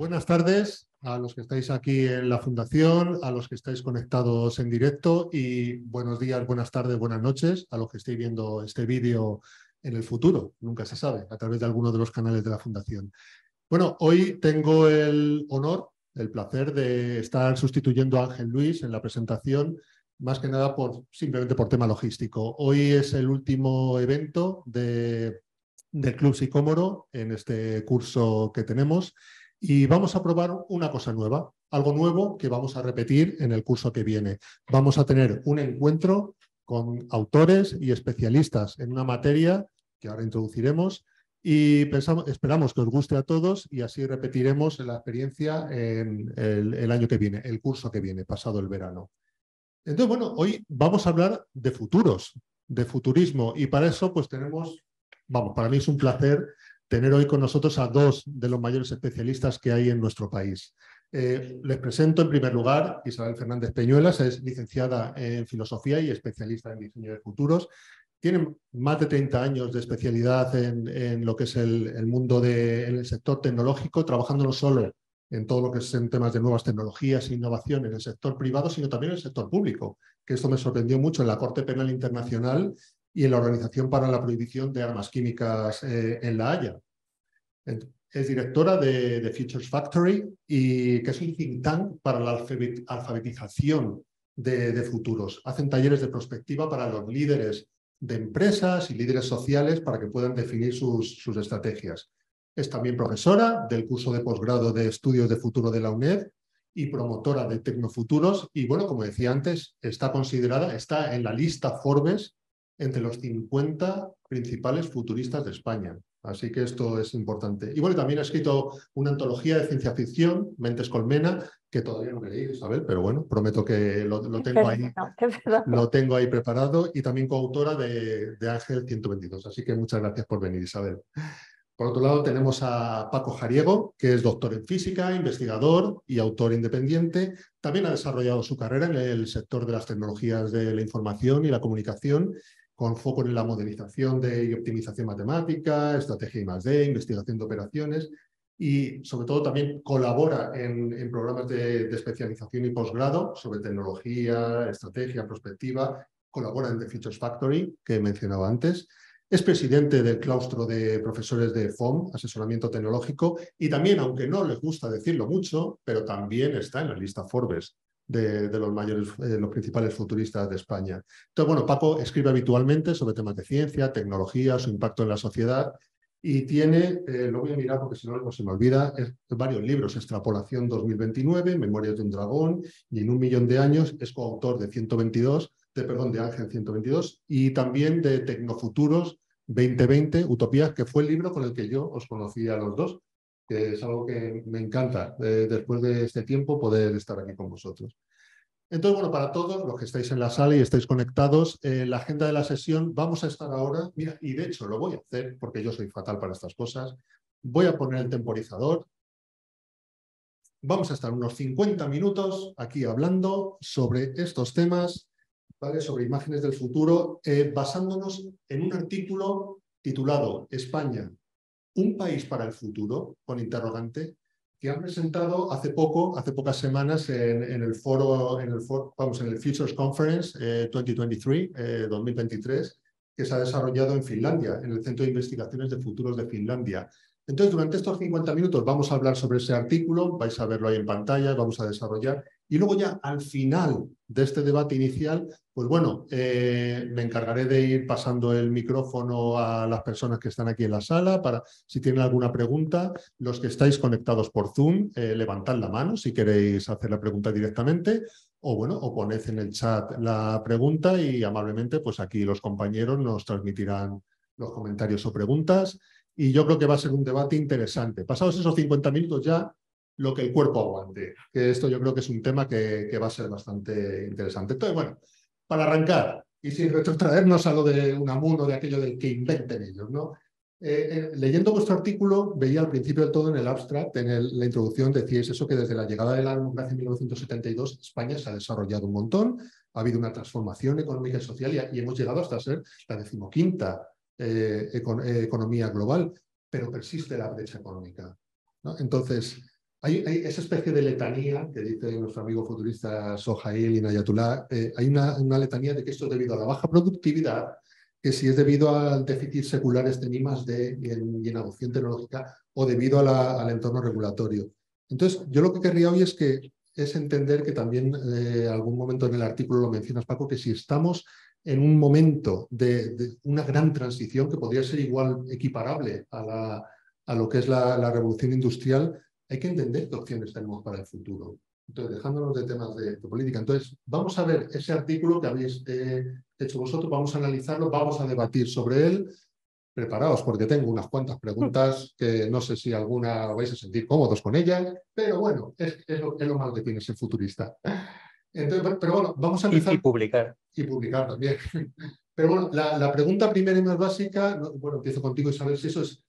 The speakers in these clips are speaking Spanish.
Buenas tardes a los que estáis aquí en la Fundación, a los que estáis conectados en directo y buenos días, buenas tardes, buenas noches a los que estéis viendo este vídeo en el futuro, nunca se sabe, a través de alguno de los canales de la Fundación. Bueno, hoy tengo el honor, el placer de estar sustituyendo a Ángel Luis en la presentación, más que nada simplemente por tema logístico. Hoy es el último evento del Club Sicómoro en este curso que tenemos y vamos a probar una cosa nueva, algo nuevo que vamos a repetir en el curso que viene. Vamos a tener un encuentro con autores y especialistas en una materia que ahora introduciremos y esperamos que os guste a todos y así repetiremos la experiencia en el año que viene, el curso que viene, pasado el verano. Entonces, bueno, hoy vamos a hablar de futuros, de futurismo y para eso pues tenemos, para mí es un placer tener hoy con nosotros a dos de los mayores especialistas que hay en nuestro país. Les presento en primer lugar Isabel Fernández Peñuelas, es licenciada en Filosofía y especialista en Diseño de Futuros. Tiene más de 30 años de especialidad en lo que es el mundo en el sector tecnológico, trabajando no solo en todo lo que es en temas de nuevas tecnologías e innovación en el sector privado, sino también en el sector público, que esto me sorprendió mucho en la Corte Penal Internacional y en la Organización para la Prohibición de Armas Químicas en La Haya. Es directora de Futures Factory, y que es un think tank para la alfabetización de futuros. Hacen talleres de prospectiva para los líderes de empresas y líderes sociales para que puedan definir sus estrategias. Es también profesora del curso de posgrado de Estudios de Futuro de la UNED y promotora de Tecnofuturos. Y bueno, como decía antes, está en la lista Forbes entre los 50 principales futuristas de España. Así que esto es importante. Y bueno, también ha escrito una antología de ciencia ficción, Mentes Colmena, que todavía no me leí, Isabel, pero bueno, prometo que lo tengo ahí preparado, y también coautora de Ángel 122. Así que muchas gracias por venir, Isabel. Por otro lado, tenemos a Paco Jariego, que es doctor en física, investigador y autor independiente. También ha desarrollado su carrera en el sector de las tecnologías de la información y la comunicación, con foco en la modelización y optimización matemática, estrategia I+D, investigación de operaciones, y sobre todo también colabora en programas de especialización y posgrado sobre tecnología, estrategia, prospectiva. Colabora en The Futures Factory, que he mencionado antes. Es presidente del claustro de profesores de FOM, asesoramiento tecnológico, y también, aunque no les gusta decirlo mucho, pero también está en la lista Forbes de los principales futuristas de España. Entonces, bueno, Paco escribe habitualmente sobre temas de ciencia, tecnología, su impacto en la sociedad, y tiene, lo voy a mirar porque si no, no se me olvida, varios libros: Extrapolación 2029, Memorias de un dragón y En un millón de años. Es coautor de de Ángel 122, y también de Tecnofuturos 2020, Utopías, que fue el libro con el que yo os conocí a los dos, que es algo que me encanta, después de este tiempo, poder estar aquí con vosotros. Entonces, bueno, para todos los que estáis en la sala y estáis conectados, la agenda de la sesión, vamos a estar ahora, mira, y de hecho lo voy a hacer porque yo soy fatal para estas cosas, voy a poner el temporizador. Vamos a estar unos 50 minutos aquí hablando sobre estos temas, ¿vale? Sobre imágenes del futuro, basándonos en un artículo titulado España, un país para el futuro, con interrogante, que han presentado hace pocas semanas en el Futures Conference 2023, que se ha desarrollado en Finlandia, en el Centro de Investigaciones de Futuros de Finlandia. Entonces, durante estos 50 minutos vamos a hablar sobre ese artículo, vais a verlo ahí en pantalla, vamos a desarrollar, y luego ya al final de este debate inicial, pues bueno, me encargaré de ir pasando el micrófono a las personas que están aquí en la sala para, si tienen alguna pregunta. Los que estáis conectados por Zoom, levantad la mano si queréis hacer la pregunta directamente, o bueno, o poned en el chat la pregunta y amablemente pues aquí los compañeros nos transmitirán los comentarios o preguntas. Y yo creo que va a ser un debate interesante. Pasados esos 50 minutos ya, lo que el cuerpo aguante, que esto yo creo que es un tema que va a ser bastante interesante. Entonces, bueno, para arrancar, y sin retrotraernos a lo de Unamuno, de aquello del que inventen ellos, ¿no? Leyendo vuestro artículo, veía al principio del todo en el abstract, en la introducción, decíais eso, que desde la llegada de la democracia en 1972, España se ha desarrollado un montón, ha habido una transformación económica y social, y hemos llegado hasta ser la 15ª economía global, pero persiste la brecha económica, ¿no? Entonces, Hay esa especie de letanía que dice nuestro amigo futurista Sohail Inayatullah. Hay una letanía de que esto es debido a la baja productividad, que si es debido al déficit secular en I+D y en adopción tecnológica o debido al entorno regulatorio. Entonces, yo lo que querría hoy es entender que también algún momento en el artículo lo mencionas, Paco, que si estamos en un momento de una gran transición que podría ser igual equiparable a lo que es la revolución industrial, hay que entender qué opciones tenemos para el futuro. Entonces, dejándonos de temas de política. Entonces, vamos a ver ese artículo que habéis hecho vosotros, vamos a analizarlo, vamos a debatir sobre él. Preparaos, porque tengo unas cuantas preguntas que no sé si alguna vais a sentir cómodos con ellas, pero bueno, es lo malo que tiene ser futurista. Entonces, pero bueno, vamos a empezar. Y publicar. Y publicar también. Pero bueno, la pregunta primera y más básica, bueno, empiezo contigo, Isabel, si eso es,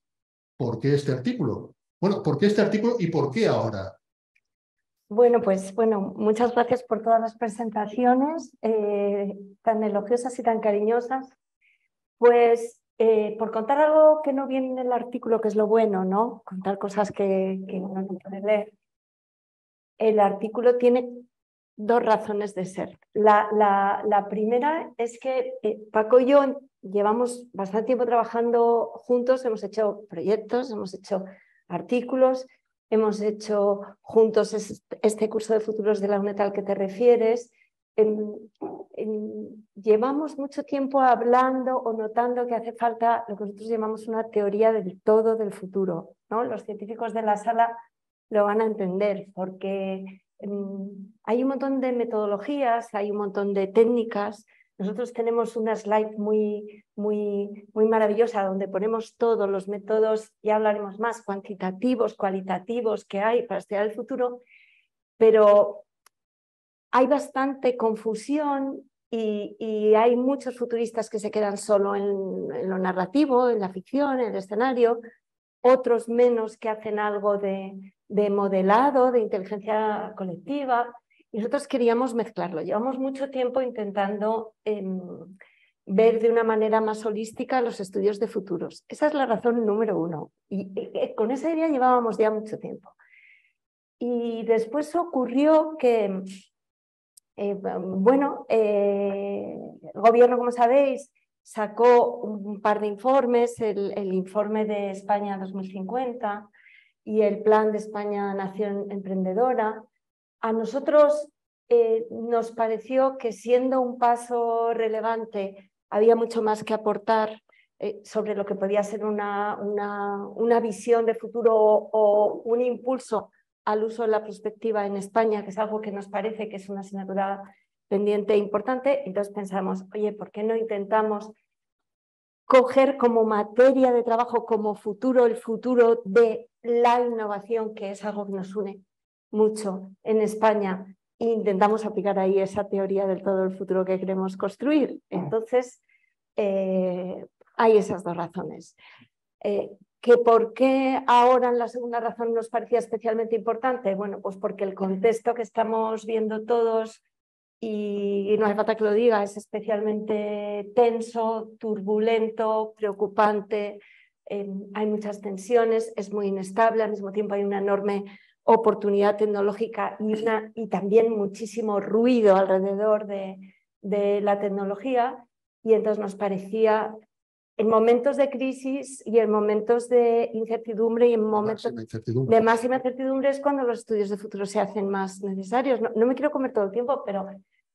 ¿por qué este artículo? Bueno, ¿por qué este artículo y por qué ahora? Bueno, pues muchas gracias por todas las presentaciones tan elogiosas y tan cariñosas. Pues por contar algo que no viene en el artículo, que es lo bueno, ¿no? Contar cosas que uno no puede leer. El artículo tiene dos razones de ser. La primera es que Paco y yo llevamos bastante tiempo trabajando juntos, hemos hecho proyectos, hemos hecho artículos, hemos hecho juntos este curso de futuros de la UNED al que te refieres. Llevamos mucho tiempo hablando o notando que hace falta lo que nosotros llamamos una teoría del todo del futuro, ¿no? Los científicos de la sala lo van a entender porque hay un montón de metodologías, hay un montón de técnicas. Nosotros tenemos una slide muy maravillosa donde ponemos todos los métodos, ya hablaremos más, cuantitativos, cualitativos que hay para estudiar el futuro, pero hay bastante confusión y hay muchos futuristas que se quedan solo en lo narrativo, en la ficción, en el escenario, otros menos que hacen algo de modelado, de inteligencia colectiva, y nosotros queríamos mezclarlo. Llevamos mucho tiempo intentando ver de una manera más holística los estudios de futuros. Esa es la razón número uno, y con esa idea llevábamos ya mucho tiempo. Y después ocurrió que, el gobierno, como sabéis, sacó un par de informes, el informe de España 2050 y el plan de España Nación Emprendedora. A nosotros nos pareció que, siendo un paso relevante, había mucho más que aportar sobre lo que podía ser una visión de futuro o un impulso al uso de la prospectiva en España, que es algo que nos parece que es una asignatura pendiente e importante. Entonces pensamos, oye, ¿por qué no intentamos coger como materia de trabajo, como futuro, el futuro de la innovación, que es algo que nos une mucho en España, e intentamos aplicar ahí esa teoría del todo el futuro que queremos construir? Entonces, hay esas dos razones. ¿Que por qué ahora, en la segunda razón, nos parecía especialmente importante? Bueno, pues porque el contexto que estamos viendo todos, y no hace falta que lo diga, es especialmente tenso, turbulento, preocupante. Hay muchas tensiones, es muy inestable, al mismo tiempo hay una enorme oportunidad tecnológica y también muchísimo ruido alrededor de la tecnología, y entonces nos parecía, en momentos de crisis y en momentos de incertidumbre y en momentos de máxima incertidumbre, es cuando los estudios de futuro se hacen más necesarios. No me quiero comer todo el tiempo, pero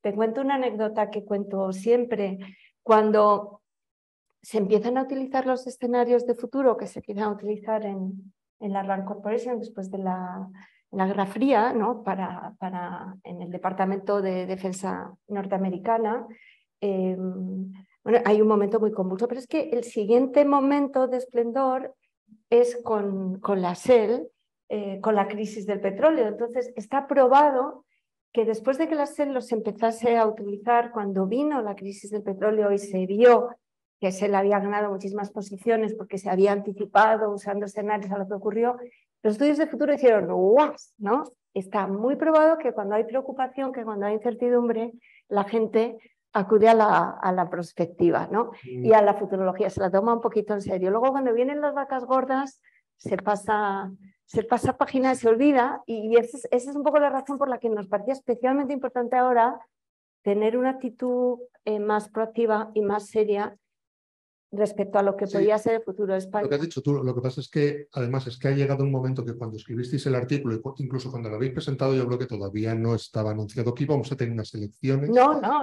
te cuento una anécdota que cuento siempre. Cuando se empiezan a utilizar los escenarios de futuro que se empiezan a utilizar en la Rand Corporation después de la Guerra Fría, ¿no? En el Departamento de Defensa norteamericana, bueno, hay un momento muy convulso, pero es que el siguiente momento de esplendor es con la Shell, con la crisis del petróleo. Entonces, está probado que después de que la Shell los empezase a utilizar, cuando vino la crisis del petróleo y se vio que Shell había ganado muchísimas posiciones porque se había anticipado usando escenarios a lo que ocurrió, los estudios de futuro hicieron ¡guau!, ¿no? Está muy probado que cuando hay preocupación, que cuando hay incertidumbre, la gente acude a la prospectiva, ¿no? Y a la futurología, se la toma un poquito en serio. Luego, cuando vienen las vacas gordas, se pasa se pasa página y se olvida, y esa es un poco la razón por la que nos parecía especialmente importante ahora tener una actitud más proactiva y más seria respecto a lo que podía ser el futuro de España. Lo que has dicho tú, lo que pasa es que además es que ha llegado un momento que cuando escribisteis el artículo, incluso cuando lo habéis presentado, yo creo que todavía no estaba anunciado que íbamos a tener unas elecciones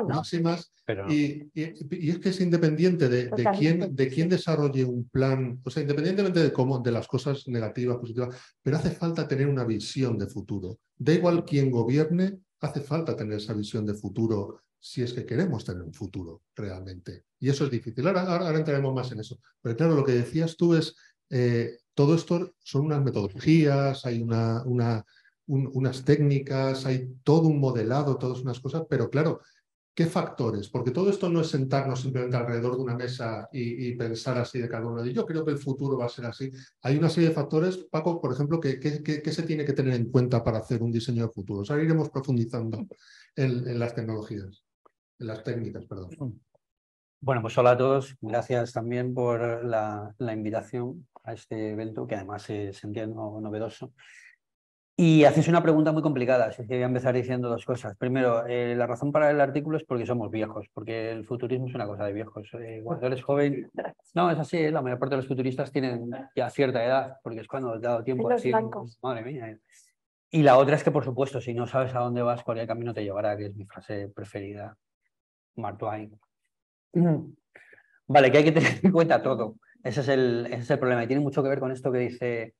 máximas. Pero... Y es que es independiente de quién desarrolle un plan, o sea, independientemente de las cosas negativas, positivas, pero hace falta tener una visión de futuro. Da igual quién gobierne, hace falta tener esa visión de futuro si es que queremos tener un futuro realmente. Y eso es difícil. Ahora entraremos más en eso. Pero claro, lo que decías tú es, todo esto son unas metodologías, hay unas técnicas, hay todo un modelado, todas unas cosas, pero claro, ¿qué factores? Porque todo esto no es sentarnos simplemente alrededor de una mesa y pensar así de cada uno. Yo creo que el futuro va a ser así. Hay una serie de factores, Paco, por ejemplo, que se tiene que tener en cuenta para hacer un diseño de futuro. O sea, iremos profundizando en las tecnologías. Las técnicas, perdón. Bueno, pues hola a todos. Gracias también por la invitación a este evento, que además es, entiendo, novedoso. Y hacéis una pregunta muy complicada, así que voy a empezar diciendo dos cosas. Primero, la razón para el artículo es porque somos viejos, porque el futurismo es una cosa de viejos. Cuando eres joven... No, es así, la mayor parte de los futuristas tienen ya cierta edad, porque es cuando has dado tiempo a decir, madre mía. Y la otra es que, por supuesto, si no sabes a dónde vas, cualquier camino te llevará, que es mi frase preferida. Mark Twain. Vale, que hay que tener en cuenta todo. Ese es el problema. Y tiene mucho que ver con esto que dice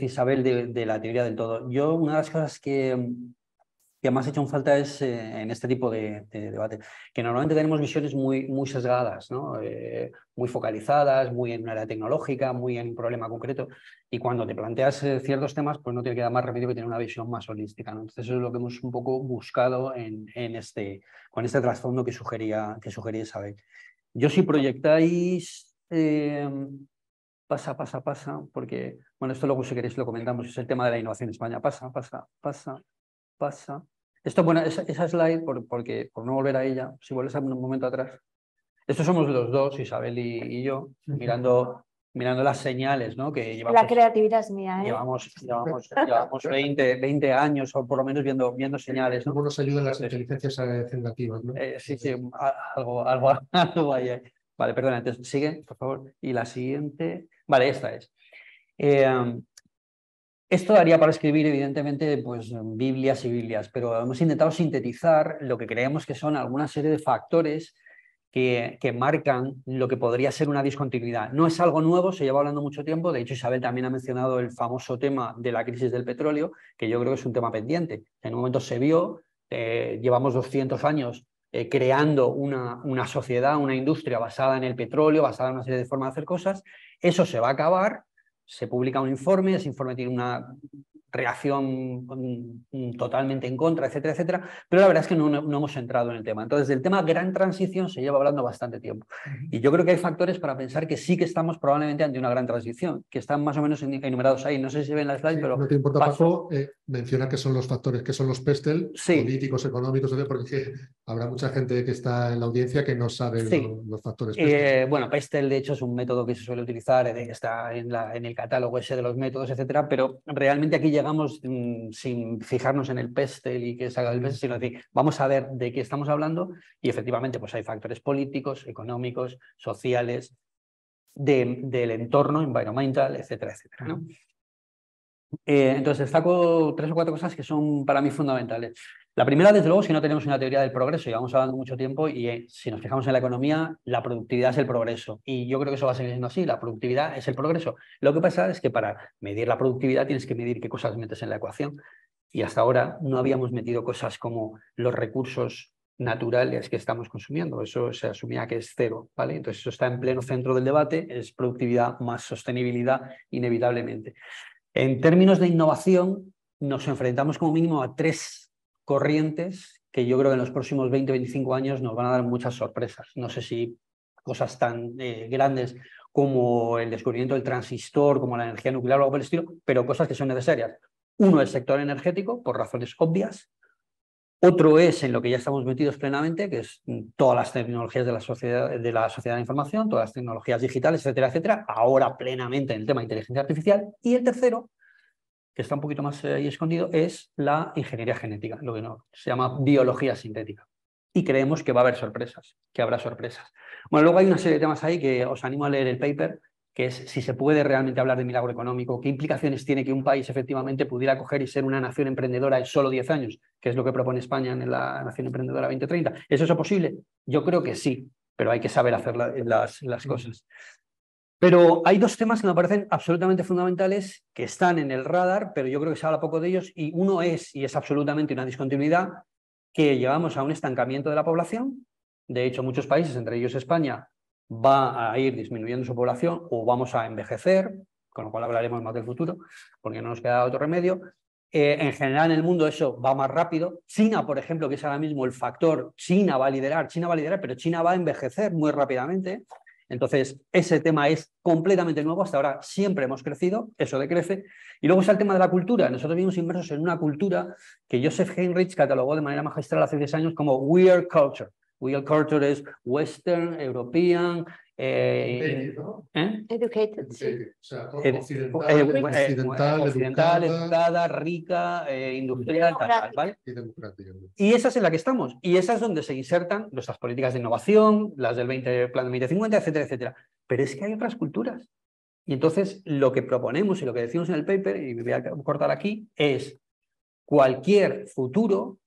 Isabel de la teoría del todo. Yo, una de las cosas que más he hecho en falta es en este tipo de debate, que normalmente tenemos visiones muy sesgadas, ¿no? Muy focalizadas, muy en una área tecnológica, muy en un problema concreto. Y cuando te planteas ciertos temas, pues no te queda más remedio que tener una visión más holística, ¿no? Entonces eso es lo que hemos un poco buscado con este trasfondo que sugería Isabel. Yo, si proyectáis pasa, porque, bueno, esto luego si queréis lo comentamos, es el tema de la innovación en España. Pasa. Esto, bueno, esa slide, por no volver a ella, si vuelves a un momento atrás. Estos somos los dos, Isabel y yo, mirando las señales, ¿no? Que llevamos, la creatividad es mía, ¿eh? Llevamos 20 años, o por lo menos viendo señales, ¿no? ¿Cómo nos ayudan las inteligencias generativas, ¿no? Sí, algo ahí. Vale, perdona, entonces sigue, por favor. Y la siguiente... Vale, esta es. Esto daría para escribir, evidentemente, pues Biblias y Biblias, pero hemos intentado sintetizar lo que creemos que son alguna serie de factores que marcan lo que podría ser una discontinuidad. No es algo nuevo, se lleva hablando mucho tiempo. De hecho, Isabel también ha mencionado el famoso tema de la crisis del petróleo, que yo creo que es un tema pendiente. En un momento se vio, llevamos 200 años creando una sociedad, una industria basada en el petróleo, basada en una serie de formas de hacer cosas. Eso se va a acabar. Se publica un informe, ese informe tiene una reacción totalmente en contra, etcétera, etcétera, pero la verdad es que no hemos entrado en el tema. Entonces, del tema gran transición se lleva hablando bastante tiempo. Y yo creo que hay factores para pensar que sí que estamos probablemente ante una gran transición, que están más o menos enumerados ahí. No sé si se ven las slides, pero... No te importa, Paco, menciona que son los factores, que son los PESTEL, políticos, económicos, porque habrá mucha gente que está en la audiencia que no sabe los factores PESTEL. Bueno, PESTEL, de hecho, es un método que se suele utilizar, está en el catálogo ese de los métodos, etcétera, pero realmente aquí llegamos sin fijarnos en el PESTEL y que salga del PESTEL, sino decir, vamos a ver de qué estamos hablando, y efectivamente pues hay factores políticos, económicos, sociales, del entorno, environmental, etcétera, etcétera, ¿no? Entonces destaco 3 o 4 cosas que son para mí fundamentales. La primera, desde luego, es que no tenemos una teoría del progreso, llevamos hablando mucho tiempo, y si nos fijamos en la economía, la productividad es el progreso, y yo creo que eso va a seguir siendo así, la productividad es el progreso. Lo que pasa es que para medir la productividad tienes que medir qué cosas metes en la ecuación, y hasta ahora no habíamos metido cosas como los recursos naturales que estamos consumiendo, eso se asumía que es cero, ¿vale? Entonces eso está en pleno centro del debate, es productividad más sostenibilidad inevitablemente. En términos de innovación, nos enfrentamos como mínimo a 3 corrientes que yo creo que en los próximos 20-25 años nos van a dar muchas sorpresas. No sé si cosas tan grandes como el descubrimiento del transistor, como la energía nuclear o algo por el estilo, pero cosas que son necesarias. Uno, el sector energético, por razones obvias. Otro es en lo que ya estamos metidos plenamente, que es todas las tecnologías de la sociedad de información, todas las tecnologías digitales, etcétera, etcétera. Ahora plenamente en el tema de inteligencia artificial. Y el tercero, que está un poquito más ahí escondido, es la ingeniería genética, lo que se llama biología sintética. Y creemos que va a haber sorpresas, que habrá sorpresas. Bueno, luego hay una serie de temas ahí que os animo a leer el paper, que es si se puede realmente hablar de milagro económico, qué implicaciones tiene que un país efectivamente pudiera coger y ser una nación emprendedora en solo 10 años, que es lo que propone España en la Nación Emprendedora 2030. ¿Es eso posible? Yo creo que sí, pero hay que saber hacer las cosas. Pero hay dos temas que me parecen absolutamente fundamentales que están en el radar, pero yo creo que se habla poco de ellos, y uno es, y es absolutamente una discontinuidad, que llevamos a un estancamiento de la población. De hecho, muchos países, entre ellos España, va a ir disminuyendo su población o vamos a envejecer, con lo cual hablaremos más del futuro, porque no nos queda otro remedio. En general en el mundo eso va más rápido. China, por ejemplo, que es ahora mismo el factor, China va a liderar, pero China va a envejecer muy rápidamente. Entonces, ese tema es completamente nuevo. Hasta ahora siempre hemos crecido, eso decrece. Y luego está el tema de la cultura. Nosotros vivimos inmersos en una cultura que Joseph Heinrich catalogó de manera magistral hace 10 años como weird culture. Weird culture es Western, European, Educated, sí. O sea, occidental, educada, rica, industrial, ¿vale? Y esa es en la que estamos. Y esa es donde se insertan nuestras políticas de innovación, las del Plan 2050, etcétera, etcétera. Pero es que hay otras culturas. Y entonces lo que proponemos y lo que decimos en el paper, y me voy a cortar aquí, es cualquier futuro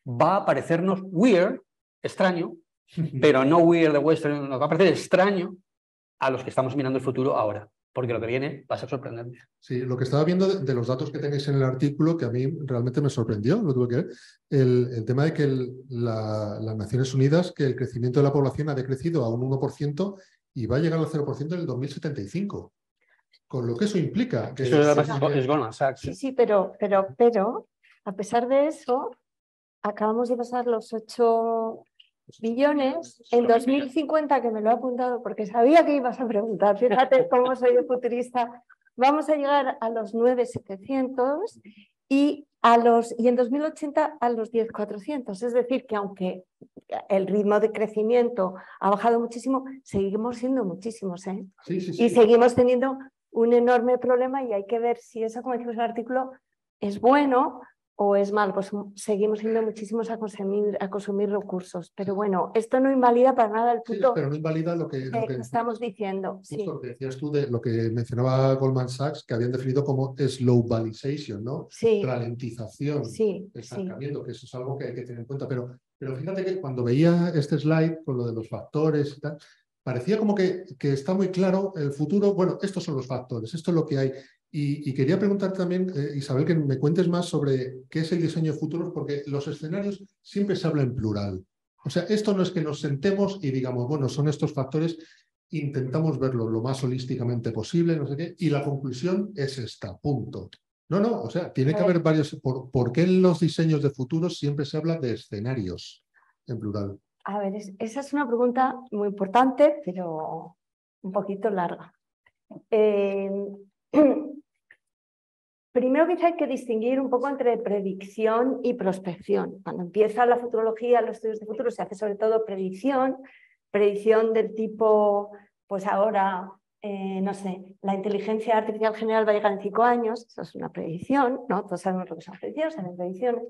va a parecernos weird, extraño, pero no weird de western, nos va a parecer extraño a los que estamos mirando el futuro ahora, porque lo que viene va a ser sorprendente. Sí, lo que estaba viendo de los datos que tenéis en el artículo, que a mí realmente me sorprendió, lo tuve que ver, el tema de que las Naciones Unidas, que el crecimiento de la población ha decrecido a un 1% y va a llegar al 0% en el 2075. Con lo que eso implica. Que eso es Goldman Sachs. Sí, pero a pesar de eso, acabamos de pasar los 8 billones en 2050, que me lo he apuntado porque sabía que ibas a preguntar. Fíjate cómo soy de futurista. Vamos a llegar a los 9.700 y en 2080 a los 10.400. Es decir, que aunque el ritmo de crecimiento ha bajado muchísimo, seguimos siendo muchísimos, ¿eh? Sí. Y seguimos teniendo un enorme problema y hay que ver si eso, como decimos en el artículo, es bueno o es mal. Pues seguimos siendo muchísimos a consumir recursos. Pero bueno, esto no invalida para nada el punto. Sí, pero no invalida lo que estamos diciendo. Sí. Lo que decías tú de lo que mencionaba Goldman Sachs, que habían definido como slowbalization, ¿no? Sí. Ralentización, estancamiento, que eso es algo que hay que tener en cuenta. Pero fíjate que cuando veía este slide con lo de los factores y tal, parecía como que está muy claro el futuro. Bueno, estos son los factores, esto es lo que hay. Y quería preguntar también, Isabel, que me cuentes más sobre qué es el diseño de futuros, porque los escenarios siempre se habla en plural. O sea, esto no es que nos sentemos y digamos, bueno, son estos factores, intentamos verlo lo más holísticamente posible, no sé qué, y la conclusión es esta, punto. No, o sea, tiene que haber varios. ¿Por qué en los diseños de futuros siempre se habla de escenarios en plural? A ver, esa es una pregunta muy importante, pero un poquito larga. Primero quizá hay que distinguir un poco entre predicción y prospección. Cuando empieza la futurología, los estudios de futuro, se hace sobre todo predicción del tipo, pues ahora, no sé, la inteligencia artificial general va a llegar en 5 años, eso es una predicción, ¿no? Todos sabemos lo que son predicciones, salen predicciones.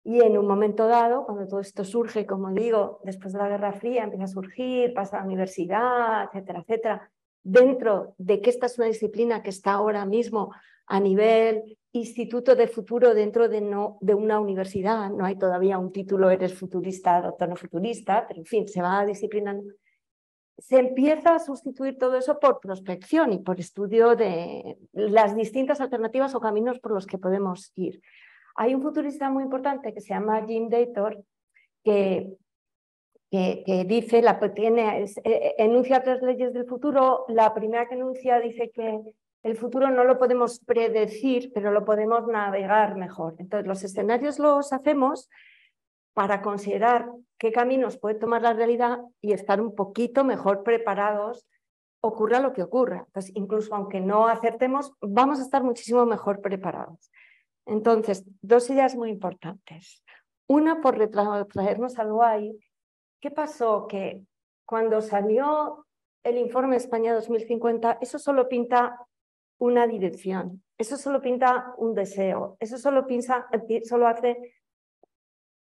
Y en un momento dado, cuando todo esto surge, como digo, después de la Guerra Fría, empieza a surgir, pasa a la universidad, etcétera, etcétera, dentro de que esta es una disciplina que está ahora mismo a nivel instituto de futuro dentro de una universidad, no hay todavía un título, eres futurista, doctor no futurista, pero en fin, se va disciplinando. Se empieza a sustituir todo eso por prospección y por estudio de las distintas alternativas o caminos por los que podemos ir. Hay un futurista muy importante que se llama Jim Dator, que dice, enuncia 3 leyes del futuro. La primera que enuncia dice que el futuro no lo podemos predecir, pero lo podemos navegar mejor. Entonces, los escenarios los hacemos para considerar qué caminos puede tomar la realidad y estar un poquito mejor preparados, ocurra lo que ocurra. Entonces, incluso aunque no acertemos, vamos a estar muchísimo mejor preparados. Entonces, 2 ideas muy importantes. Una, por traernos algo ahí. ¿Qué pasó? Que cuando salió el informe España 2050, eso solo pinta una dirección, eso solo pinta un deseo, eso solo hace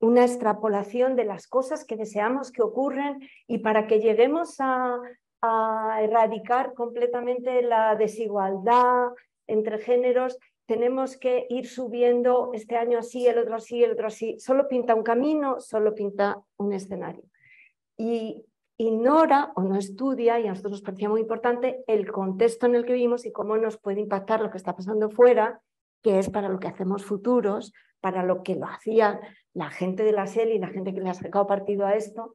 una extrapolación de las cosas que deseamos que ocurren, y para que lleguemos a erradicar completamente la desigualdad entre géneros, tenemos que ir subiendo este año así, el otro así, el otro así. Solo pinta un camino, solo pinta un escenario. Y ignora o no estudia, y a nosotros nos parecía muy importante, el contexto en el que vivimos y cómo nos puede impactar lo que está pasando fuera, que es para lo que hacemos futuros, para lo que lo hacía la gente de la SEL y la gente que le ha sacado partido a esto.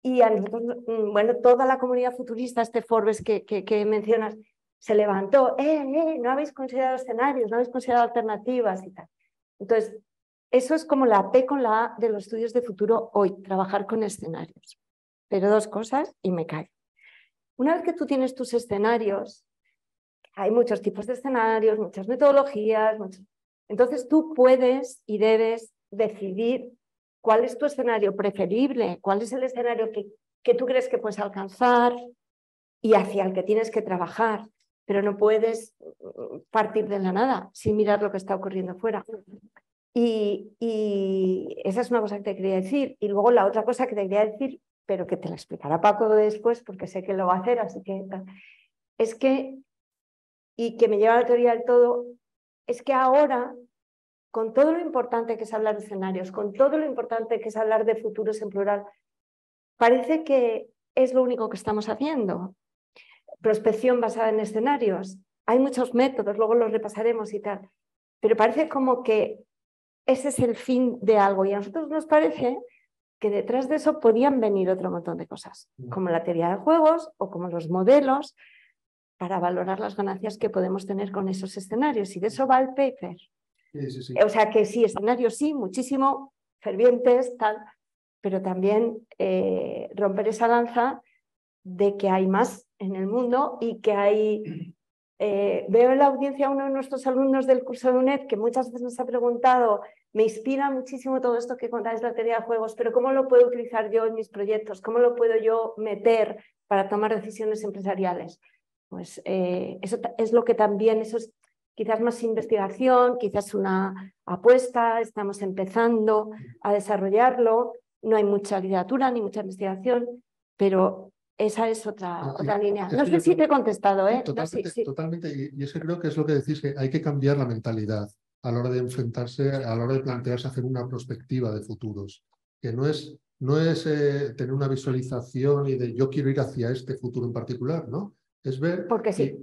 Y a nosotros, bueno, toda la comunidad futurista, este Forbes que mencionas, se levantó, no habéis considerado escenarios, no habéis considerado alternativas y tal. Entonces, eso es como la P con la A de los estudios de futuro hoy, trabajar con escenarios. Pero dos cosas y me callo. Una vez que tú tienes tus escenarios, hay muchos tipos de escenarios, muchas metodologías, entonces tú puedes y debes decidir cuál es tu escenario preferible, cuál es el escenario que tú crees que puedes alcanzar y hacia el que tienes que trabajar, pero no puedes partir de la nada sin mirar lo que está ocurriendo fuera. Y esa es una cosa que te quería decir. Y luego la otra cosa que te quería decir, pero que te la explicará Paco después porque sé que lo va a hacer, así que es que, y que me lleva a la teoría del todo, es que ahora, con todo lo importante que es hablar de escenarios, con todo lo importante que es hablar de futuros en plural, parece que es lo único que estamos haciendo. Prospección basada en escenarios. Hay muchos métodos, luego los repasaremos y tal, pero parece como que ese es el fin de algo, y a nosotros nos parece que detrás de eso podían venir otro montón de cosas, como la teoría de juegos o como los modelos, para valorar las ganancias que podemos tener con esos escenarios, y de eso va el paper. Sí. O sea que sí, escenarios sí, muchísimo, fervientes, tal, pero también romper esa lanza de que hay más en el mundo y que hay... veo en la audiencia a uno de nuestros alumnos del curso de UNED que muchas veces nos ha preguntado, me inspira muchísimo todo esto que contáis de la teoría de juegos, pero ¿cómo lo puedo utilizar yo en mis proyectos? ¿Cómo lo puedo yo meter para tomar decisiones empresariales? Pues eso es lo que también, eso es quizás más investigación, quizás una apuesta, estamos empezando a desarrollarlo, no hay mucha literatura ni mucha investigación, pero esa es otra línea. No sé si te he contestado, ¿eh? Totalmente. Y es que creo que es lo que decís, que hay que cambiar la mentalidad a la hora de enfrentarse, a la hora de plantearse hacer una perspectiva de futuros, que no es tener una visualización y de yo quiero ir hacia este futuro en particular, ¿no? Es ver... Porque sí.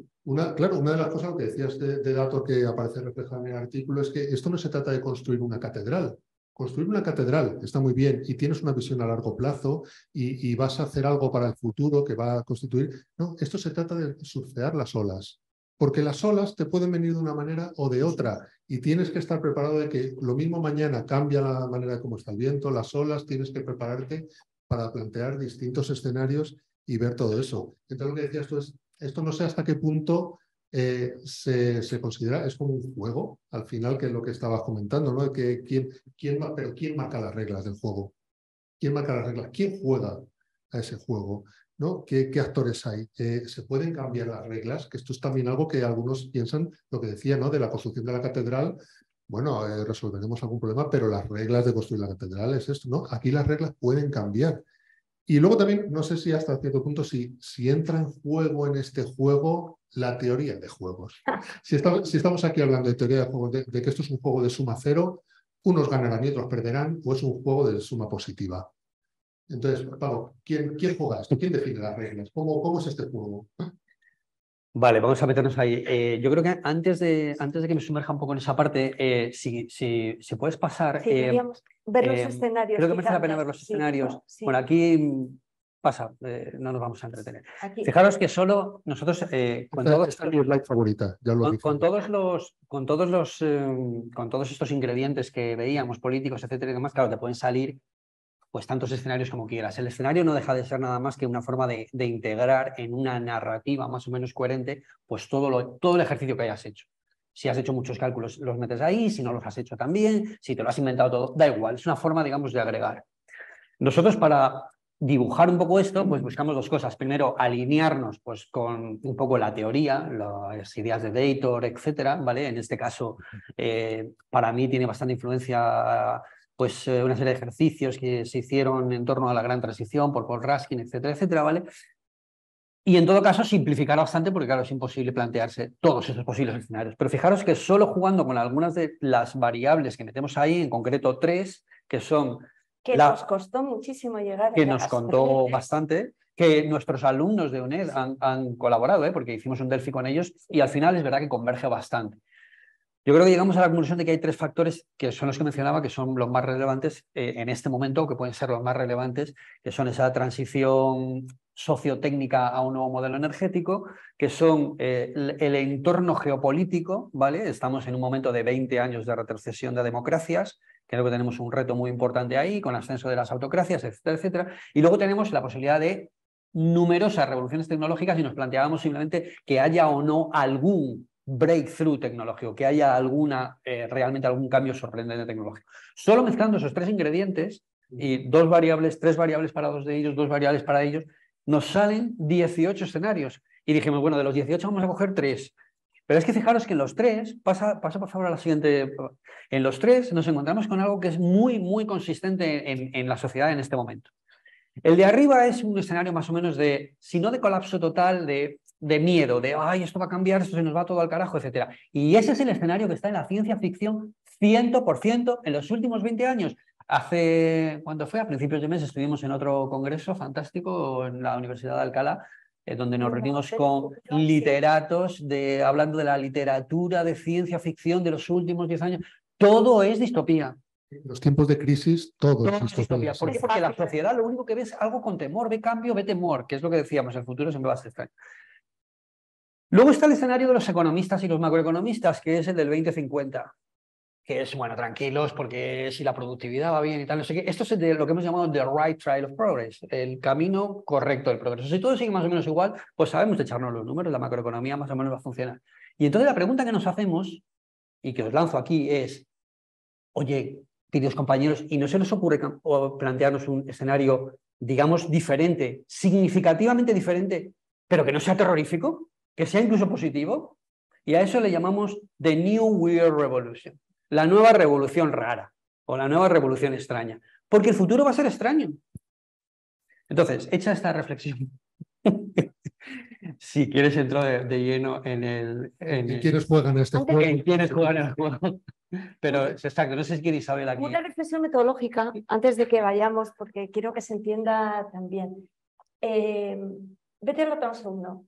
Claro, una de las cosas que decías de datos que aparece reflejado en el artículo es que esto no se trata de construir una catedral. Construir una catedral está muy bien y tienes una visión a largo plazo y vas a hacer algo para el futuro que va a constituir... No, esto se trata de surfear las olas, porque las olas te pueden venir de una manera o de otra y tienes que estar preparado de que lo mismo mañana cambia la manera como está el viento, las olas, tienes que prepararte para plantear distintos escenarios y ver todo eso. Entonces lo que decías tú es, esto no sé hasta qué punto se considera, es como un juego, al final, que es lo que estabas comentando, ¿no? Que ¿quién marca las reglas del juego? ¿Quién marca las reglas? ¿Quién juega a ese juego? ¿No? ¿Qué actores hay? ¿Se pueden cambiar las reglas? Que esto es también algo que algunos piensan, lo que decía, ¿no? De la construcción de la catedral. Bueno, resolveremos algún problema, pero las reglas de construir la catedral es esto, ¿no? Aquí las reglas pueden cambiar. Y luego también, no sé si hasta cierto punto, si entra en juego en este juego la teoría de juegos. Si estamos aquí hablando de teoría de juegos, de que esto es un juego de suma cero, unos ganarán y otros perderán, o es un juego de suma positiva. Entonces, Pablo, ¿quién juega esto? ¿Quién define las reglas? ¿Cómo es este juego? Vale, vamos a meternos ahí. Yo creo que antes de que me sumerja un poco en esa parte, si puedes pasar... Sí, queríamos ver los escenarios. Creo que merece la pena ver los escenarios. Sí. Bueno, aquí pasa, no nos vamos a entretener. Aquí. Fijaros que solo nosotros... Esta es mi slide favorita, ya lo con todos estos ingredientes que veíamos, políticos, etcétera y demás, claro, te pueden salir pues tantos escenarios como quieras. El escenario no deja de ser nada más que una forma de integrar en una narrativa más o menos coherente pues todo el ejercicio que hayas hecho. Si has hecho muchos cálculos, los metes ahí, si no los has hecho también, si te lo has inventado todo, da igual, es una forma, digamos, de agregar. Nosotros para dibujar un poco esto, pues buscamos dos cosas. Primero, alinearnos pues, con un poco la teoría, las ideas de Deitor, etcétera, ¿vale? En este caso, para mí tiene bastante influencia pues, una serie de ejercicios que se hicieron en torno a la gran transición por Paul Raskin, etcétera, etcétera, ¿vale? Y en todo caso, simplificar bastante, porque claro, es imposible plantearse todos esos posibles escenarios. Pero fijaros que solo jugando con algunas de las variables que metemos ahí, en concreto 3, que son... Que nos costó muchísimo llegar. Que nos contó bastante, que nuestros alumnos de UNED han colaborado, porque hicimos un Delphi con ellos y al final es verdad que converge bastante. Yo creo que llegamos a la conclusión de que hay 3 factores que son los que mencionaba, que son los más relevantes en este momento, que pueden ser los más relevantes, que son esa transición sociotécnica a un nuevo modelo energético, que son el entorno geopolítico, ¿vale? Estamos en un momento de 20 años de retrocesión de democracias. Creo que tenemos un reto muy importante ahí, con el ascenso de las autocracias, etcétera, etcétera. Y luego tenemos la posibilidad de numerosas revoluciones tecnológicas y nos planteábamos simplemente que haya o no algún breakthrough tecnológico, que haya realmente algún cambio sorprendente tecnológico. Solo mezclando esos 3 ingredientes y 3 variables para 2 de ellos, 2 variables para ellos, nos salen 18 escenarios. Y dijimos, bueno, de los 18 vamos a coger 3. Pero es que fijaros que en los 3, pasa por favor a la siguiente, en los 3 nos encontramos con algo que es muy, muy consistente en la sociedad en este momento. El de arriba es un escenario más o menos de, si no de colapso total, de miedo, de, ay, esto va a cambiar, esto se nos va todo al carajo, etc. Y ese es el escenario que está en la ciencia ficción 100% en los últimos 20 años. ¿Cuándo fue? A principios de mes estuvimos en otro congreso fantástico en la Universidad de Alcalá, donde nos reunimos con literatos hablando de la literatura de ciencia ficción de los últimos 10 años. Todo es distopía. En los tiempos de crisis, todo es distopía. ¿Por qué? Porque la sociedad lo único que ve es algo con temor, ve cambio, ve temor, que es lo que decíamos, el futuro siempre va a ser extraño. Luego está el escenario de los economistas y los macroeconomistas, que es el del 2050. Que es, bueno, tranquilos, porque si la productividad va bien y tal, no sé qué. Esto es de lo que hemos llamado the right trail of progress, el camino correcto del progreso. Si todo sigue más o menos igual, pues sabemos de echarnos los números, la macroeconomía más o menos va a funcionar. Y entonces la pregunta que nos hacemos, y que os lanzo aquí, es, oye, queridos compañeros, ¿y no se nos ocurre plantearnos un escenario, digamos, diferente, significativamente diferente, pero que no sea terrorífico, que sea incluso positivo? Y a eso le llamamos the New Weird Revolution. La nueva revolución rara o la nueva revolución extraña, porque el futuro va a ser extraño. Entonces, hecha esta reflexión, si quieres entro de lleno en ¿Quiénes juegan este juego? En quiénes juegan el juego. Pero exacto, no sé si quiere Isabel aquí. Una reflexión metodológica antes de que vayamos, porque quiero que se entienda también. Vete al otro segundo.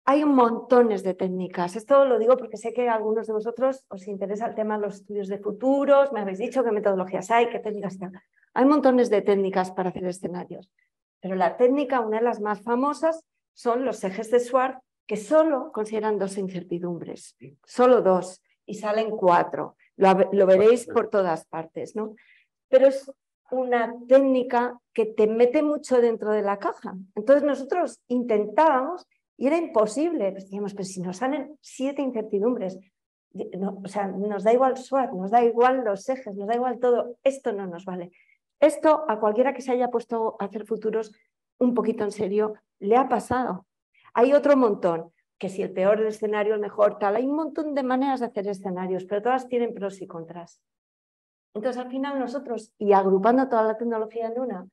Hay montones de técnicas. Esto lo digo porque sé que a algunos de vosotros os interesa el tema de los estudios de futuros. Me habéis dicho qué metodologías hay, qué técnicas hay. Hay montones de técnicas para hacer escenarios. Pero la técnica, una de las más famosas, son los ejes de Schwartz, que solo consideran 2 incertidumbres. Solo 2. Y salen 4. Lo veréis por todas partes, ¿no? Pero es una técnica que te mete mucho dentro de la caja. Entonces nosotros intentábamos y era imposible. Pues decíamos, pero si nos salen 7 incertidumbres, no, o sea, nos da igual SWOT, nos da igual los ejes, nos da igual todo. Esto no nos vale. Esto a cualquiera que se haya puesto a hacer futuros un poquito en serio le ha pasado. Hay otro montón, que si el peor escenario, el mejor, tal. Hay un montón de maneras de hacer escenarios, pero todas tienen pros y contras. Entonces, al final nosotros, y agrupando toda la tecnología en una,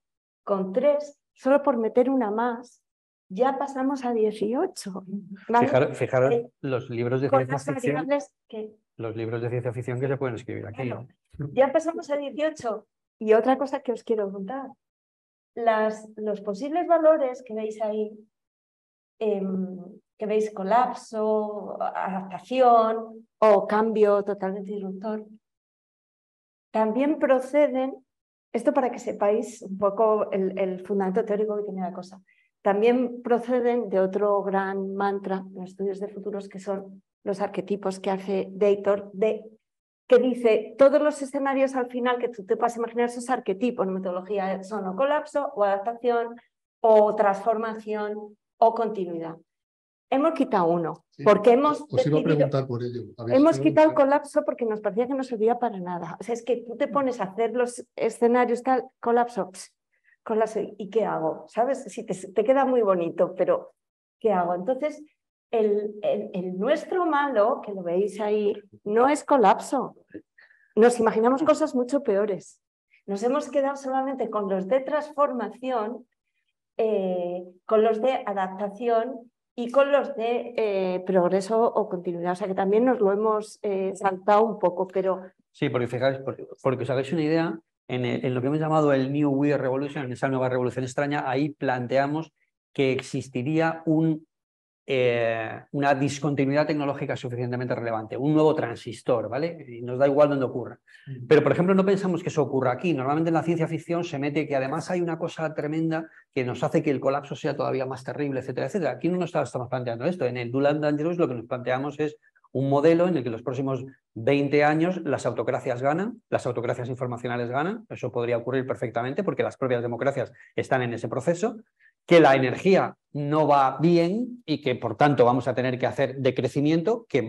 con 3, solo por meter una más, ya pasamos a 18. ¿Vale? Fijaros los libros de ciencia ficción. Que... Los libros de ciencia ficción que se pueden escribir aquí. Claro, ya pasamos a 18. Y otra cosa que os quiero contar. Los posibles valores que veis ahí, que veis colapso, adaptación o cambio totalmente disruptor, también proceden, esto para que sepáis un poco el fundamento teórico que tiene la cosa, también proceden de otro gran mantra en los estudios de futuros, que son los arquetipos que hace Deitor, que dice todos los escenarios al final que tú te puedas imaginar, esos arquetipos en metodología son o colapso, o adaptación, o transformación, o continuidad. Hemos quitado uno, sí, porque os iba a preguntar por ello. Hemos quitado el colapso porque nos parecía que no servía para nada. O sea, es que tú te pones a hacer los escenarios tal, colapso, ¿Y qué hago? ¿Sabes? Si te queda muy bonito, pero ¿qué hago? Entonces, el nuestro malo, que lo veis ahí, no es colapso. Nos imaginamos cosas mucho peores. Nos hemos quedado solamente con los de transformación, con los de adaptación y con los de progreso o continuidad. O sea que también nos lo hemos saltado un poco, pero... Sí, porque fijáis, porque os hagáis una idea, en lo que hemos llamado el New Weird Revolution, en esa nueva revolución extraña, ahí planteamos que existiría una discontinuidad tecnológica suficientemente relevante, un nuevo transistor, ¿vale? Y nos da igual dónde ocurra. Pero, por ejemplo, no pensamos que eso ocurra aquí. Normalmente en la ciencia ficción se mete que además hay una cosa tremenda que nos hace que el colapso sea todavía más terrible, etcétera, etcétera. Aquí no nos estamos planteando esto. En el Dual and Dangerous lo que nos planteamos es un modelo en el que los próximos 20 años las autocracias ganan, las autocracias informacionales ganan, eso podría ocurrir perfectamente porque las propias democracias están en ese proceso, que la energía no va bien y que por tanto vamos a tener que hacer decrecimiento, que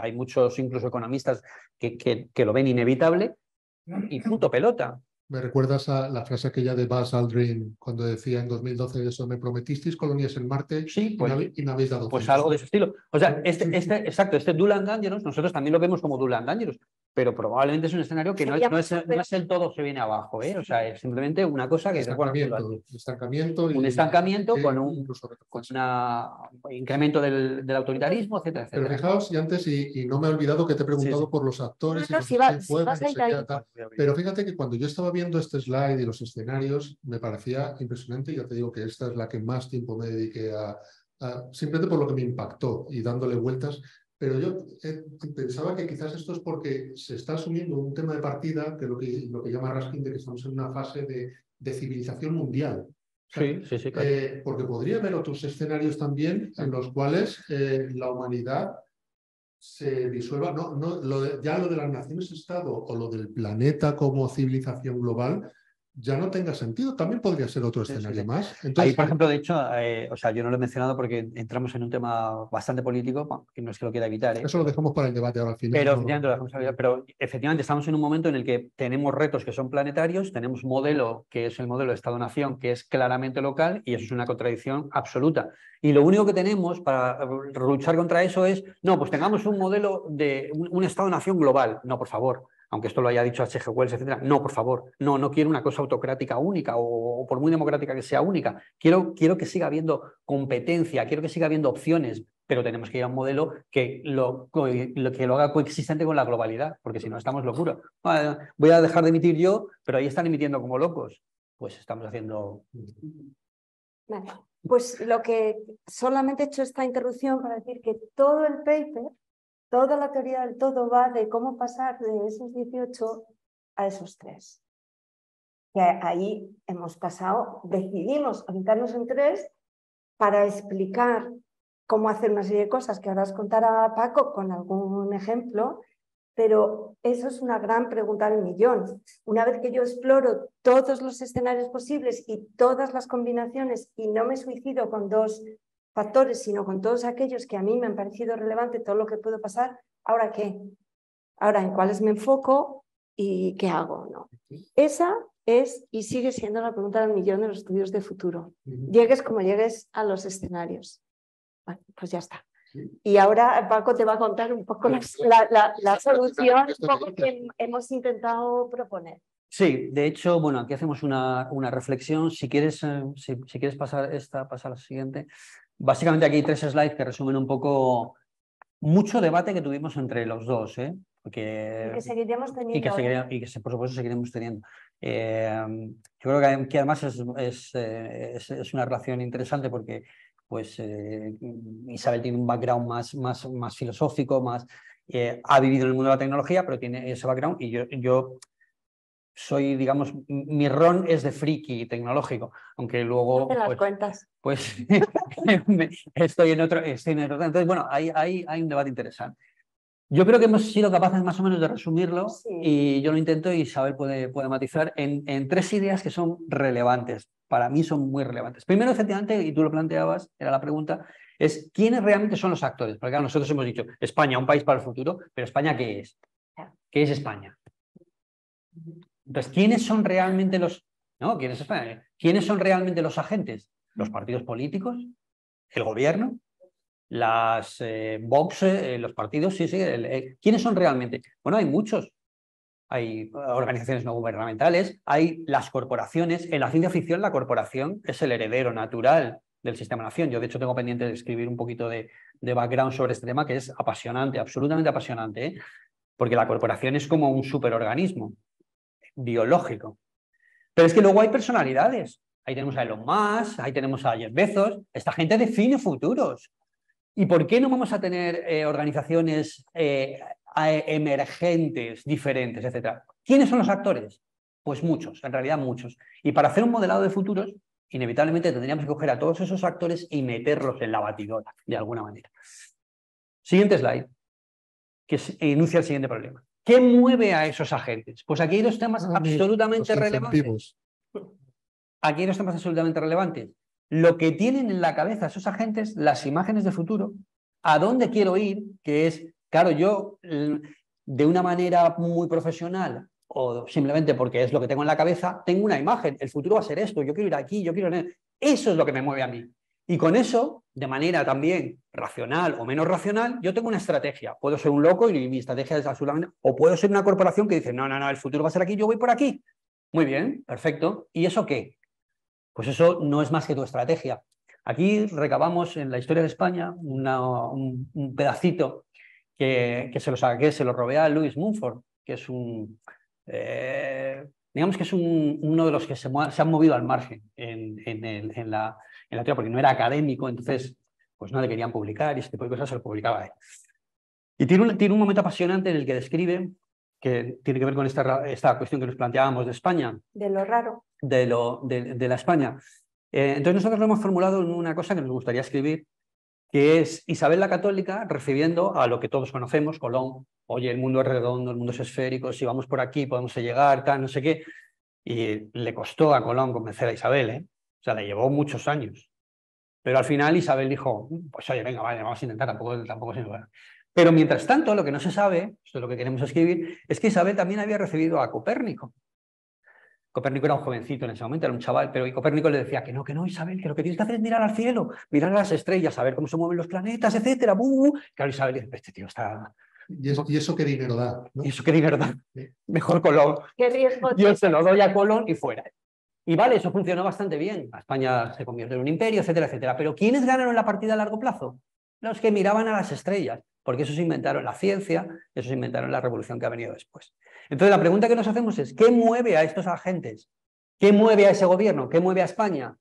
hay muchos incluso economistas que lo ven inevitable, y punto pelota. Me recuerdas a la frase aquella de Buzz Aldrin cuando decía en 2012 eso, me prometisteis colonias en Marte sí, pues, y no habéis dado pues cuenta. algo de ese estilo. O sea, este Dual and Dangerous, nosotros también lo vemos como Dual and Dangerous, pero probablemente es un escenario que no es el todo se viene abajo, ¿eh? O sea, es simplemente una cosa que es estancamiento un estancamiento con un incremento del autoritarismo, etcétera, etcétera. Pero fijaos, y antes, y no me he olvidado que te he preguntado por los actores y pero fíjate que cuando yo estaba viendo este slide y los escenarios, me parecía impresionante. Ya te digo que esta es la que más tiempo me dediqué simplemente por lo que me impactó y dándole vueltas. Pero yo pensaba que quizás esto es porque se está asumiendo un tema de partida, que es lo que llama Raskin, de que estamos en una fase de civilización mundial. O sea, sí, claro. Porque podría haber otros escenarios también en los cuales la humanidad se disuelva. Ya lo de las naciones-estado o lo del planeta como civilización global ya no tenga sentido. También podría ser otro escenario más. Entonces, ahí, por ejemplo, de hecho, o sea, yo no lo he mencionado porque entramos en un tema bastante político, que no es que lo quiera evitar. Eso lo dejamos para el debate ahora al final. Pero efectivamente estamos en un momento en el que tenemos retos que son planetarios, tenemos un modelo que es el modelo de Estado-Nación, que es claramente local, y eso es una contradicción absoluta. Y lo único que tenemos para luchar contra eso es, no, pues tengamos un modelo de un Estado-Nación global. No, por favor. Aunque esto lo haya dicho H.G. Wells, etcétera. No, por favor, no quiero una cosa autocrática única o por muy democrática que sea única. Quiero que siga habiendo competencia, quiero que siga habiendo opciones, pero tenemos que ir a un modelo que lo haga coexistente con la globalidad, porque si no estamos locura. Voy a dejar de emitir yo, pero ahí están emitiendo como locos. Pues estamos haciendo... Vale. Pues lo que solamente he hecho esta interrupción para decir que todo el paper, toda la teoría del todo va de cómo pasar de esos 18 a esos 3. Que ahí hemos pasado, decidimos orientarnos en 3 para explicar cómo hacer una serie de cosas que ahora os contará Paco con algún ejemplo, pero eso es una gran pregunta del millón. Una vez que yo exploro todos los escenarios posibles y todas las combinaciones y no me suicido con 2 factores, sino con todos aquellos que a mí me han parecido relevantes, todo lo que puedo pasar, ¿ahora qué? Ahora, ¿en cuáles me enfoco y qué hago? ¿No? Esa es y sigue siendo la pregunta del millón de los estudios de futuro. Llegues como llegues a los escenarios. Bueno, pues ya está. Y ahora Paco te va a contar un poco la solución un poco que hemos intentado proponer. Sí, de hecho, bueno, aquí hacemos una reflexión. Si quieres pasar a la siguiente. Básicamente aquí hay 3 slides que resumen un poco mucho debate que tuvimos entre los dos, ¿eh? Y que seguiremos teniendo. Y que por supuesto seguiremos teniendo. Yo creo que además es una relación interesante porque pues Isabel tiene un background más filosófico, ha vivido en el mundo de la tecnología, pero tiene ese background, y yo soy, digamos, mi ron es de friki tecnológico, aunque luego... No te las cuentas. Pues estoy en otro... Entonces, bueno, hay un debate interesante. Yo creo que hemos sido capaces más o menos de resumirlo, sí. Y yo lo intento y Isabel puede matizar en 3 ideas que son relevantes. Para mí son muy relevantes. Primero, efectivamente, y tú lo planteabas, era la pregunta, es ¿quiénes realmente son los actores? Porque claro, nosotros hemos dicho España, un país para el futuro, pero ¿España qué es? ¿Qué es España? Entonces, ¿quiénes son realmente ¿no? ¿Quiénes son realmente los agentes? Los partidos políticos, el gobierno, las Vox, los partidos, sí. ¿Quiénes son realmente? Bueno, hay muchos. Hay organizaciones no gubernamentales, hay las corporaciones. En la ciencia ficción la corporación es el heredero natural del sistema-nación. Yo, de hecho, tengo pendiente de escribir un poquito de background sobre este tema, que es apasionante, absolutamente apasionante, ¿eh? Porque la corporación es como un superorganismo biológico. Pero es que luego hay personalidades. Ahí tenemos a Elon Musk, ahí tenemos a Jeff Bezos. Esta gente define futuros. ¿Y por qué no vamos a tener organizaciones emergentes, diferentes, etcétera? ¿Quiénes son los actores? Pues muchos, en realidad muchos. Y para hacer un modelado de futuros, inevitablemente tendríamos que coger a todos esos actores y meterlos en la batidora, de alguna manera. Siguiente slide, que enuncia el siguiente problema. ¿Qué mueve a esos agentes? Pues aquí hay dos temas absolutamente relevantes. Aquí hay dos temas absolutamente relevantes. Lo que tienen en la cabeza esos agentes, las imágenes de futuro, a dónde quiero ir, que es, claro, yo de una manera muy profesional o simplemente porque es lo que tengo en la cabeza, tengo una imagen, el futuro va a ser esto, yo quiero ir aquí, yo quiero ir... Eso es lo que me mueve a mí. Y con eso, de manera también racional o menos racional, yo tengo una estrategia. Puedo ser un loco y mi estrategia es absolutamente... O puedo ser una corporación que dice, no, el futuro va a ser aquí, yo voy por aquí. Muy bien, perfecto. ¿Y eso qué? Pues eso no es más que tu estrategia. Aquí recabamos en la historia de España un pedacito que se lo robé a Louis Mumford, que es digamos que es uno de los que se han movido al margen en la teoría, porque no era académico, entonces pues no le querían publicar y este tipo de cosas se lo publicaba él. Y tiene un momento apasionante en el que describe, que tiene que ver con esta cuestión que nos planteábamos de España. De lo raro. De la España. Entonces nosotros lo hemos formulado en una cosa que nos gustaría escribir, que es Isabel la Católica recibiendo a lo que todos conocemos, Colón. Oye, el mundo es redondo, el mundo es esférico, si vamos por aquí podemos llegar, tal, no sé qué. Y le costó a Colón convencer a Isabel, ¿eh? O sea, le llevó muchos años. Pero al final Isabel dijo, pues oye, venga, vale, vamos a intentar, tampoco se va. Pero mientras tanto, lo que no se sabe, esto es lo que queremos escribir, es que Isabel también había recibido a Copérnico. Copérnico era un jovencito en ese momento, era un chaval, pero Copérnico le decía que no, Isabel, que lo que tienes que hacer es mirar al cielo, mirar a las estrellas, saber cómo se mueven los planetas, etcétera. Claro, Isabel dice, este tío está... ¿Y eso qué dinero da? ¿No? ¿Y eso qué dinero da? Sí. Mejor Colón. ¿Qué riesgo? Yo se lo doy a Colón y fuera. Y vale, eso funcionó bastante bien. España se convirtió en un imperio, etcétera, etcétera. Pero ¿quiénes ganaron la partida a largo plazo? Los que miraban a las estrellas, porque esos inventaron la ciencia, esos inventaron la revolución que ha venido después. Entonces la pregunta que nos hacemos es, ¿qué mueve a estos agentes? ¿Qué mueve a ese gobierno? ¿Qué mueve a España?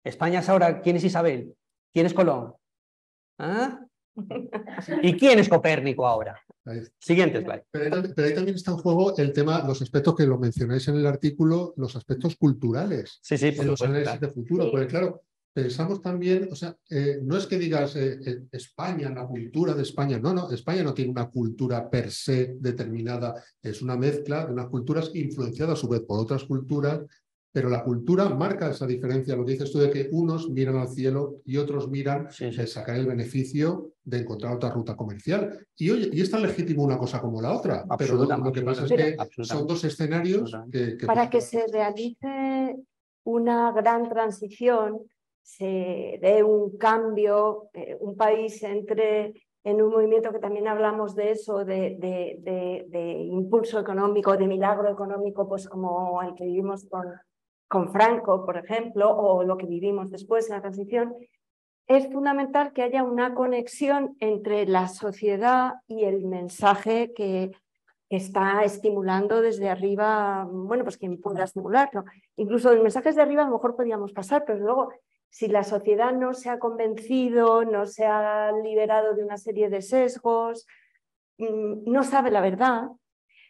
España es ahora, ¿quién es Isabel? ¿Quién es Colón? ¿Ah? ¿Y quién es Copérnico ahora? Siguiente slide. Pero ahí también está en juego el tema, los aspectos que lo mencionáis en el artículo, los aspectos culturales. Sí, en los análisis de futuro. Sí. Porque claro, pensamos también, o sea, no es que digas España, la cultura de España, no, España no tiene una cultura per se determinada, es una mezcla de unas culturas influenciadas a su vez por otras culturas, pero la cultura marca esa diferencia, lo que dices tú de que unos miran al cielo y otros miran sacar el beneficio de encontrar otra ruta comercial. Y oye, y es tan legítimo una cosa como la otra, pero lo que pasa es que son dos escenarios que para que se realice una gran transición, se dé un cambio, un país entre en un movimiento que también hablamos de eso, de impulso económico, de milagro económico, pues como el que vivimos con Franco, por ejemplo, o lo que vivimos después en la transición. Es fundamental que haya una conexión entre la sociedad y el mensaje que está estimulando desde arriba, bueno, pues quien pueda estimularlo. Incluso en mensajes de arriba a lo mejor podríamos pasar, pero luego si la sociedad no se ha convencido, no se ha liberado de una serie de sesgos, no sabe la verdad,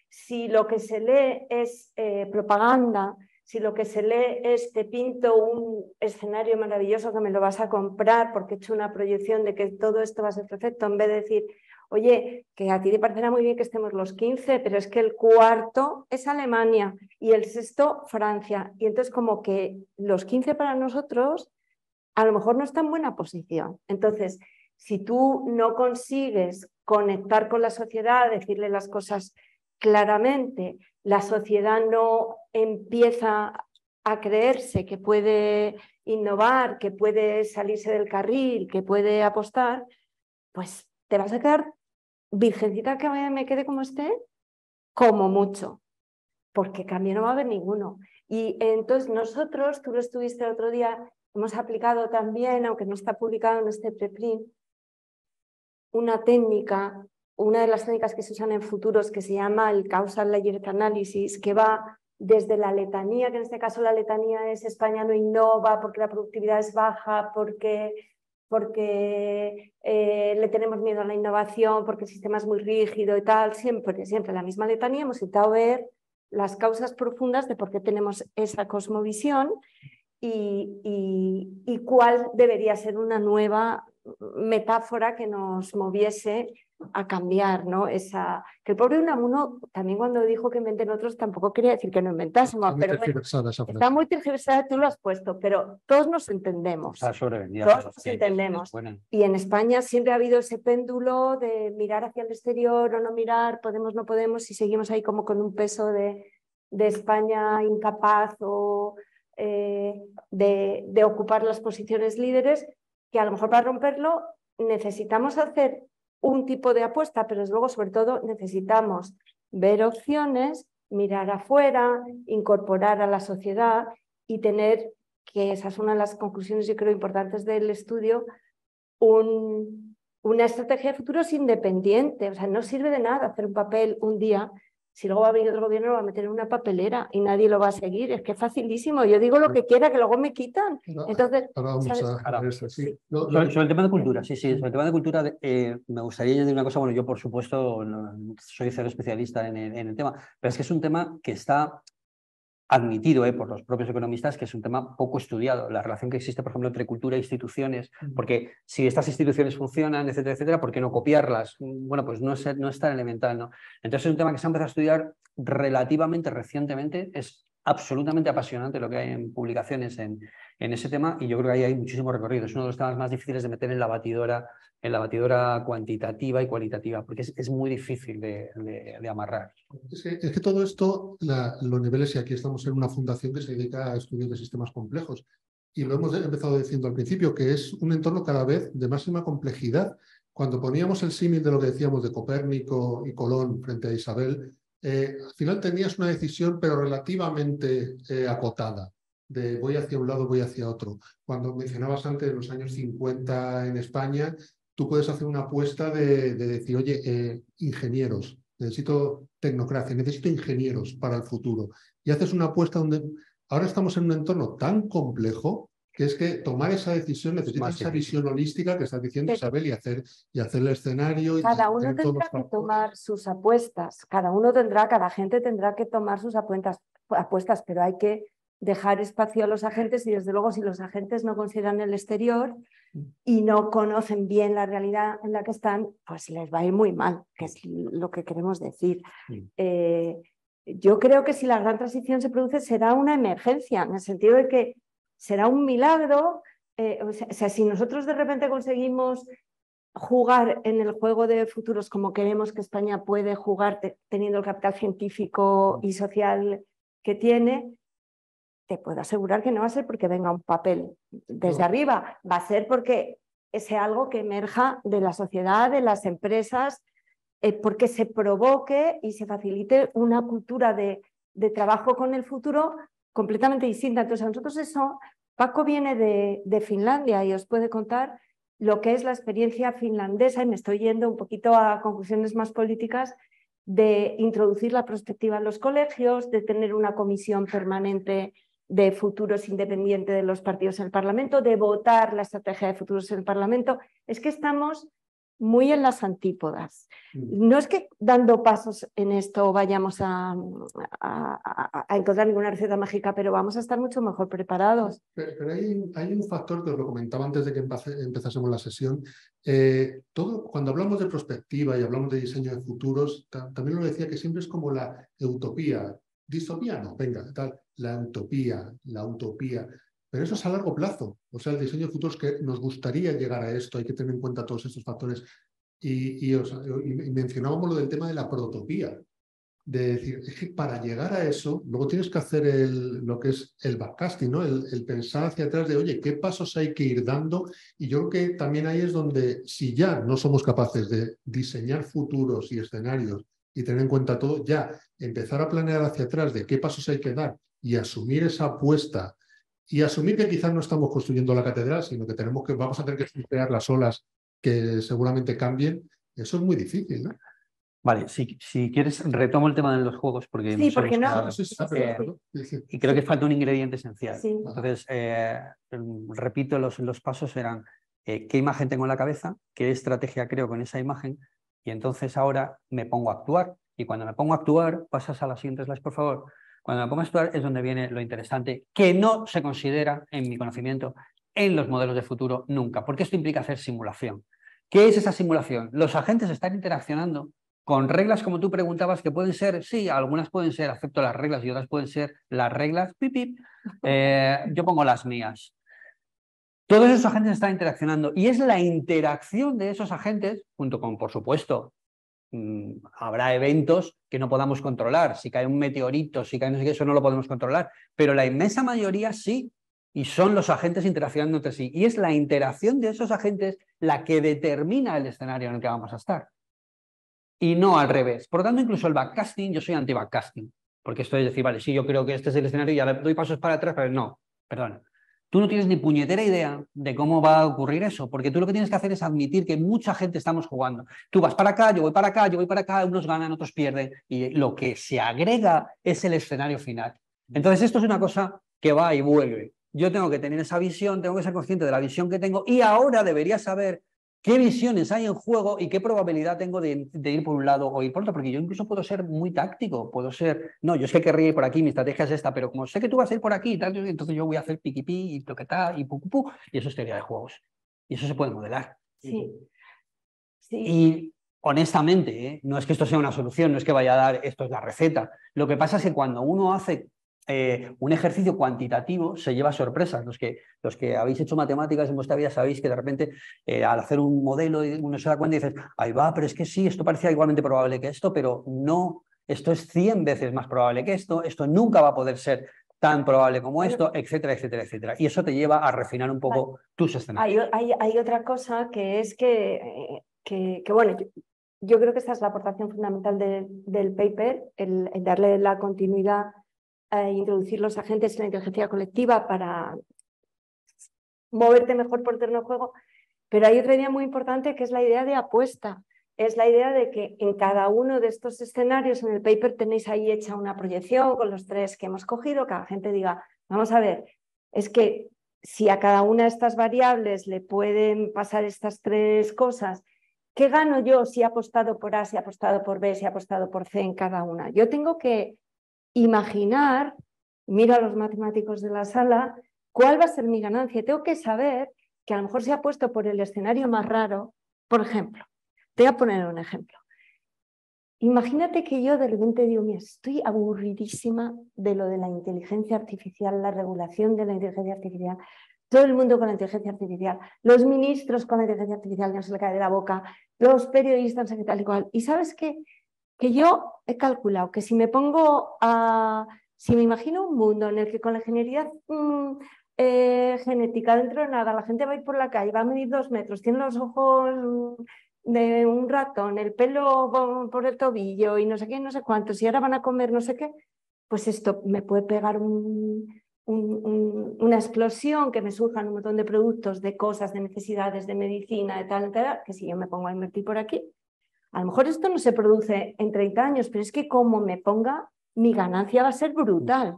si lo que se lee es propaganda, si lo que se lee es te pinto un escenario maravilloso que me lo vas a comprar porque he hecho una proyección de que todo esto va a ser perfecto, en vez de decir, oye, que a ti te parecerá muy bien que estemos los 15, pero es que el cuarto es Alemania y el sexto Francia. Y entonces como que los 15 para nosotros a lo mejor no está en buena posición. Entonces, si tú no consigues conectar con la sociedad, decirle las cosas claramente, la sociedad no empieza a creerse que puede innovar, que puede salirse del carril, que puede apostar, pues te vas a quedar virgencita que me quede como esté, como mucho, porque cambio no va a haber ninguno. Y entonces nosotros, tú lo estuviste el otro día, hemos aplicado también, aunque no está publicado en este preprint, una técnica, una de las técnicas que se usan en futuros que se llama el Causal Layered Analysis, que va desde la letanía, que en este caso la letanía es España no innova porque la productividad es baja, porque le tenemos miedo a la innovación, porque el sistema es muy rígido y tal, siempre la misma letanía. Hemos intentado ver las causas profundas de por qué tenemos esa cosmovisión y cuál debería ser una nueva metáfora que nos moviese a cambiar, ¿no? Que el pobre Unamuno también cuando dijo que inventen otros tampoco quería decir que no inventásemos, pero bueno, está muy tergiversada, tú lo has puesto, pero todos nos entendemos. Todos nos entendemos. Y en España siempre ha habido ese péndulo de mirar hacia el exterior o no mirar, podemos, no podemos, y seguimos ahí como con un peso de España incapaz o de ocupar las posiciones líderes, que a lo mejor para romperlo necesitamos hacer un tipo de apuesta, pero luego sobre todo necesitamos ver opciones, mirar afuera, incorporar a la sociedad y tener, que esa es una de las conclusiones yo creo importantes del estudio, una estrategia de futuros independiente. O sea, no sirve de nada hacer un papel un día si luego va a venir otro gobierno, lo va a meter en una papelera y nadie lo va a seguir. Es que es facilísimo. Yo digo lo que quiera, que luego me quitan. Entonces, sobre el tema de cultura, sobre el tema de cultura me gustaría añadir una cosa. Bueno, yo por supuesto no, soy cero especialista en el tema, pero es que es un tema que está admitido por los propios economistas que es un tema poco estudiado, la relación que existe, por ejemplo, entre cultura e instituciones, porque si estas instituciones funcionan, etcétera, etcétera, ¿por qué no copiarlas? Bueno, pues no es tan elemental, ¿no? Entonces es un tema que se ha empezado a estudiar relativamente recientemente, es absolutamente apasionante lo que hay en publicaciones en ese tema y yo creo que ahí hay muchísimo recorrido. Es uno de los temas más difíciles de meter en la batidora cuantitativa y cualitativa, porque es muy difícil de amarrar. Es que todo esto, los niveles, y aquí estamos en una fundación que se dedica a estudios de sistemas complejos, y lo hemos empezado diciendo al principio, que es un entorno cada vez de máxima complejidad. Cuando poníamos el símil de lo que decíamos de Copérnico y Colón frente a Isabel, al final tenías una decisión, pero relativamente acotada, de voy hacia un lado, voy hacia otro. Cuando mencionabas antes los años 50 en España, tú puedes hacer una apuesta de decir, oye, ingenieros, necesito tecnocracia, necesito ingenieros para el futuro. Y haces una apuesta donde ahora estamos en un entorno tan complejo que es que tomar esa decisión necesita esa visión holística que estás diciendo, Isabel, y hacer el escenario. Cada uno tendrá que tomar sus apuestas, cada gente tendrá que tomar sus apuestas, pero hay que dejar espacio a los agentes y desde luego si los agentes no consideran el exterior y no conocen bien la realidad en la que están, pues les va a ir muy mal, que es lo que queremos decir. Yo creo que si la gran transición se produce será una emergencia, en el sentido de que será un milagro. O sea, si nosotros de repente conseguimos jugar en el juego de futuros como queremos que España puede jugar teniendo el capital científico y social que tiene, te puedo asegurar que no va a ser porque venga un papel desde arriba, va a ser porque sea algo que emerja de la sociedad, de las empresas, porque se provoque y se facilite una cultura de trabajo con el futuro completamente distinta. Entonces, a nosotros eso, Paco viene de Finlandia y os puede contar lo que es la experiencia finlandesa, y me estoy yendo un poquito a conclusiones más políticas, de introducir la perspectiva en los colegios, de tener una comisión permanente de futuros independiente de los partidos en el Parlamento, de votar la estrategia de futuros en el Parlamento. Es que estamos muy en las antípodas. No es que dando pasos en esto vayamos a encontrar ninguna receta mágica, pero vamos a estar mucho mejor preparados. Pero hay un factor que os lo comentaba antes de que empezásemos la sesión. Cuando hablamos de prospectiva y hablamos de diseño de futuros, también lo decía que siempre es como la utopía. Distopía no, venga, tal, la utopía. Pero eso es a largo plazo. O sea, el diseño de futuros que nos gustaría llegar a esto, hay que tener en cuenta todos estos factores. Y mencionábamos lo del tema de la protopía. de decir, es que para llegar a eso, luego tienes que hacer lo que es el backcasting, ¿no? El pensar hacia atrás de, oye, ¿qué pasos hay que ir dando? Y yo creo que también ahí es donde, si ya no somos capaces de diseñar futuros y escenarios y tener en cuenta todo, ya empezar a planear hacia atrás de qué pasos hay que dar y asumir esa apuesta y asumir que quizás no estamos construyendo la catedral, sino que vamos a tener que crear las olas que seguramente cambien, eso es muy difícil, ¿no? Vale, si quieres retomo el tema de los juegos porque Sí, nos porque hemos no. quedado, Sí. y creo que falta un ingrediente esencial. Sí. Entonces, repito, los pasos eran qué imagen tengo en la cabeza, qué estrategia creo con esa imagen, y entonces ahora me pongo a actuar. Y cuando me pongo a actuar, pasas a las siguientes slides, por favor. Cuando me pongo a actuar es donde viene lo interesante, que no se considera, en mi conocimiento, en los modelos de futuro nunca, porque esto implica hacer simulación. ¿Qué es esa simulación? Los agentes están interaccionando con reglas, como tú preguntabas, que pueden ser, sí, algunas pueden ser, acepto las reglas, y otras pueden ser las reglas, pip, pip. Yo pongo las mías. Todos esos agentes están interaccionando y es la interacción de esos agentes, junto con, por supuesto, habrá eventos que no podamos controlar. Si cae un meteorito, si cae no sé qué, eso no lo podemos controlar, pero la inmensa mayoría sí, y son los agentes interaccionando entre sí. Y es la interacción de esos agentes la que determina el escenario en el que vamos a estar. Y no al revés. Por lo tanto, incluso el backcasting, yo soy anti-backcasting, porque esto es decir, vale, sí, yo creo que este es el escenario y ya doy pasos para atrás, pero no, perdón. Tú no tienes ni puñetera idea de cómo va a ocurrir eso, porque tú lo que tienes que hacer es admitir que mucha gente estamos jugando. Tú vas para acá, yo voy para acá, yo voy para acá, unos ganan, otros pierden, y lo que se agrega es el escenario final. Entonces, esto es una cosa que va y vuelve. Yo tengo que tener esa visión, tengo que ser consciente de la visión que tengo, y ahora debería saber qué visiones hay en juego y qué probabilidad tengo de ir por un lado o ir por otro, porque yo incluso puedo ser muy táctico, puedo ser, no, yo es que querría ir por aquí, mi estrategia es esta, pero como sé que tú vas a ir por aquí y tal, entonces yo voy a hacer piqui-pi y toquetá y pu, y eso es teoría de juegos. Y eso se puede modelar. Sí. Sí. Y honestamente, no es que esto sea una solución, no es que vaya a dar, esto es la receta. Lo que pasa es que cuando uno hace un ejercicio cuantitativo se lleva sorpresas. Los que habéis hecho matemáticas en vuestra vida sabéis que de repente al hacer un modelo uno se da cuenta y dices, ahí va, pero es que sí, esto parecía igualmente probable que esto, pero no, esto es 100 veces más probable que esto nunca va a poder ser tan probable como esto, etcétera, etcétera, etcétera. Y eso te lleva a refinar un poco tus escenarios. Hay otra cosa que es que bueno, yo creo que esta es la aportación fundamental del paper, el darle la continuidad a introducir los agentes en la inteligencia colectiva para moverte mejor por el terreno de juego, pero hay otra idea muy importante que es la idea de apuesta. Es la idea de que en cada uno de estos escenarios en el paper tenéis ahí hecha una proyección con los 3 que hemos cogido, cada gente diga, vamos a ver, es que si a cada una de estas variables le pueden pasar estas 3 cosas, ¿qué gano yo si he apostado por A, si he apostado por B, si he apostado por C en cada una? Yo tengo que imaginar, miro a los matemáticos de la sala, cuál va a ser mi ganancia. Tengo que saber que a lo mejor se ha puesto por el escenario más raro. Por ejemplo, te voy a poner un ejemplo. Imagínate que yo de repente digo, mira, estoy aburridísima de lo de la inteligencia artificial, la regulación de la inteligencia artificial, todo el mundo con la inteligencia artificial, los ministros con la inteligencia artificial, no se le cae de la boca, los periodistas, tal y cual. ¿Y sabes qué? Que yo he calculado que si me si me imagino un mundo en el que con la ingeniería genética dentro de nada, la gente va a ir por la calle, va a medir 2 metros, tiene los ojos de un ratón, el pelo por el tobillo y no sé qué, no sé cuántos, y ahora van a comer no sé qué, pues esto me puede pegar una explosión, que me surjan un montón de productos, de cosas, de necesidades, de medicina, de tal, que si yo me pongo a invertir por aquí, a lo mejor esto no se produce en 30 años, pero es que como me ponga, mi ganancia va a ser brutal.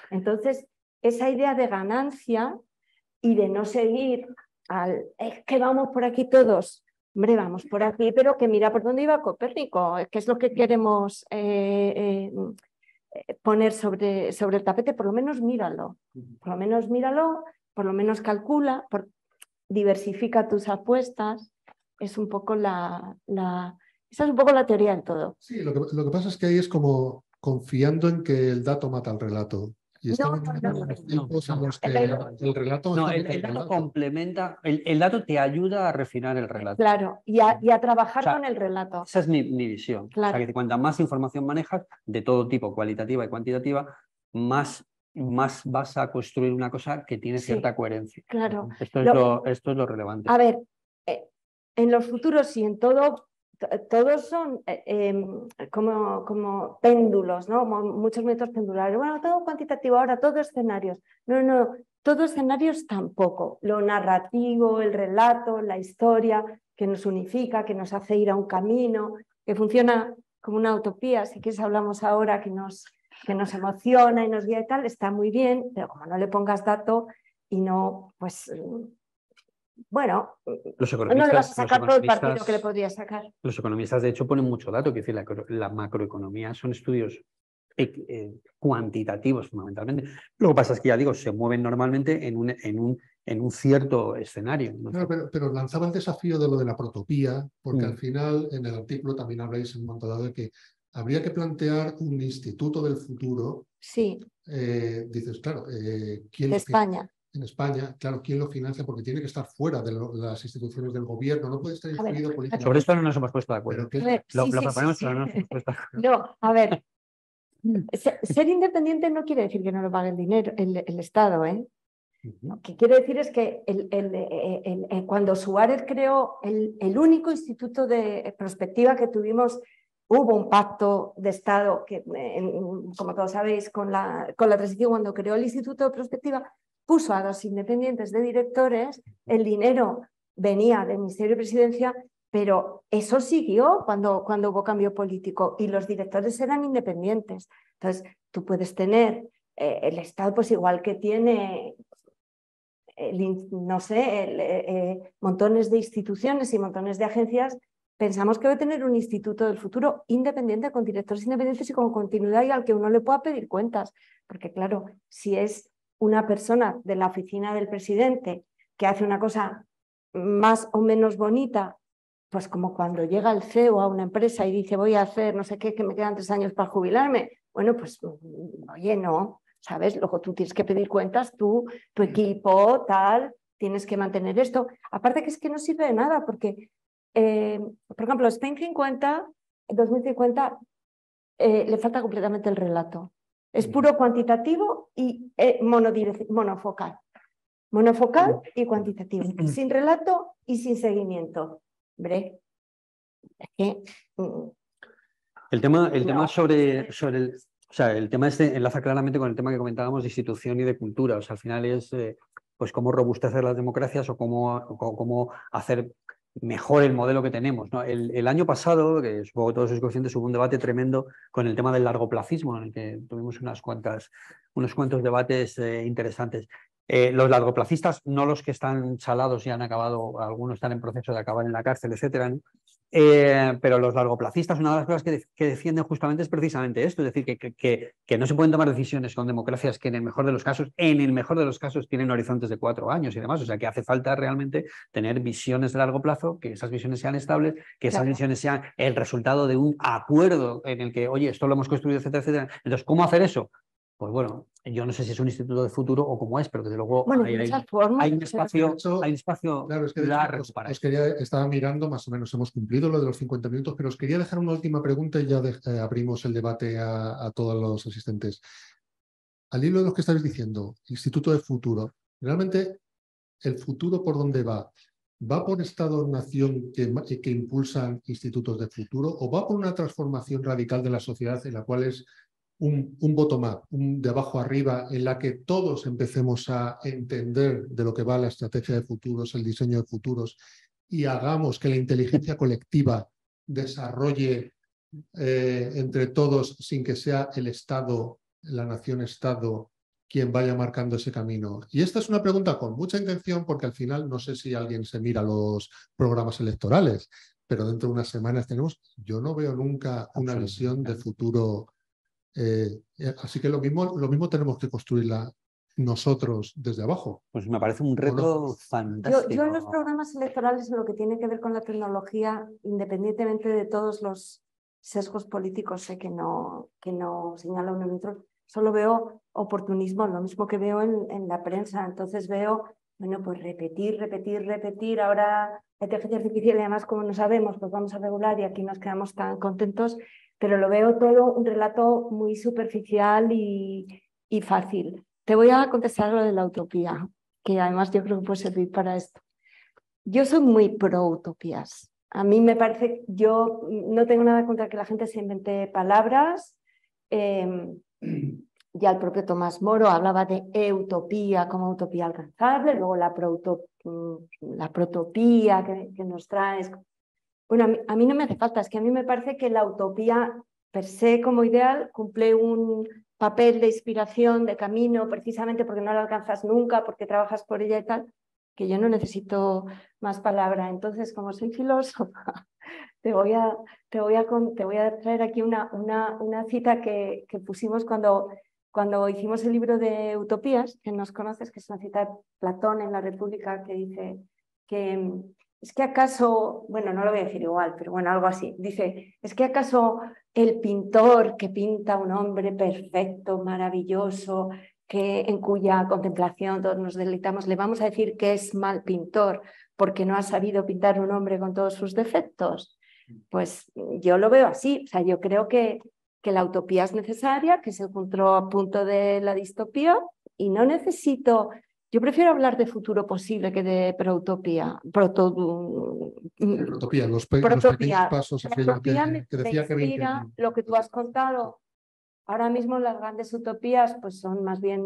Entonces, esa idea de ganancia y de no seguir es que vamos por aquí todos, hombre, vamos por aquí, pero que mira por dónde iba Copérnico, que es lo que queremos poner sobre el tapete, por lo menos míralo, por lo menos calcula, diversifica tus apuestas, es un poco esa es un poco la teoría en todo. Sí, lo que pasa es que ahí es como confiando en que el dato mata al relato. Y estamos en los tiempos en los que el relato... No, está el dato complementa, el dato te ayuda a refinar el relato. Claro, y a trabajar O sea, con el relato. Esa es mi visión. Claro. O sea, que cuanta más información manejas, de todo tipo, cualitativa y cuantitativa, más vas a construir una cosa que tiene Sí, cierta coherencia. claro. Esto es lo relevante. A ver, en los futuros y en todo, todos son como péndulos, ¿no? Muchos métodos pendulares. Bueno, todo cuantitativo, ahora todo escenarios. No, todo escenarios tampoco. Lo narrativo, el relato, la historia, que nos unifica, que nos hace ir a un camino, que funciona como una utopía. Si quieres hablamos ahora, que nos emociona y nos guía y tal, está muy bien, pero como no le pongas dato y no, pues... Bueno, no le vas a sacar todo el partido que le podría sacar. Los economistas, de hecho, ponen mucho dato, que decir, la macroeconomía son estudios cuantitativos fundamentalmente. Lo que pasa es que, ya digo, se mueven normalmente en un cierto escenario. ¿No? Claro, pero lanzaba el desafío de lo de la protopía, porque al final en el artículo también habláis en un momento dado de que habría que plantear un instituto del futuro. Sí. Dices, claro, ¿quién de España? En España, claro, ¿quién lo financia? Porque tiene que estar fuera de las instituciones del gobierno, no puede estar influido políticamente. Sobre esto no nos hemos puesto de acuerdo. Lo proponemos, pero no nos hemos puesto de acuerdo. No, a ver, ser independiente no quiere decir que no lo pague el dinero, el Estado, ¿eh? Lo que quiere decir es que cuando Suárez creó el único instituto de prospectiva que tuvimos, hubo un pacto de Estado que, como todos sabéis, con la transición, cuando creó el instituto de prospectiva, puso a 2 independientes de directores, el dinero venía del Ministerio de Presidencia, pero eso siguió cuando hubo cambio político y los directores eran independientes. Entonces, tú puedes tener el Estado, pues igual que tiene... no sé, montones de instituciones y montones de agencias, pensamos que debe tener un instituto del futuro independiente, con directores independientes y con continuidad y al que uno le pueda pedir cuentas. Porque claro, si es una persona de la oficina del presidente que hace una cosa más o menos bonita, pues como cuando llega el CEO a una empresa y dice voy a hacer no sé qué, que me quedan 3 años para jubilarme, bueno, pues oye, no, ¿sabes? Luego tú tienes que pedir cuentas, tu equipo, tal, tienes que mantener esto. Aparte que es que no sirve de nada, porque, por ejemplo, Spain 2050, le falta completamente el relato. Es puro cuantitativo y monofocal. Monofocal y cuantitativo. Sin relato y sin seguimiento. Hombre, es que... El tema sobre el... O sea, el tema este enlaza claramente con el tema que comentábamos de institución y de cultura. O sea, al final es pues cómo robustecer las democracias o cómo hacer mejor el modelo que tenemos, ¿no? El año pasado, que supongo que todos sois conscientes, hubo un debate tremendo con el tema del largoplacismo, en el que tuvimos unos cuantos debates interesantes. Los largoplacistas, no los que están salados y han acabado, algunos están en proceso de acabar en la cárcel, etcétera, ¿no? Pero los largoplacistas, una de las cosas que defienden justamente es precisamente esto, es decir, que no se pueden tomar decisiones con democracias que en el mejor de los casos tienen horizontes de 4 años y demás, o sea que hace falta realmente tener visiones de largo plazo, que esas visiones sean estables, que esas visiones sean el resultado de un acuerdo en el que, oye, esto lo hemos construido, etcétera, etcétera. Entonces, ¿cómo hacer eso? Pues bueno, yo no sé si es un instituto de futuro o cómo es, pero desde luego bueno, hay un espacio claro, es que de hecho, estaba mirando, más o menos hemos cumplido lo de los 50 minutos, pero os quería dejar una última pregunta y ya abrimos el debate a todos los asistentes. Al hilo de lo que estáis diciendo, instituto de futuro, realmente el futuro por dónde va. ¿Va por Estado-nación que impulsan institutos de futuro o va por una transformación radical de la sociedad en la cual es un bottom-up, un de abajo arriba, en la que todos empecemos a entender de lo que va la estrategia de futuros, el diseño de futuros, y hagamos que la inteligencia colectiva desarrolle entre todos sin que sea el Estado, la nación-Estado, quien vaya marcando ese camino? Y esta es una pregunta con mucha intención, porque al final no sé si alguien se mira los programas electorales, pero dentro de unas semanas yo no veo nunca una visión de futuro. Así que lo mismo tenemos que construirla nosotros desde abajo. Pues me parece un reto fantástico. Yo en los programas electorales, en lo que tiene que ver con la tecnología, independientemente de todos los sesgos políticos, sé que no señala uno ni otro, solo veo oportunismo, lo mismo que veo en la prensa. Entonces veo, bueno, pues repetir. Ahora la inteligencia artificial, y además como no sabemos, pues vamos a regular y aquí nos quedamos tan contentos, pero lo veo todo un relato muy superficial y fácil. Te voy a contestar lo de la utopía, que además yo creo que puede servir para esto. Yo soy muy pro utopías. A mí me parece, yo no tengo nada contra que la gente se invente palabras. Ya el propio Tomás Moro hablaba de utopía como utopía alcanzable, luego la protopía que nos traes. Bueno, a mí no me hace falta, es que a mí me parece que la utopía per se como ideal cumple un papel de inspiración, de camino, precisamente porque no la alcanzas nunca, porque trabajas por ella y tal, que yo no necesito más palabra. Entonces, como soy filósofa, te voy a traer aquí una cita que pusimos cuando hicimos el libro de Utopías, que nos conoces, que es una cita de Platón en la República, que dice que es que acaso, bueno, no lo voy a decir igual, pero bueno, algo así, dice, es que acaso el pintor que pinta un hombre perfecto, maravilloso, en cuya contemplación todos nos deleitamos, le vamos a decir que es mal pintor porque no ha sabido pintar un hombre con todos sus defectos. Pues yo lo veo así, o sea, yo creo que la utopía es necesaria, que es el punto de la distopía, y no necesito, yo prefiero hablar de futuro posible que de proutopía. Protopía, los pequeños pasos, aquello que decía me inspira lo que tú has contado. Ahora mismo las grandes utopías pues son más bien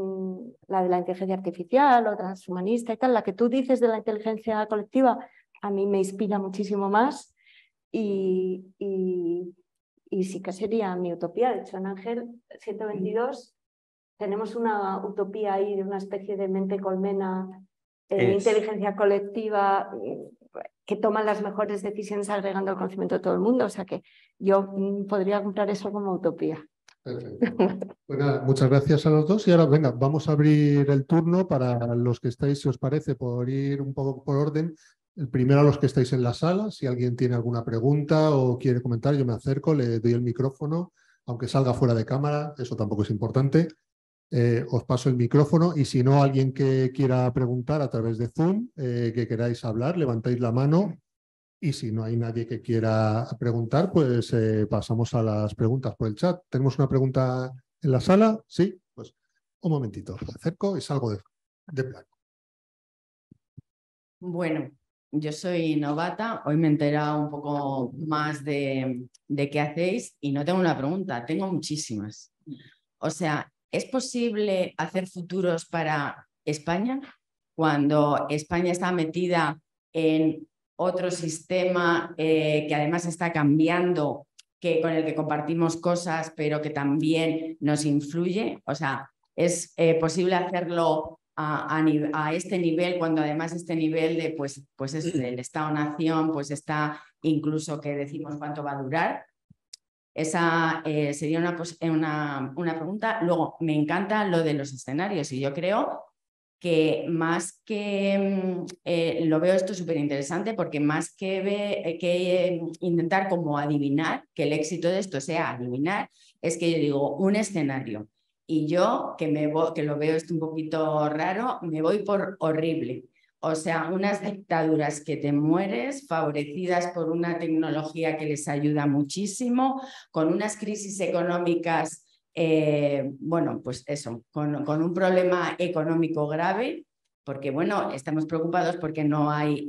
la de la inteligencia artificial o transhumanista y tal. La que tú dices de la inteligencia colectiva a mí me inspira muchísimo más y sí que sería mi utopía. De hecho, en Ángel 122 tenemos una utopía ahí de una especie de mente colmena, inteligencia colectiva que toma las mejores decisiones agregando el conocimiento de todo el mundo. O sea que yo podría comprar eso como utopía. Perfecto. Pues nada, muchas gracias a los dos y ahora venga, vamos a abrir el turno para los que estáis, si os parece, por ir un poco por orden. El primero a los que estáis en la sala, si alguien tiene alguna pregunta o quiere comentar, yo me acerco, le doy el micrófono, aunque salga fuera de cámara, eso tampoco es importante. Os paso el micrófono y si no, alguien que quiera preguntar a través de Zoom, que queráis hablar, levantáis la mano. Y si no hay nadie que quiera preguntar, pues pasamos a las preguntas por el chat. ¿Tenemos una pregunta en la sala? Sí, pues un momentito. Me acerco y salgo de plan. Bueno, yo soy novata. Hoy me he enterado un poco más de qué hacéis y no tengo una pregunta, tengo muchísimas. O sea, ¿es posible hacer futuros para España cuando España está metida en otro sistema que además está cambiando, con el que compartimos cosas, pero que también nos influye? O sea, ¿es posible hacerlo a este nivel cuando además este nivel de, pues es el Estado-Nación, pues está incluso que decimos cuánto va a durar? Esa sería una pregunta. Luego, me encanta lo de los escenarios y yo creo que más que lo veo esto súper interesante porque más que intentar como adivinar, que el éxito de esto sea adivinar, es que yo digo un escenario y yo que lo veo esto un poquito raro, me voy por horrible. O sea, unas dictaduras que te mueres, favorecidas por una tecnología que les ayuda muchísimo, con unas crisis económicas, bueno, pues eso, con un problema económico grave, porque bueno, estamos preocupados porque no hay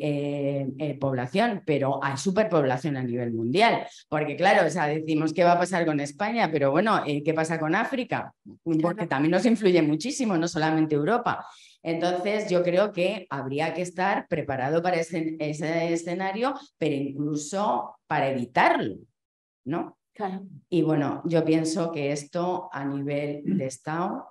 población, pero hay superpoblación a nivel mundial, porque claro, o sea, decimos qué va a pasar con España, pero bueno, ¿qué pasa con África? Porque también nos influye muchísimo, no solamente Europa. Entonces, yo creo que habría que estar preparado para ese escenario, pero incluso para evitarlo, ¿no? Claro. Y bueno, yo pienso que esto a nivel de Estado,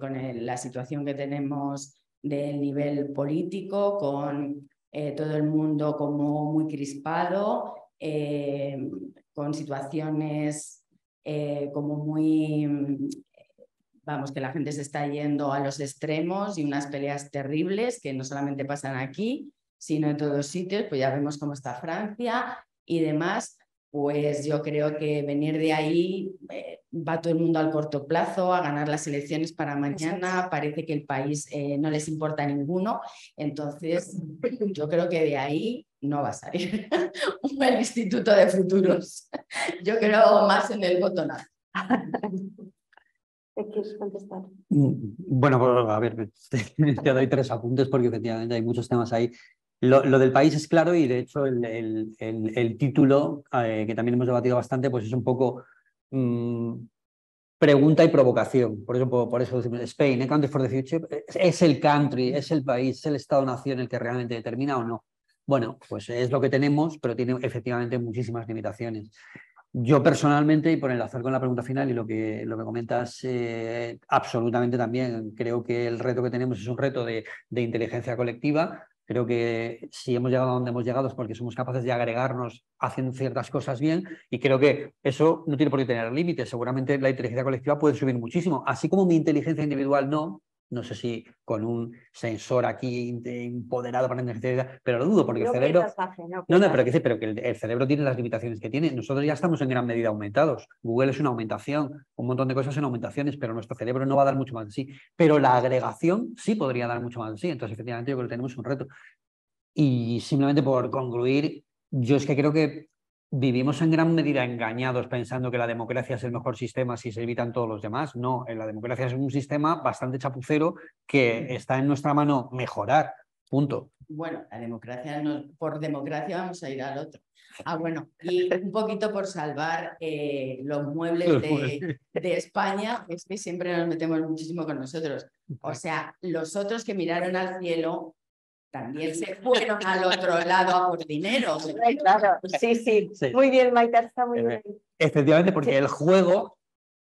con la situación que tenemos del nivel político, con todo el mundo como muy crispado, con situaciones como muy... Vamos, que la gente se está yendo a los extremos y unas peleas terribles que no solamente pasan aquí, sino en todos sitios, pues ya vemos cómo está Francia y demás. pues yo creo que venir de ahí va todo el mundo al corto plazo a ganar las elecciones para mañana, parece que el país no les importa a ninguno, entonces yo creo que de ahí no va a salir el Instituto de Futuros. Yo creo más en el botonazo. ¿Quieres contestar? Bueno, pues, a ver, te doy 3 apuntes porque efectivamente hay muchos temas ahí. Lo del país es claro y de hecho el título, que también hemos debatido bastante, pues es un poco pregunta y provocación. Por eso decimos Spain, a Country for the Future, es el country, es el país, es el Estado-nación el que realmente determina o no. Bueno, pues es lo que tenemos, pero tiene efectivamente muchísimas limitaciones. Yo personalmente, y por enlazar con la pregunta final y lo que comentas, absolutamente también creo que el reto que tenemos es un reto de inteligencia colectiva. Creo que si hemos llegado a donde hemos llegado es porque somos capaces de agregarnos haciendo ciertas cosas bien y creo que eso no tiene por qué tener límites. Seguramente la inteligencia colectiva puede subir muchísimo, así como mi inteligencia individual no sé si con un sensor aquí empoderado para la inteligencia, pero lo dudo porque el cerebro... pero que el cerebro tiene las limitaciones que tiene. Nosotros ya estamos en gran medida aumentados. Google es una aumentación, un montón de cosas son aumentaciones, pero nuestro cerebro no va a dar mucho más de sí. Pero la agregación sí podría dar mucho más de sí. Entonces, efectivamente, yo creo que tenemos un reto. Y simplemente por concluir, yo es que creo que vivimos en gran medida engañados pensando que la democracia es el mejor sistema si se evitan todos los demás. No, la democracia es un sistema bastante chapucero que está en nuestra mano mejorar. Punto. Bueno, la democracia, no, por democracia vamos a ir al otro. Bueno, y un poquito por salvar los muebles de España, es que siempre nos metemos muchísimo con nosotros. O sea, los otros que miraron al cielo también se fueron al otro lado a por dinero. Claro, sí. Muy bien, Maite, está muy bien. Efectivamente, porque el juego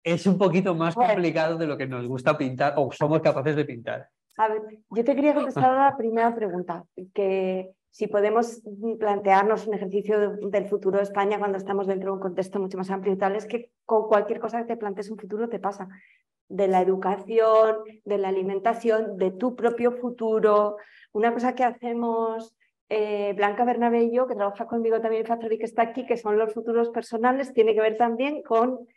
es un poquito más complicado de lo que nos gusta pintar o somos capaces de pintar. A ver, yo te quería contestar a la primera pregunta, que si podemos plantearnos un ejercicio del futuro de España cuando estamos dentro de un contexto mucho más amplio y tal, es que con cualquier cosa que te plantees un futuro te pasa. De la educación, de la alimentación, de tu propio futuro. Una cosa que hacemos Blanca Bernabé y yo, que trabaja conmigo también en Factory, que está aquí, que son los futuros personales, tiene que ver también con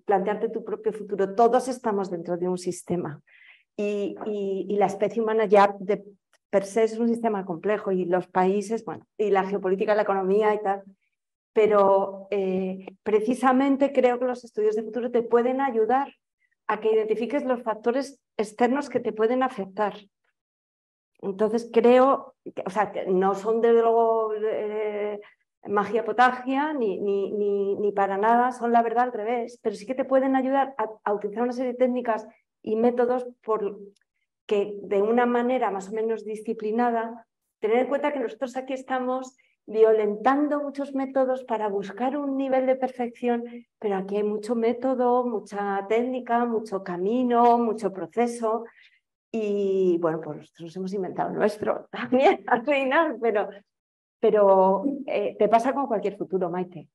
plantearte tu propio futuro. Todos estamos dentro de un sistema. Y la especie humana ya de per se es un sistema complejo y los países, bueno, y la geopolítica, la economía y tal, pero precisamente creo que los estudios de futuro te pueden ayudar a que identifiques los factores externos que te pueden afectar. Entonces creo, o sea, que no son desde luego magia potagia ni para nada, son la verdad al revés, pero sí que te pueden ayudar a utilizar una serie de técnicas y métodos que de una manera más o menos disciplinada, tener en cuenta que nosotros aquí estamos violentando muchos métodos para buscar un nivel de perfección, pero aquí hay mucho método, mucha técnica, mucho camino, mucho proceso y bueno, pues nosotros hemos inventado el nuestro también al final, pero te pasa con cualquier futuro, Maite.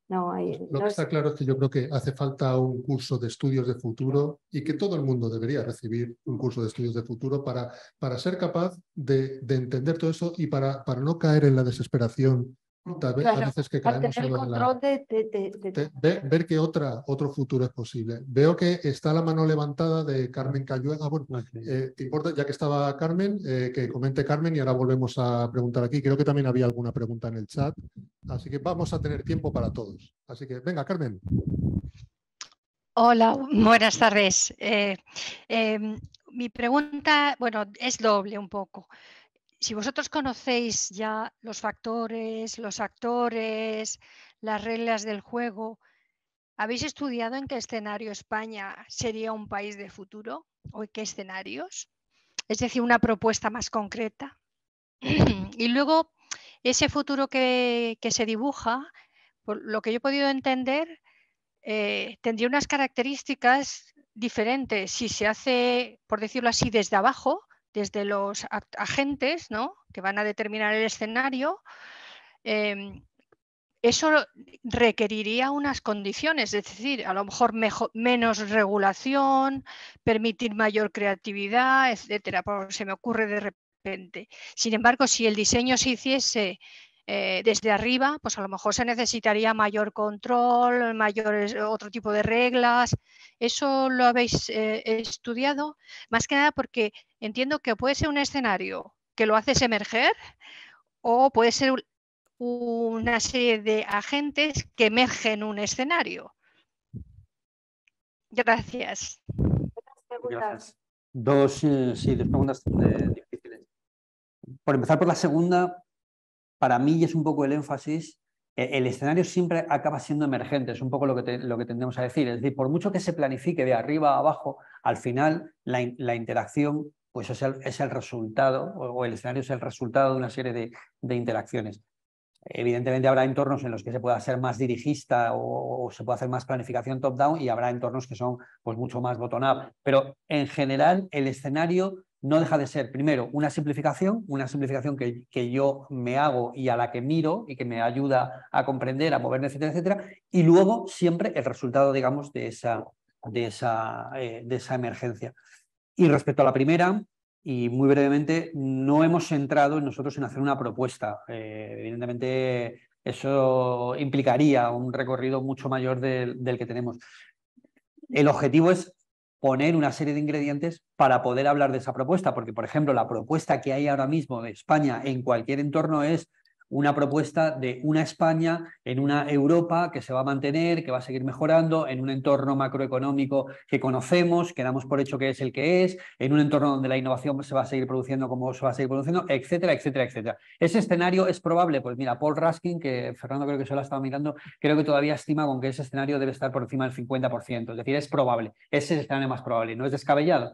No, Lo que está claro es que yo creo que hace falta un curso de estudios de futuro y que todo el mundo debería recibir un curso de estudios de futuro para ser capaz de entender todo eso y para no caer en la desesperación. A veces que caemos solo en la... ver que otro futuro es posible. Veo que está la mano levantada de Carmen Calluega. Bueno, ¿te importa, ya que estaba Carmen, que comente Carmen y ahora volvemos a preguntar aquí? Creo que también había alguna pregunta en el chat, así que vamos a tener tiempo para todos. Así que venga, Carmen. Hola, buenas tardes. Mi pregunta, bueno, es doble un poco. Si vosotros conocéis ya los factores, los actores, las reglas del juego, ¿habéis estudiado en qué escenario España sería un país de futuro o en qué escenarios? Es decir, una propuesta más concreta. Y luego, ese futuro que se dibuja, por lo que yo he podido entender, tendría unas características diferentes si se hace, por decirlo así, desde abajo, desde los agentes, ¿no?, que van a determinar el escenario. Eso requeriría unas condiciones, es decir, a lo mejor menos regulación, permitir mayor creatividad, etcétera, se me ocurre de repente. Sin embargo, si el diseño se hiciese desde arriba, pues a lo mejor se necesitaría mayor control, otro tipo de reglas. ¿Eso lo habéis estudiado? Más que nada porque entiendo que puede ser un escenario que lo haces emerger o puede ser una serie de agentes que emergen un escenario. Gracias. Gracias. Dos preguntas difíciles. Por empezar por la segunda, para mí es un poco el énfasis. El escenario siempre acaba siendo emergente, es un poco lo que tendemos a decir. Es decir, por mucho que se planifique de arriba a abajo, al final la interacción pues es el resultado, o el escenario es el resultado de una serie de interacciones. Evidentemente habrá entornos en los que se pueda ser más dirigista o se pueda hacer más planificación top-down y habrá entornos que son pues, mucho más bottom-up. Pero en general el escenario no deja de ser, primero, una simplificación que yo me hago y a la que miro y que me ayuda a comprender, a moverme, etcétera, etcétera. Y luego siempre el resultado, digamos, de esa emergencia. Y respecto a la primera, y muy brevemente, no hemos centrado nosotros en hacer una propuesta. Evidentemente, eso implicaría un recorrido mucho mayor del que tenemos. El objetivo es poner una serie de ingredientes para poder hablar de esa propuesta, porque, por ejemplo, la propuesta que hay ahora mismo de España en cualquier entorno es una propuesta de una España en una Europa que se va a mantener, que va a seguir mejorando, en un entorno macroeconómico que conocemos, que damos por hecho que es el que es, en un entorno donde la innovación se va a seguir produciendo como se va a seguir produciendo, etcétera, etcétera, etcétera. ¿Ese escenario es probable? Pues mira, Paul Raskin, que Fernando creo que se lo ha estado mirando, creo que todavía estima con que ese escenario debe estar por encima del 50%. Es decir, es probable, ese es el escenario más probable, no es descabellado.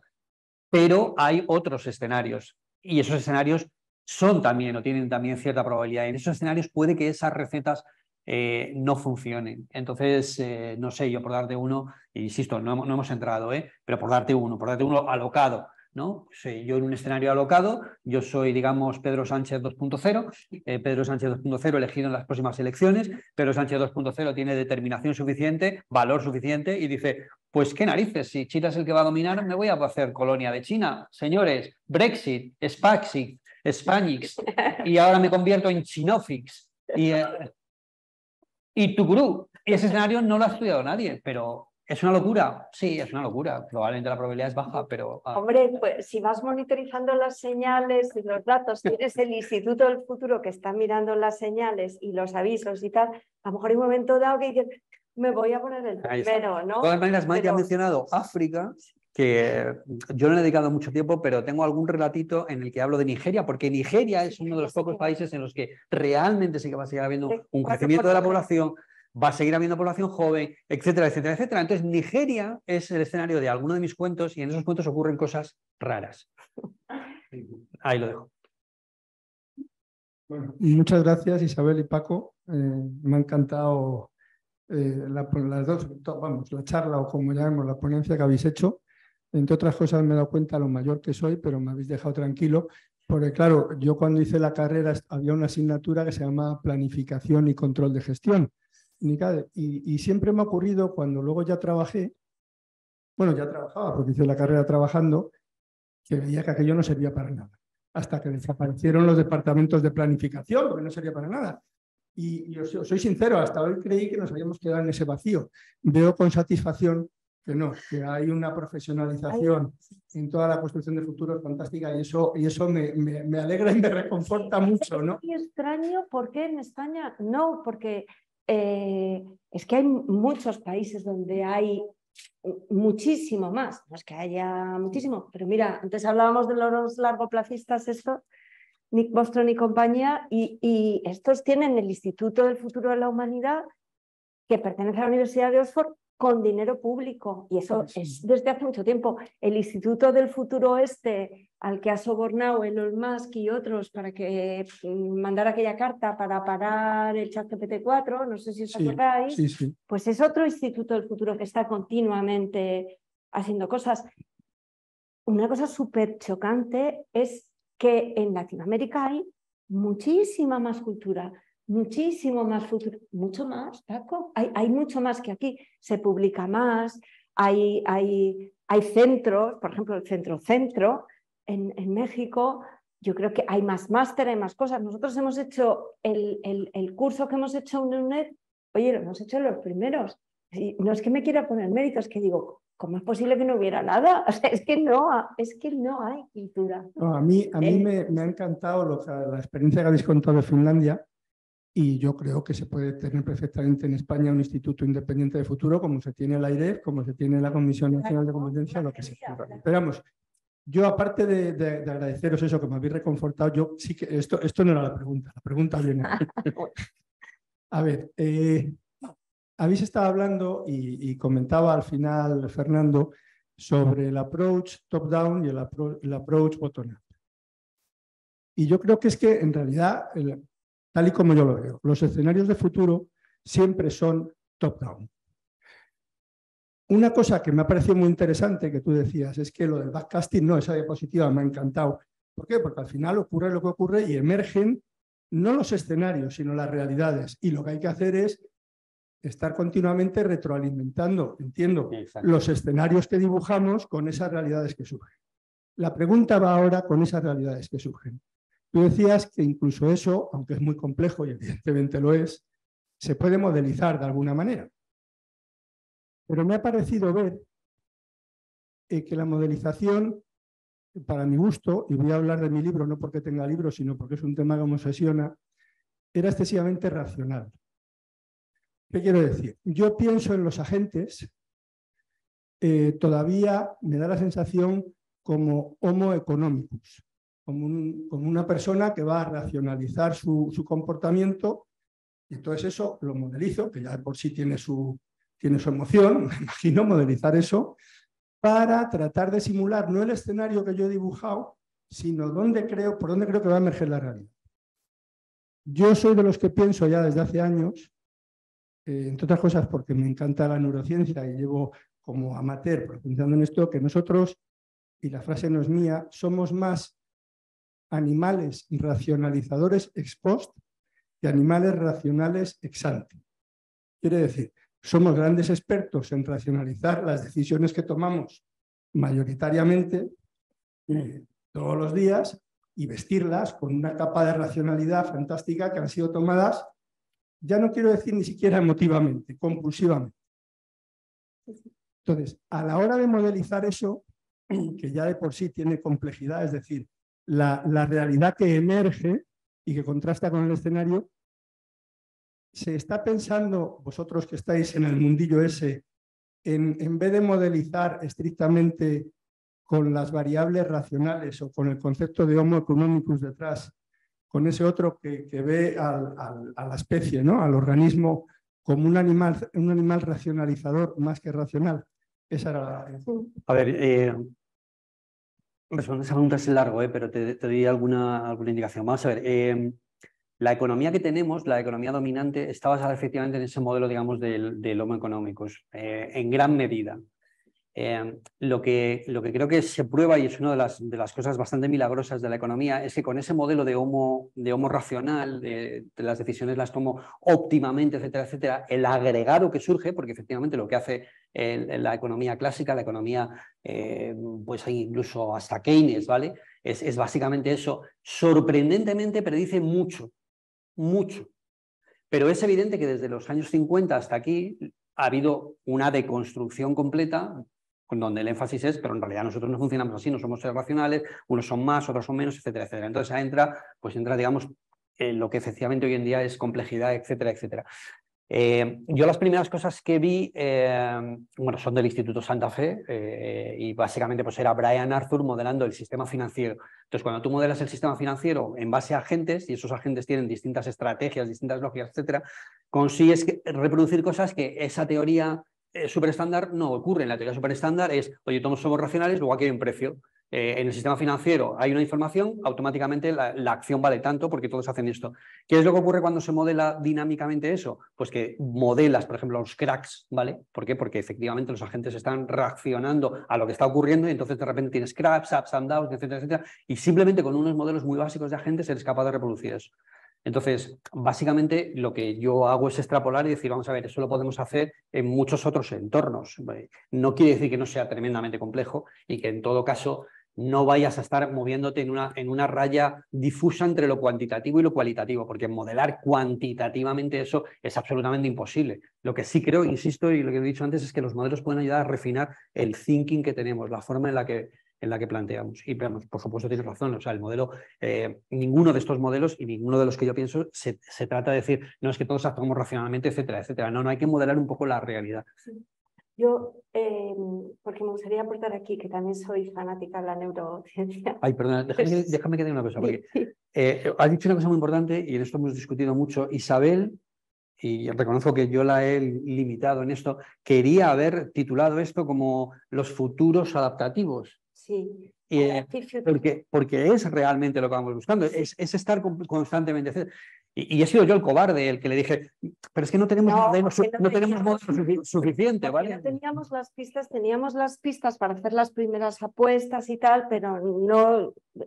Pero hay otros escenarios y esos escenarios son también o tienen también cierta probabilidad. En esos escenarios puede que esas recetas no funcionen. Entonces, no sé, yo por darte uno, insisto, no hemos entrado, pero por darte uno alocado, ¿no? Sí, yo en un escenario alocado, yo soy, digamos, Pedro Sánchez 2.0, Pedro Sánchez 2.0 elegido en las próximas elecciones, Pedro Sánchez 2.0 tiene determinación suficiente, valor suficiente y dice, pues qué narices, si China es el que va a dominar, me voy a hacer colonia de China. Señores, Brexit, Spaxix, Spanix, y ahora me convierto en Chinofix y Tucurú. Y ese escenario no lo ha estudiado nadie, pero ¿es una locura? Sí, es una locura. Probablemente la probabilidad es baja, pero... Hombre, pues si vas monitorizando las señales y los datos, tienes el Instituto del Futuro que está mirando las señales y los avisos y tal, a lo mejor hay un momento dado que dices, me voy a poner el primero, ¿no? De todas maneras, Mike ha mencionado África, que yo no le he dedicado mucho tiempo, pero tengo algún relatito en el que hablo de Nigeria, porque Nigeria es uno de los pocos países en los que realmente sí que va a seguir habiendo un crecimiento de la población, va a seguir habiendo población joven, etcétera, etcétera, etcétera. Entonces, Nigeria es el escenario de alguno de mis cuentos y en esos cuentos ocurren cosas raras. Ahí lo dejo. Bueno, muchas gracias, Isabel y Paco. Me ha encantado las dos, vamos, la charla o como llamemos la ponencia que habéis hecho. Entre otras cosas me he dado cuenta lo mayor que soy, pero me habéis dejado tranquilo, porque claro, yo cuando hice la carrera había una asignatura que se llama Planificación y Control de Gestión. Y siempre me ha ocurrido cuando luego ya trabajé, bueno, ya trabajaba porque hice la carrera trabajando, que veía que aquello no servía para nada, hasta que desaparecieron los departamentos de planificación, porque no servía para nada. Y os soy sincero, hasta hoy creí que nos habíamos quedado en ese vacío. Veo con satisfacción que no, que hay una profesionalización en toda la construcción de futuros fantástica y eso me alegra y me reconforta mucho, ¿no? Es extraño porque en España no, porque es que hay muchos países donde hay muchísimo más, no es que haya muchísimo, pero mira, antes hablábamos de los largoplacistas, esto, Nick Bostrom y compañía, y estos tienen el Instituto del Futuro de la Humanidad que pertenece a la Universidad de Oxford con dinero público, y eso es desde hace mucho tiempo. El Instituto del Futuro al que ha sobornado Elon Musk y otros para que mandara aquella carta para parar el ChatGPT 4, no sé si os acordáis, sí. Pues es otro Instituto del Futuro que está continuamente haciendo cosas. Una cosa súper chocante es que en Latinoamérica hay muchísima más cultura, muchísimo más futuro, mucho más, Paco. Hay mucho más que aquí, se publica más, hay centros, por ejemplo el Centro en México, yo creo que hay más máster, hay más cosas. Nosotros hemos hecho el curso que hemos hecho en UNED, oye, lo hemos hecho los primeros. Y no es que me quiera poner mérito, es que digo, ¿cómo es posible que no hubiera nada? O sea, es que no hay cultura. No, a mí me ha encantado la experiencia que habéis contado de Finlandia, y yo creo que se puede tener perfectamente en España un instituto independiente de futuro, como se tiene la AIREF, como se tiene la Comisión Nacional de Competencia, lo que sea. Pero vamos, yo, aparte de agradeceros eso que me habéis reconfortado, yo sí que esto no era la pregunta viene. A ver, habéis estado hablando y comentaba al final Fernando sobre el approach top-down y el approach bottom-up. Y yo creo que es que en realidad, tal y como yo lo veo, los escenarios de futuro siempre son top-down. Una cosa que me ha parecido muy interesante que tú decías es que lo del backcasting, no, esa diapositiva me ha encantado. ¿Por qué? Porque al final ocurre lo que ocurre y emergen no los escenarios, sino las realidades. Y lo que hay que hacer es estar continuamente retroalimentando, entiendo, los escenarios que dibujamos con esas realidades que surgen. La pregunta va ahora con esas realidades que surgen. Tú decías que incluso eso, aunque es muy complejo y evidentemente lo es, se puede modelizar de alguna manera. Pero me ha parecido ver que la modelización, para mi gusto, y voy a hablar de mi libro no porque tenga libros, sino porque es un tema que me obsesiona, era excesivamente racional. ¿Qué quiero decir? Yo pienso en los agentes, todavía me da la sensación como homo economicus, como una persona que va a racionalizar su comportamiento, y entonces eso lo modelizo, que ya por sí tiene su emoción, me imagino modelizar eso, para tratar de simular no el escenario que yo he dibujado, sino por dónde creo que va a emerger la realidad. Yo soy de los que pienso ya desde hace años, entre otras cosas porque me encanta la neurociencia y llevo como amateur profundizando en esto, que nosotros, y la frase no es mía, somos más animales racionalizadores ex post que animales racionales ex ante. Quiere decir, somos grandes expertos en racionalizar las decisiones que tomamos mayoritariamente todos los días y vestirlas con una capa de racionalidad fantástica que han sido tomadas, ya no quiero decir ni siquiera emotivamente, compulsivamente. Entonces, a la hora de modelizar eso, que ya de por sí tiene complejidad, es decir, la realidad que emerge y que contrasta con el escenario, ¿se está pensando, vosotros que estáis en el mundillo ese, en vez de modelizar estrictamente con las variables racionales o con el concepto de homo economicus detrás, con ese otro que ve a la especie, ¿no? Al organismo como un animal racionalizador más que racional? Esa era la... A ver, responder esa pregunta es largo, pero te doy alguna indicación. Vamos a ver, la economía que tenemos, la economía dominante, está basada efectivamente en ese modelo, digamos, del homo economicus, en gran medida. Lo que creo que se prueba, y es una de las cosas bastante milagrosas de la economía, es que con ese modelo de homo racional, de las decisiones las tomo óptimamente, etcétera, etcétera, el agregado que surge, porque efectivamente lo que hace la economía clásica, la economía, pues incluso hasta Keynes, ¿vale? Es básicamente eso. Sorprendentemente predice mucho. Pero es evidente que desde los años 50 hasta aquí ha habido una deconstrucción completa, donde el énfasis es, pero en realidad nosotros no funcionamos así, no somos seres racionales, unos son más, otros son menos, etcétera, etcétera. Entonces ahí entra, digamos, lo que efectivamente hoy en día es complejidad, etcétera, etcétera. Yo las primeras cosas que vi, bueno, son del Instituto Santa Fe, y básicamente pues era Brian Arthur modelando el sistema financiero. Entonces, cuando tú modelas el sistema financiero en base a agentes, y esos agentes tienen distintas estrategias, distintas lógicas, etcétera, consigues reproducir cosas que esa teoría superestándar no ocurre. En la teoría superestándar es, oye, todos somos racionales, luego aquí hay un precio. En el sistema financiero hay una información, automáticamente la acción vale tanto porque todos hacen esto. ¿Qué es lo que ocurre cuando se modela dinámicamente eso? Pues que modelas, por ejemplo, los cracks, ¿vale? ¿Por qué? Porque efectivamente los agentes están reaccionando a lo que está ocurriendo y entonces de repente tienes cracks, ups and downs, etcétera, etcétera, y simplemente con unos modelos muy básicos de agentes eres capaz de reproducir eso. Entonces, básicamente lo que yo hago es extrapolar y decir, vamos a ver, eso lo podemos hacer en muchos otros entornos. No quiere decir que no sea tremendamente complejo y que en todo caso no vayas a estar moviéndote en una raya difusa entre lo cuantitativo y lo cualitativo, porque modelar cuantitativamente eso es absolutamente imposible. Lo que sí creo, insisto, y lo que he dicho antes, es que los modelos pueden ayudar a refinar el thinking que tenemos, la forma en la que planteamos. Y por supuesto tienes razón, o sea, el modelo, ninguno de estos modelos y ninguno de los que yo pienso se trata de decir, no es que todos actuamos racionalmente, etcétera, etcétera. No, hay que modelar un poco la realidad. Sí. Yo, porque me gustaría aportar aquí que también soy fanática de la neurociencia. Ay, perdona, déjame que diga una cosa, porque has dicho una cosa muy importante y en esto hemos discutido mucho. Isabel, y reconozco que yo la he limitado en esto, quería haber titulado esto como los futuros adaptativos. Sí. Porque es realmente lo que vamos buscando, es estar constantemente. Y he sido yo el cobarde el que le dije, pero es que no tenemos modelos suficiente, ¿vale? No teníamos las pistas para hacer las primeras apuestas y tal, pero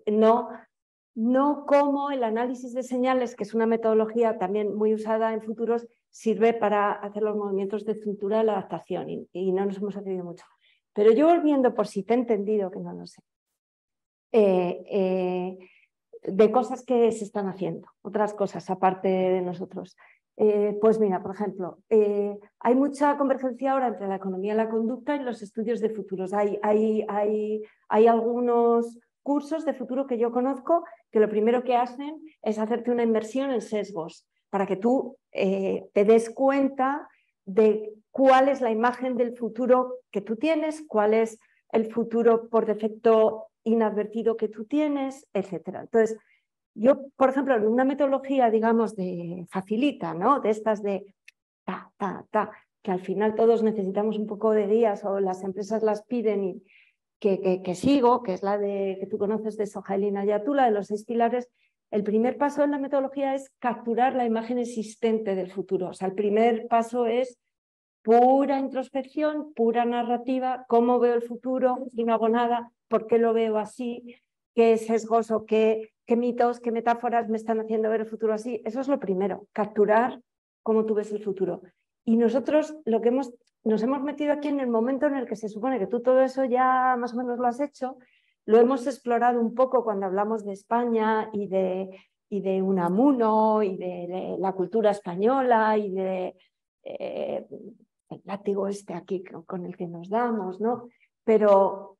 no como el análisis de señales, que es una metodología también muy usada en futuros, sirve para hacer los movimientos de cintura de la adaptación y no nos hemos atrevido mucho. Pero yo volviendo, por si te he entendido, que no lo sé, de cosas que se están haciendo, otras cosas aparte de nosotros. Pues mira, por ejemplo, hay mucha convergencia ahora entre la economía y la conducta y los estudios de futuros. Hay algunos cursos de futuro que yo conozco que lo primero que hacen es hacerte una inmersión en sesgos para que tú te des cuenta de cuál es la imagen del futuro que tú tienes, cuál es el futuro por defecto inadvertido que tú tienes, etcétera. Entonces, yo, por ejemplo, en una metodología, digamos, de facilita, ¿no? De estas de que al final todos necesitamos un poco de guías o las empresas las piden y que sigo, que es la que tú conoces de Sohail Ayatullah, de los 6 pilares. El primer paso en la metodología es capturar la imagen existente del futuro. O sea, el primer paso es pura introspección, pura narrativa, cómo veo el futuro, si no hago nada, por qué lo veo así, qué sesgos o qué mitos, qué metáforas me están haciendo ver el futuro así. Eso es lo primero, capturar cómo tú ves el futuro. Y nosotros lo que nos hemos metido aquí en el momento en el que se supone que tú todo eso ya más o menos lo has hecho, lo hemos explorado un poco cuando hablamos de España y de Unamuno y de la cultura española y de el látigo aquí con el que nos damos, ¿no? Pero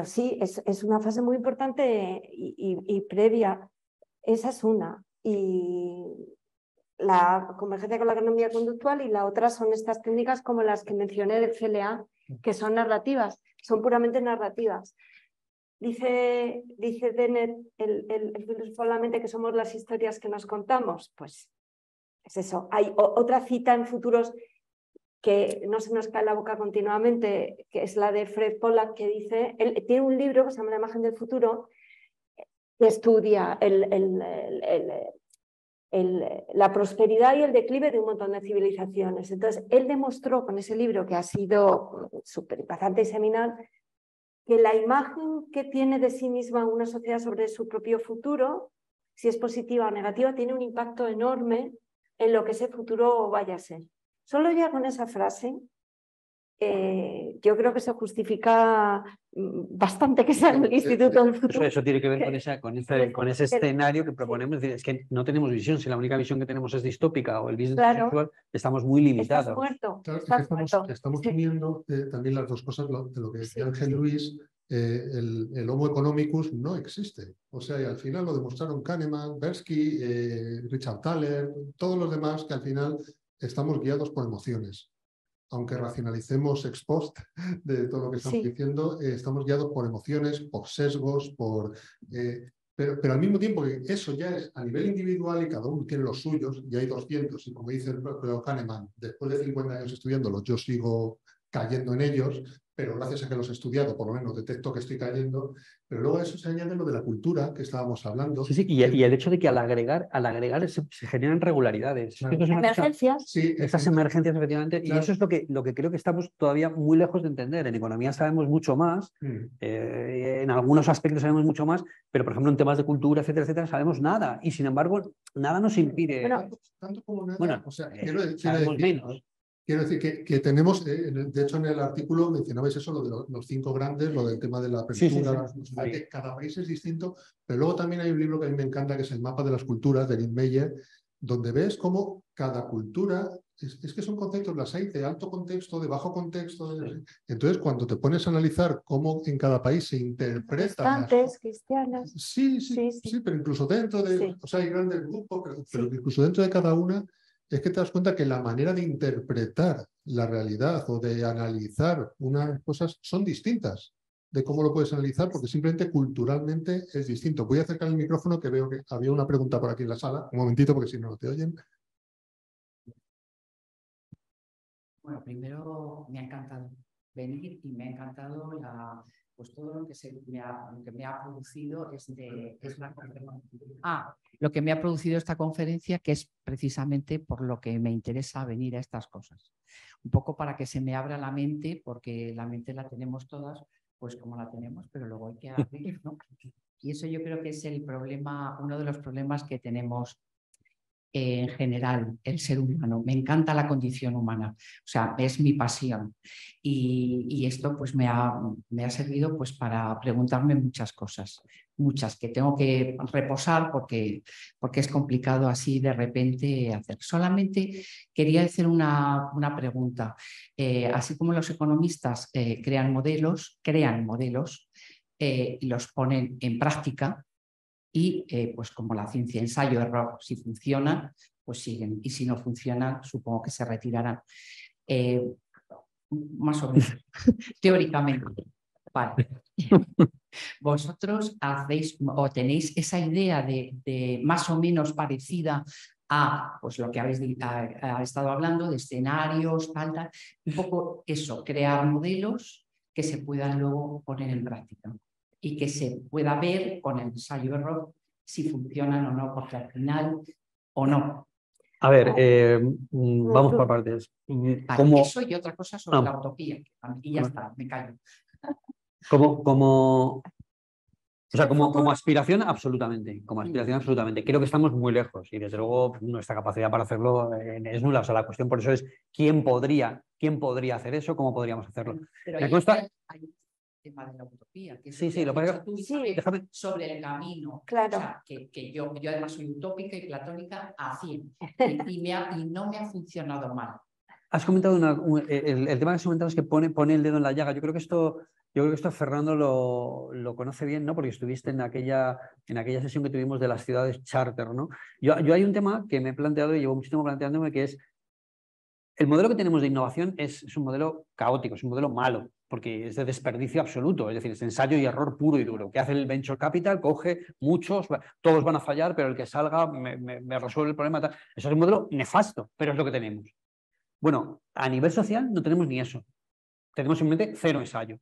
sí, es una fase muy importante y previa. Esa es una. Y la convergencia con la economía conductual, y la otra son estas técnicas como las que mencioné del CLA, que son narrativas, son puramente narrativas. Dice Dennett, el filósofo de la mente, que somos las historias que nos contamos. Pues es eso. Hay otra cita en futuros que no se nos cae la boca continuamente, que es la de Fred Pollack, que dice, él tiene un libro que se llama La imagen del futuro, que estudia la prosperidad y el declive de un montón de civilizaciones. Entonces, él demostró con ese libro, que ha sido súper impactante y seminal, que la imagen que tiene de sí misma una sociedad sobre su propio futuro, si es positiva o negativa, tiene un impacto enorme en lo que ese futuro vaya a ser. Solo ya con esa frase, yo creo que se justifica bastante que sea el Instituto del Futuro. Eso tiene que ver con ese escenario que proponemos. Es que no tenemos visión. Si la única visión que tenemos es distópica o el business actual, estamos muy limitados. Estás muerto. Claro, estamos uniendo también las dos cosas de lo que decía Ángel Luis. El Homo economicus no existe. O sea, y al final lo demostraron Kahneman, Tversky, Richard Thaler, todos los demás, que al final estamos guiados por emociones. Aunque racionalicemos ex post de todo lo que estamos diciendo, estamos guiados por emociones, por sesgos, pero al mismo tiempo que eso ya es a nivel individual y cada uno tiene los suyos, y hay 200, y como dice el propio Kahneman, después de 50 años estudiándolos, yo sigo cayendo en ellos, pero gracias a que los he estudiado, por lo menos detecto que estoy cayendo. Pero luego a eso se añade lo de la cultura que estábamos hablando. Sí, y el hecho de que al agregar se generan regularidades. Claro. Emergencias. Sí, estas emergencias, efectivamente, claro. Y eso es lo que creo que estamos todavía muy lejos de entender. En economía sabemos mucho más, en algunos aspectos sabemos mucho más, pero por ejemplo en temas de cultura, etcétera, etcétera, sabemos nada. Y sin embargo, nada nos impide. Tanto como nada. Bueno, o sea, sabemos menos. quiero decir que tenemos, de hecho en el artículo mencionabais eso, lo de los 5 grandes, lo del tema de la apertura, que cada país es distinto, pero luego también hay un libro que a mí me encanta, que es el mapa de las culturas de Lynn Meyer, donde ves cómo cada cultura, es que son conceptos, las hay de alto contexto, de bajo contexto. Entonces, cuando te pones a analizar cómo en cada país se interpretan cristianas. Sí, pero incluso dentro de, o sea, hay grandes grupos, pero incluso dentro de cada una, es que te das cuenta que la manera de interpretar la realidad o de analizar unas cosas son distintas de cómo lo puedes analizar, porque simplemente culturalmente es distinto. Voy a acercar el micrófono, que veo que había una pregunta por aquí en la sala. Un momentito, porque si no te oyen. Bueno, primero me ha encantado venir y me ha encantado pues todo lo que, lo que me ha producido lo que me ha producido esta conferencia, que es precisamente por lo que me interesa venir a estas cosas. Un poco para que se me abra la mente, porque la mente la tenemos todas, pues como la tenemos, pero luego hay que abrir, ¿no? Y eso yo creo que es el problema, uno de los problemas que tenemos en general, el ser humano. Me encanta la condición humana, o sea, es mi pasión. Y esto pues me ha servido pues para preguntarme muchas cosas, muchas que tengo que reposar porque es complicado así de repente hacer. Solamente quería hacer una pregunta. Así como los economistas crean modelos y los ponen en práctica, y pues como la ciencia ensayo-error, si funciona, pues siguen, y si no funciona, supongo que se retirarán. Más o menos, teóricamente. Vale. Vosotros hacéis o tenéis esa idea de más o menos parecida a pues, lo que habéis estado hablando, de escenarios, tal, un poco eso, crear modelos que se puedan luego poner en práctica y que se pueda ver con el ensayo-error si funcionan o no, porque al final o no. A ver, vamos por partes. Vale, eso y otra cosa sobre la utopía. Y ya está, me callo. Como aspiración, absolutamente. Como aspiración, absolutamente. Creo que estamos muy lejos y desde luego nuestra capacidad para hacerlo es nula. O sea, la cuestión por eso es ¿quién podría hacer eso? ¿Cómo podríamos hacerlo? Pero me consta... hay un tema de la utopía, que sí, lo que déjame... sobre el camino. Claro. O sea, que yo además soy utópica y platónica a 100 y no me ha funcionado mal. Has comentado el tema que has comentado es que pone el dedo en la llaga. Yo creo que esto Fernando lo conoce bien, ¿no? Porque estuviste en aquella sesión que tuvimos de las ciudades charter, ¿no? Yo hay un tema que me he planteado y llevo mucho tiempo planteándome, que es el modelo que tenemos de innovación es un modelo caótico, es un modelo malo, porque es de desperdicio absoluto, es decir, es ensayo y error puro y duro. ¿Qué hace el venture capital? Coge muchos, todos van a fallar, pero el que salga me resuelve el problema. Tal. Eso es un modelo nefasto, pero es lo que tenemos. Bueno, a nivel social no tenemos ni eso. Tenemos simplemente cero ensayo.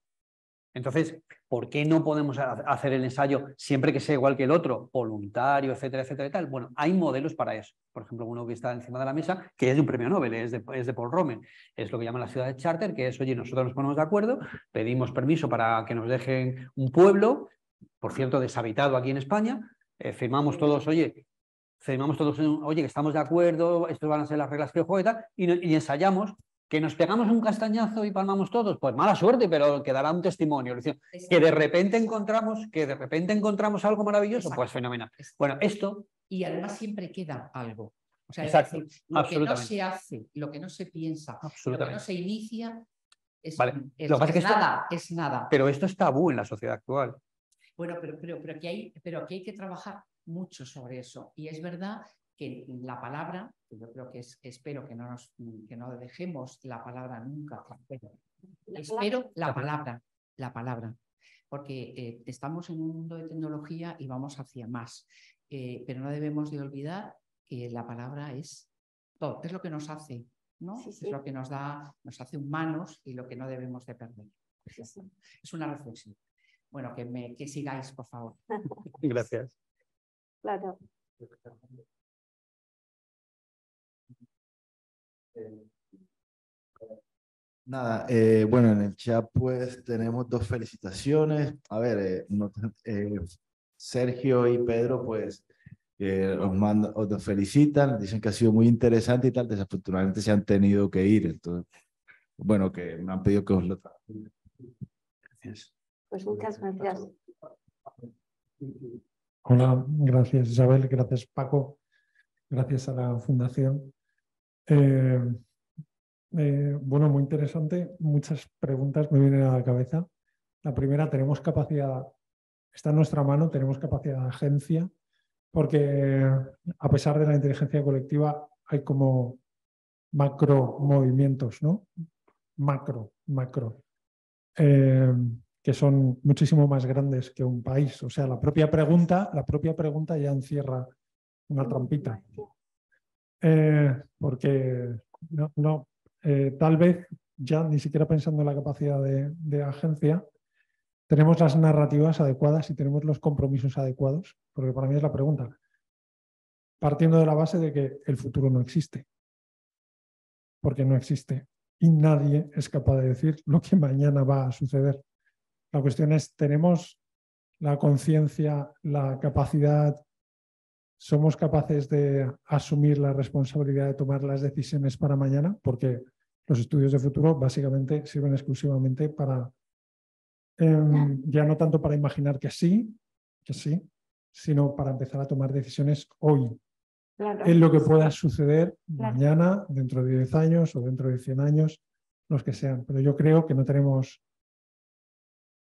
Entonces, ¿por qué no podemos hacer el ensayo siempre que sea igual que el otro? Voluntario, etcétera, etcétera y tal. Bueno, hay modelos para eso. Por ejemplo, uno que está encima de la mesa, que es de un premio Nobel, es de Paul Romer. Es lo que llaman la ciudad de charter, que es, oye, nosotros nos ponemos de acuerdo, pedimos permiso para que nos dejen un pueblo, por cierto, deshabitado aquí en España, firmamos todos, oye, que estamos de acuerdo, estas van a ser las reglas que juego y tal, y ensayamos. ¿Que nos pegamos un castañazo y palmamos todos? Pues mala suerte, pero quedará un testimonio. Que de repente encontramos algo maravilloso, pues fenomenal. Bueno, esto... Y además siempre queda algo. O sea, exacto, es decir, lo que no se hace, lo que no se piensa, lo que no se inicia, es nada. Pero esto es tabú en la sociedad actual. Bueno, pero aquí hay que trabajar mucho sobre eso. Y es verdad que la palabra, yo creo que espero que no dejemos la palabra nunca. Espero la palabra. Porque estamos en un mundo de tecnología y vamos hacia más. Pero no debemos de olvidar que la palabra es todo, es lo que nos hace, ¿no? Sí. Es lo que nos hace humanos y lo que no debemos de perder. Sí. Es una reflexión. Bueno, que sigáis, por favor. Gracias. Claro. Nada, bueno, en el chat pues tenemos 2 felicitaciones. A ver, Sergio y Pedro pues os felicitan, dicen que ha sido muy interesante y tal, desafortunadamente se han tenido que ir, entonces, bueno, que me han pedido que os lo traduzca. Gracias. Pues muchas gracias. Hola, gracias Isabel, gracias Paco, gracias a la Fundación. Bueno, muy interesante, muchas preguntas me vienen a la cabeza. La primera, tenemos capacidad, está en nuestra mano, tenemos capacidad de agencia, porque a pesar de la inteligencia colectiva hay como macro movimientos, ¿no? Macro, que son muchísimo más grandes que un país. O sea, la propia pregunta ya encierra una trampita. Porque tal vez ya ni siquiera pensando en la capacidad de agencia, tenemos las narrativas adecuadas y tenemos los compromisos adecuados, porque para mí es la pregunta, partiendo de la base de que el futuro no existe, porque no existe y nadie es capaz de decir lo que mañana va a suceder. La cuestión es, ¿tenemos la conciencia, la capacidad, somos capaces de asumir la responsabilidad de tomar las decisiones para mañana? Porque los estudios de futuro básicamente sirven exclusivamente para, ya no tanto para imaginar que sí, sino para empezar a tomar decisiones hoy. Claro. En lo que pueda suceder Claro. mañana, dentro de 10 años o dentro de 100 años, los que sean. Pero yo creo que no tenemos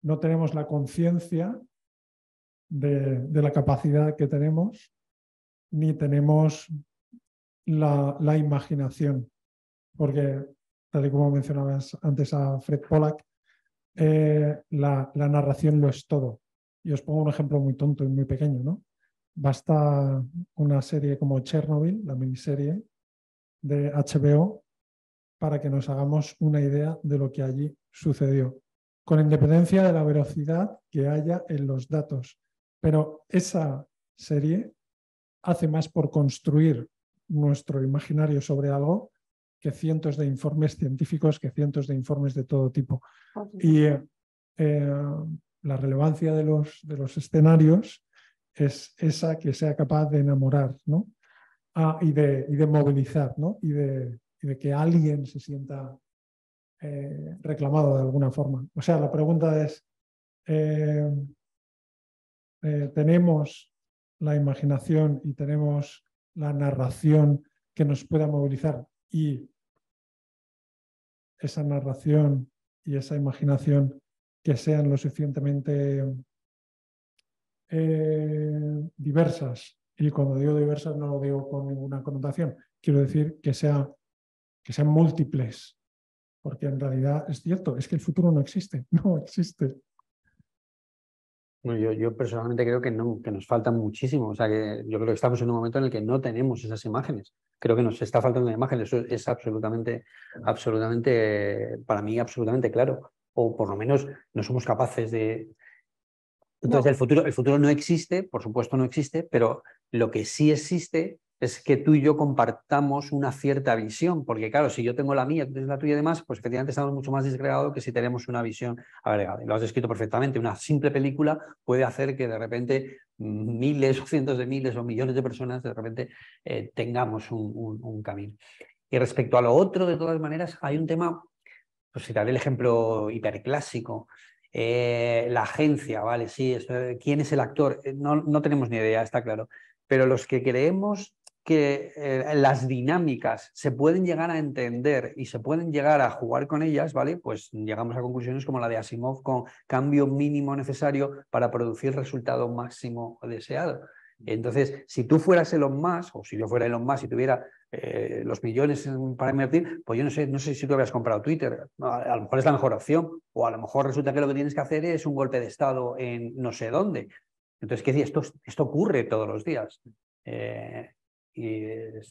la conciencia de la capacidad que tenemos, ni tenemos la imaginación. Porque, tal y como mencionabas antes a Fred Pollack, la narración lo es todo. Y os pongo un ejemplo muy tonto y muy pequeño, ¿no? Basta una serie como Chernobyl, la miniserie de HBO, para que nos hagamos una idea de lo que allí sucedió, con independencia de la veracidad que haya en los datos. Pero esa serie hace más por construir nuestro imaginario sobre algo que cientos de informes científicos, que cientos de informes de todo tipo. Y la relevancia de los escenarios es esa, que sea capaz de enamorar, ¿no? Y de movilizar, ¿no? Y de que alguien se sienta reclamado de alguna forma. O sea, la pregunta es, ¿tenemos la imaginación y tenemos la narración que nos pueda movilizar? Y esa narración y esa imaginación que sean lo suficientemente diversas. Y cuando digo diversas no lo digo con ninguna connotación. Quiero decir que sean múltiples. Porque en realidad es cierto, es que el futuro no existe. No existe. Bueno, yo personalmente creo que no, que nos faltan muchísimo. O sea, que yo creo que estamos en un momento en el que no tenemos esas imágenes. Creo que nos está faltando una imagen. Eso es absolutamente, para mí, absolutamente claro. O por lo menos no somos capaces de... Entonces, No. el futuro no existe, por supuesto no existe, pero lo que sí existe es que tú y yo compartamos una cierta visión, porque claro, si yo tengo la mía, tú tienes la tuya y demás, pues efectivamente estamos mucho más disgregados que si tenemos una visión agregada. Y lo has descrito perfectamente, una simple película puede hacer que de repente miles o cientos de miles o millones de personas de repente tengamos un camino. Y respecto a lo otro, de todas maneras, hay un tema, pues si te daré el ejemplo hiperclásico. La agencia, ¿vale? Sí, ¿quién es el actor? No tenemos ni idea, está claro. Pero los que creemos que las dinámicas se pueden llegar a entender y se pueden llegar a jugar con ellas, ¿vale? Pues llegamos a conclusiones como la de Asimov, con cambio mínimo necesario para producir el resultado máximo deseado. Entonces, si tú fueras Elon Musk, o si yo fuera Elon Musk y tuviera los millones para invertir, pues yo no sé si tú habrías comprado Twitter. A lo mejor es la mejor opción, o a lo mejor resulta que lo que tienes que hacer es un golpe de Estado en no sé dónde. Entonces, ¿qué decir? Esto ocurre todos los días. Y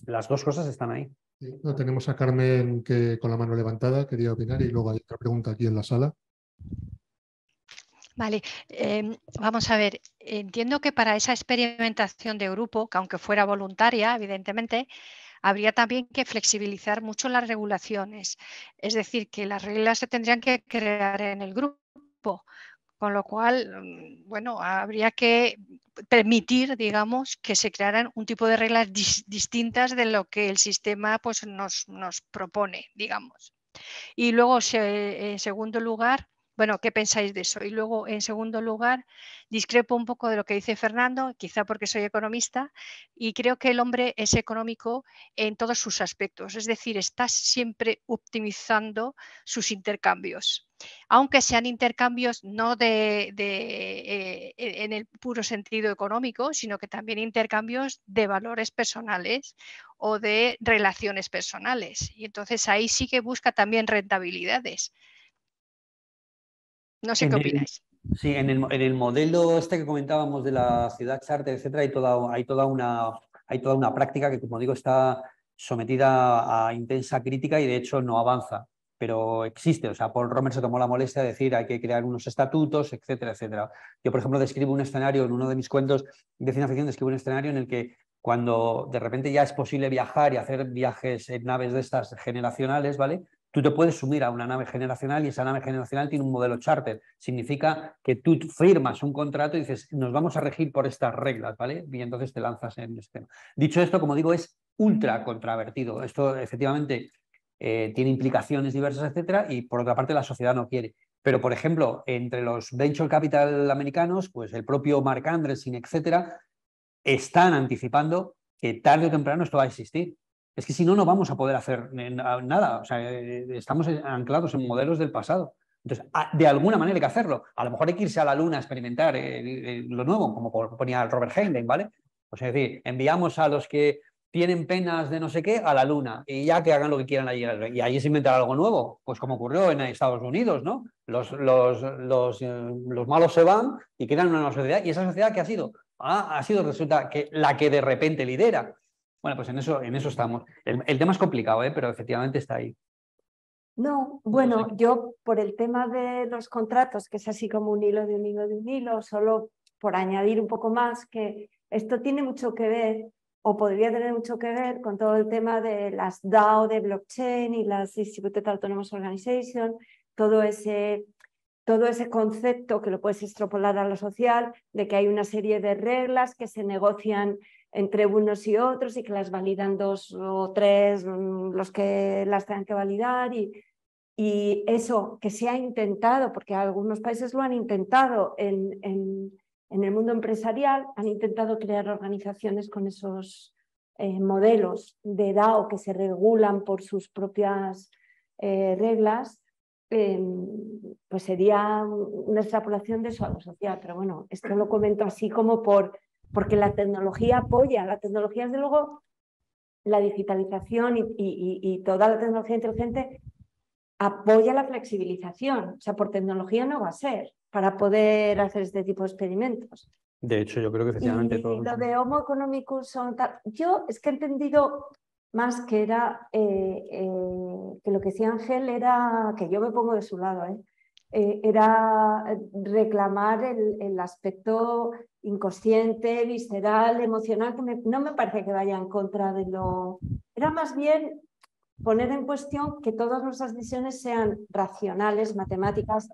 las dos cosas están ahí. Sí, no, tenemos a Carmen que con la mano levantada quería opinar y luego hay otra pregunta aquí en la sala. Vale, vamos a ver, entiendo que para esa experimentación de grupo, que aunque fuera voluntaria, evidentemente, habría también que flexibilizar mucho las regulaciones. Es decir, que las reglas se tendrían que crear en el grupo. Con lo cual, bueno, habría que permitir, digamos, que se crearan un tipo de reglas distintas de lo que el sistema pues, nos propone, digamos. Y luego, en segundo lugar, bueno, ¿qué pensáis de eso? Y luego, en segundo lugar, discrepo un poco de lo que dice Fernando, quizá porque soy economista, y creo que el hombre es económico en todos sus aspectos, es decir, está siempre optimizando sus intercambios, aunque sean intercambios no en el puro sentido económico, sino que también intercambios de valores personales o de relaciones personales. Y entonces ahí sí que busca también rentabilidades. No sé qué opináis. Sí, en el modelo este que comentábamos de la ciudad charter, etcétera, hay toda una práctica que, como digo, está sometida a intensa crítica y de hecho no avanza, pero existe. O sea, Paul Romer se tomó la molestia de decir hay que crear unos estatutos, etcétera, etcétera. Yo, por ejemplo, describo un escenario en uno de mis cuentos de ciencia ficción, describo un escenario en el que cuando de repente ya es posible viajar y hacer viajes en naves de estas generacionales, ¿vale? Tú te puedes sumir a una nave generacional y esa nave generacional tiene un modelo charter. Significa que tú firmas un contrato y dices, nos vamos a regir por estas reglas, ¿vale? Y entonces te lanzas en este tema. Dicho esto, como digo, es ultra contravertido. Esto efectivamente tiene implicaciones diversas, etcétera, y por otra parte la sociedad no quiere. Pero, por ejemplo, entre los venture capital americanos, pues el propio Marc Andreessen, etcétera, están anticipando que tarde o temprano esto va a existir. Es que si no, no vamos a poder hacer nada. O sea, estamos anclados en modelos del pasado. Entonces, de alguna manera hay que hacerlo. A lo mejor hay que irse a la Luna a experimentar lo nuevo, como ponía Robert Heinlein, ¿vale? O sea, es decir, enviamos a los que tienen penas de no sé qué a la Luna y ya que hagan lo que quieran allí. Y allí se inventará algo nuevo, pues como ocurrió en Estados Unidos, ¿no? Los malos se van y quedan en una sociedad. ¿Y esa sociedad qué ha sido? Ha sido, resulta, que la que de repente lidera. Bueno, pues en eso estamos. El tema es complicado, pero efectivamente está ahí. No, bueno, yo por el tema de los contratos, que es así como un hilo de un hilo de un hilo, solo por añadir un poco más, que esto tiene mucho que ver, o podría tener mucho que ver con todo el tema de las DAO de blockchain y las Distributed Autonomous Organization, todo ese concepto que lo puedes extrapolar a lo social, de que hay una serie de reglas que se negocian entre unos y otros y que las validan 2 o 3 los que las tengan que validar y eso que se ha intentado, porque algunos países lo han intentado en el mundo empresarial, han intentado crear organizaciones con esos modelos de DAO que se regulan por sus propias reglas. Pues sería una extrapolación de eso a lo social, pero bueno, esto lo comento así como porque la tecnología apoya, la tecnología desde luego, la digitalización y toda la tecnología inteligente apoya la flexibilización, o sea, por tecnología no va a ser para poder hacer este tipo de experimentos. De hecho, yo creo que efectivamente todo. Lo de Homo economicus, yo es que he entendido más que era que lo que decía Ángel era, que yo me pongo de su lado, era reclamar el aspecto inconsciente, visceral, emocional, que no me parece que vaya en contra de lo... Era más bien poner en cuestión que todas nuestras decisiones sean racionales, matemáticas,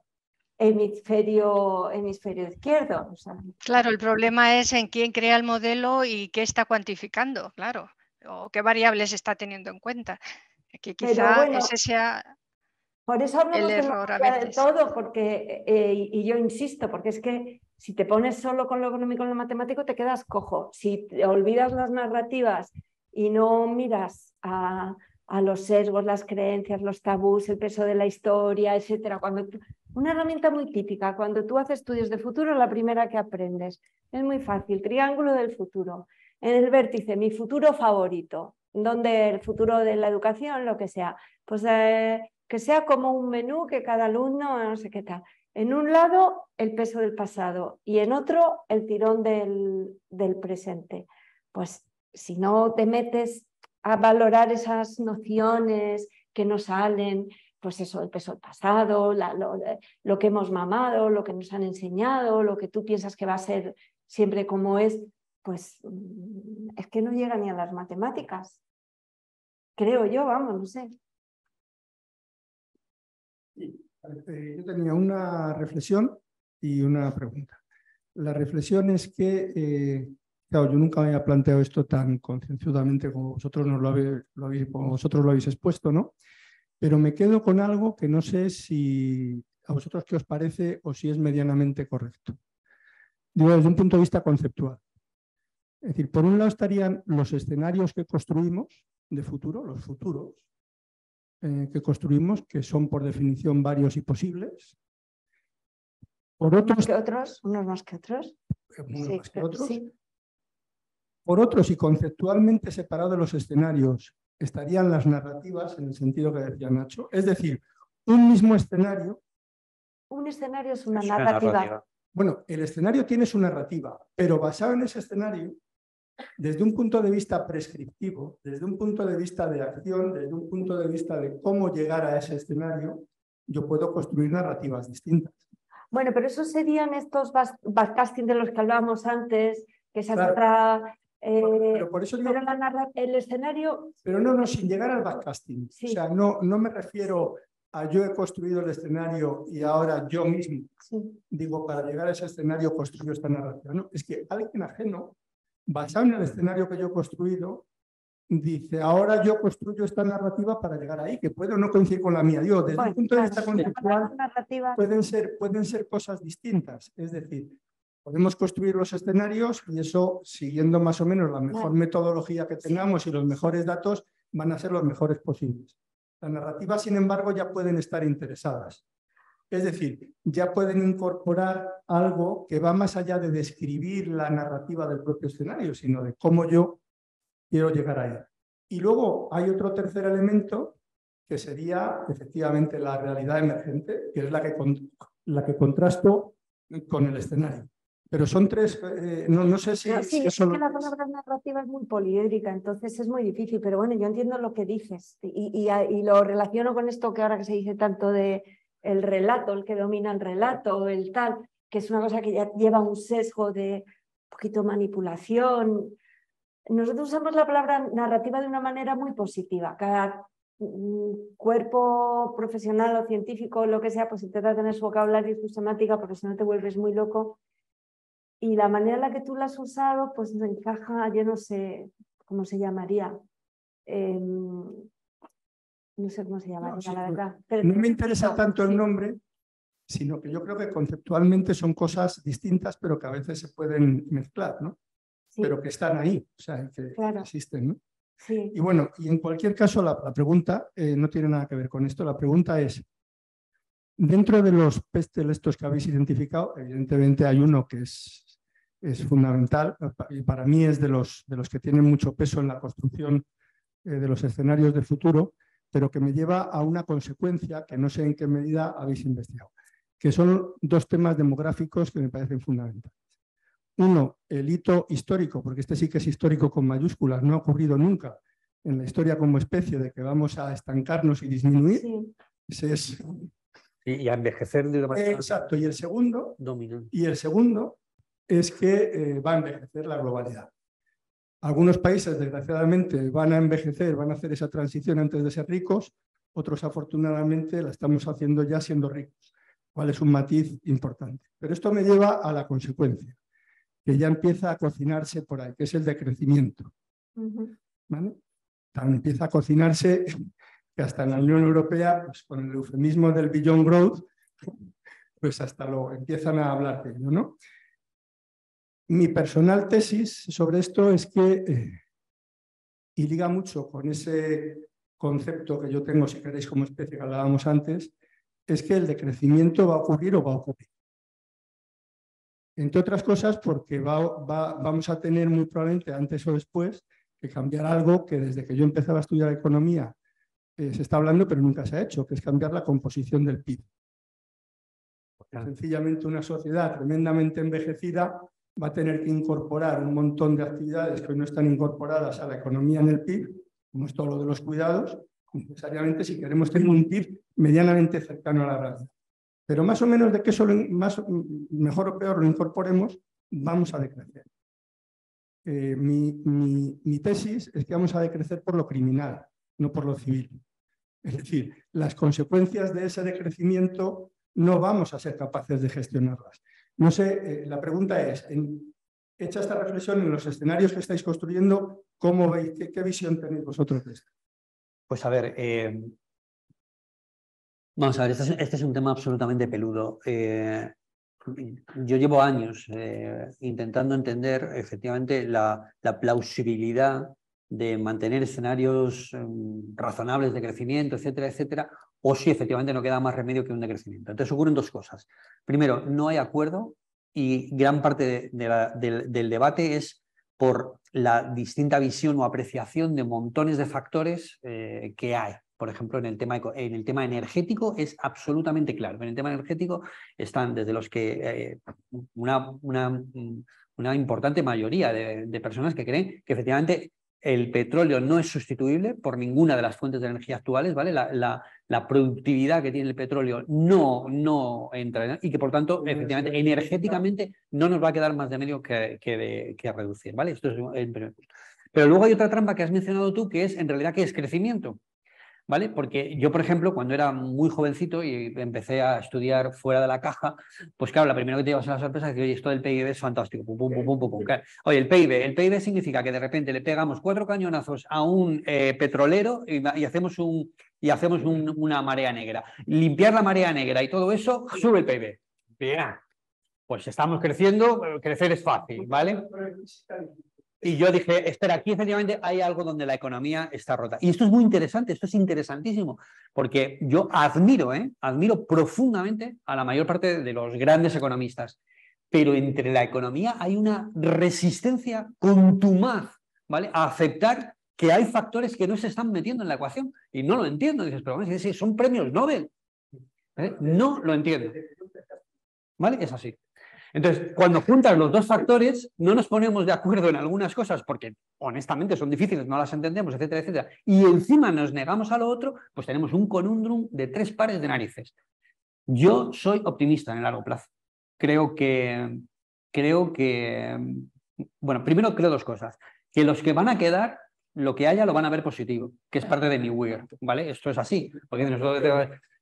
hemisferio izquierdo. O sea, claro, el problema es en quién crea el modelo y qué está cuantificando, claro, o qué variables está teniendo en cuenta. Que quizá bueno, ese sea por eso hablamos el de la error a mayoría de veces. todo, porque, y yo insisto, porque es que si te pones solo con lo económico y lo matemático te quedas cojo. Si te olvidas las narrativas y no miras a los sesgos, las creencias, los tabús, el peso de la historia, etcétera. Una herramienta muy típica, cuando tú haces estudios de futuro, la primera que aprendes. Es muy fácil, triángulo del futuro. En el vértice, mi futuro favorito, donde el futuro de la educación, lo que sea. Pues que sea como un menú que cada alumno, no sé qué tal. En un lado, el peso del pasado y en otro, el tirón del presente. Pues si no te metes a valorar esas nociones que nos salen, pues eso, el peso del pasado, lo que hemos mamado, lo que nos han enseñado, lo que tú piensas que va a ser siempre como es, pues es que no llega ni a las matemáticas. Creo yo, vamos, no sé. Yo tenía una reflexión y una pregunta. La reflexión es que, claro, yo nunca me había planteado esto tan concienzudamente como vosotros, como vosotros lo habéis expuesto, ¿no? Pero me quedo con algo que no sé si a vosotros qué os parece o si es medianamente correcto. Digo, desde un punto de vista conceptual. Es decir, por un lado estarían los escenarios que construimos de futuro, los futuros que construimos, que son por definición varios y posibles. Por otros, unos más que otros. Unos más que otros. Sí. Por otros, y conceptualmente separado de los escenarios, estarían las narrativas, en el sentido que decía Nacho. Es decir, un mismo escenario. Un escenario es una narrativa. Bueno, el escenario tiene su narrativa, pero basado en ese escenario, desde un punto de vista prescriptivo, desde un punto de vista de acción, desde un punto de vista de cómo llegar a ese escenario, yo puedo construir narrativas distintas. Bueno, pero esos serían estos backcasting de los que hablábamos antes, que esa es otra... pero por eso digo, pero el escenario... Pero no, sin llegar al backcasting. Sí. O sea, no me refiero a yo he construido el escenario y ahora yo mismo, digo, para llegar a ese escenario construyo esta narrativa. No, es que alguien ajeno, basado en el escenario que yo he construido, dice, ahora yo construyo esta narrativa para llegar ahí, que puede o no coincidir con la mía. Digo, desde el punto de vista conceptual, pueden ser cosas distintas. Es decir, podemos construir los escenarios y eso, siguiendo más o menos la mejor metodología que tengamos y los mejores datos, van a ser los mejores posibles. Las narrativas, sin embargo, ya pueden estar interesadas. Es decir, ya pueden incorporar algo que va más allá de describir la narrativa del propio escenario, sino de cómo yo quiero llegar ahí. Y luego hay otro tercer elemento que sería efectivamente la realidad emergente, que es la que contrasto con el escenario. Pero son tres, no sé si... Sí, es que la palabra narrativa es muy poliédrica, entonces es muy difícil, pero bueno, yo entiendo lo que dices y lo relaciono con esto que ahora que se dice tanto de el relato, el que domina el relato, el tal, que es una cosa que ya lleva un sesgo de un poquito manipulación. Nosotros usamos la palabra narrativa de una manera muy positiva. Cada cuerpo profesional o científico, lo que sea, pues intenta tener su vocabulario y su semántica, porque si no te vuelves muy loco. Y la manera en la que tú la has usado, pues no encaja, yo no sé cómo se llamaría. No sé cómo se llamaría, la verdad. Pero no me interesa tanto el nombre, sino que yo creo que conceptualmente son cosas distintas, pero que a veces se pueden mezclar, ¿no? Sí. Pero que están ahí, o sea, que existen, ¿no? Sí. Y bueno, y en cualquier caso, la pregunta no tiene nada que ver con esto. La pregunta es, dentro de los PESTEL estos que habéis identificado, evidentemente hay uno que es fundamental y para mí es de los que tienen mucho peso en la construcción de los escenarios de futuro, pero que me lleva a una consecuencia que no sé en qué medida habéis investigado, que son dos temas demográficos que me parecen fundamentales. Uno, el hito histórico, porque este sí que es histórico con mayúsculas, no ha ocurrido nunca en la historia como especie de que vamos a estancarnos y disminuir. Sí. Ese es... Y a envejecer de una manera... Exacto, y el segundo dominante. Es que va a envejecer la globalidad. Algunos países, desgraciadamente, van a envejecer, van a hacer esa transición antes de ser ricos, otros, afortunadamente, la estamos haciendo ya siendo ricos, cual es un matiz importante. Pero esto me lleva a la consecuencia, que ya empieza a cocinarse por ahí, que es el decrecimiento. ¿Vale? Empieza a cocinarse que hasta en la Unión Europea, pues, con el eufemismo del Beyond Growth, pues hasta lo empiezan a hablar de ello, ¿no? Mi personal tesis sobre esto es que, y liga mucho con ese concepto que yo tengo, si queréis, como especie que hablábamos antes, es que el decrecimiento va a ocurrir o va a ocurrir. Entre otras cosas porque vamos a tener muy probablemente antes o después que cambiar algo que desde que yo empezaba a estudiar economía se está hablando pero nunca se ha hecho, que es cambiar la composición del PIB. Porque sencillamente una sociedad tremendamente envejecida va a tener que incorporar un montón de actividades que hoy no están incorporadas a la economía en el PIB, como es todo lo de los cuidados, necesariamente si queremos tener un PIB medianamente cercano a la realidad. Pero más o menos de que eso mejor o peor lo incorporemos, vamos a decrecer. Mi tesis es que vamos a decrecer por lo criminal, no por lo civil. Es decir, las consecuencias de ese decrecimiento no vamos a ser capaces de gestionarlas. No sé, la pregunta es, hecha esta reflexión en los escenarios que estáis construyendo, ¿cómo veis, qué visión tenéis vosotros de esto? Pues a ver, vamos a ver, este es un tema absolutamente peludo. Yo llevo años intentando entender efectivamente la plausibilidad de mantener escenarios razonables de crecimiento, etcétera, etcétera, o si efectivamente no queda más remedio que un decrecimiento. Entonces ocurren dos cosas. Primero, no hay acuerdo y gran parte del debate es por la distinta visión o apreciación de montones de factores que hay. Por ejemplo, en el tema energético es absolutamente claro. En el tema energético están desde los que una importante mayoría de personas que creen que efectivamente el petróleo no es sustituible por ninguna de las fuentes de energía actuales, ¿vale? La productividad que tiene el petróleo no entra y que por tanto, efectivamente, energéticamente no nos va a quedar más de medio que reducir, ¿vale? Esto es el primer punto. Pero luego hay otra trampa que has mencionado tú, que es en realidad ¿qué es crecimiento? ¿Vale? Porque yo, por ejemplo, cuando era muy jovencito y empecé a estudiar fuera de la caja, pues claro, la primera que te llevas a la sorpresa es que, oye, esto del PIB es fantástico. Pum, pum, pum, pum, pum. Oye, el PIB significa que de repente le pegamos 4 cañonazos a un petrolero y hacemos una marea negra. Limpiar la marea negra y todo eso sube el PIB. Bien, pues estamos creciendo, crecer es fácil, ¿vale? Y yo dije, espera, aquí efectivamente hay algo donde la economía está rota. Y esto es muy interesante, esto es interesantísimo, porque yo admiro profundamente a la mayor parte de los grandes economistas, pero entre la economía hay una resistencia contumaz, ¿vale?, a aceptar que hay factores que no se están metiendo en la ecuación. Y no lo entiendo. Dices, pero bueno, si son premios Nobel. No lo entiendo. ¿Vale? Es así. Entonces, cuando juntas los dos factores, no nos ponemos de acuerdo en algunas cosas porque, honestamente, son difíciles, no las entendemos, etcétera, etcétera, y encima nos negamos a lo otro, pues tenemos un conundrum de 3 pares de narices. Yo soy optimista en el largo plazo. Creo que, bueno, primero creo 2 cosas. Que los que van a quedar, lo que haya lo van a ver positivo, que es parte de mi weird, ¿vale? Esto es así. Porque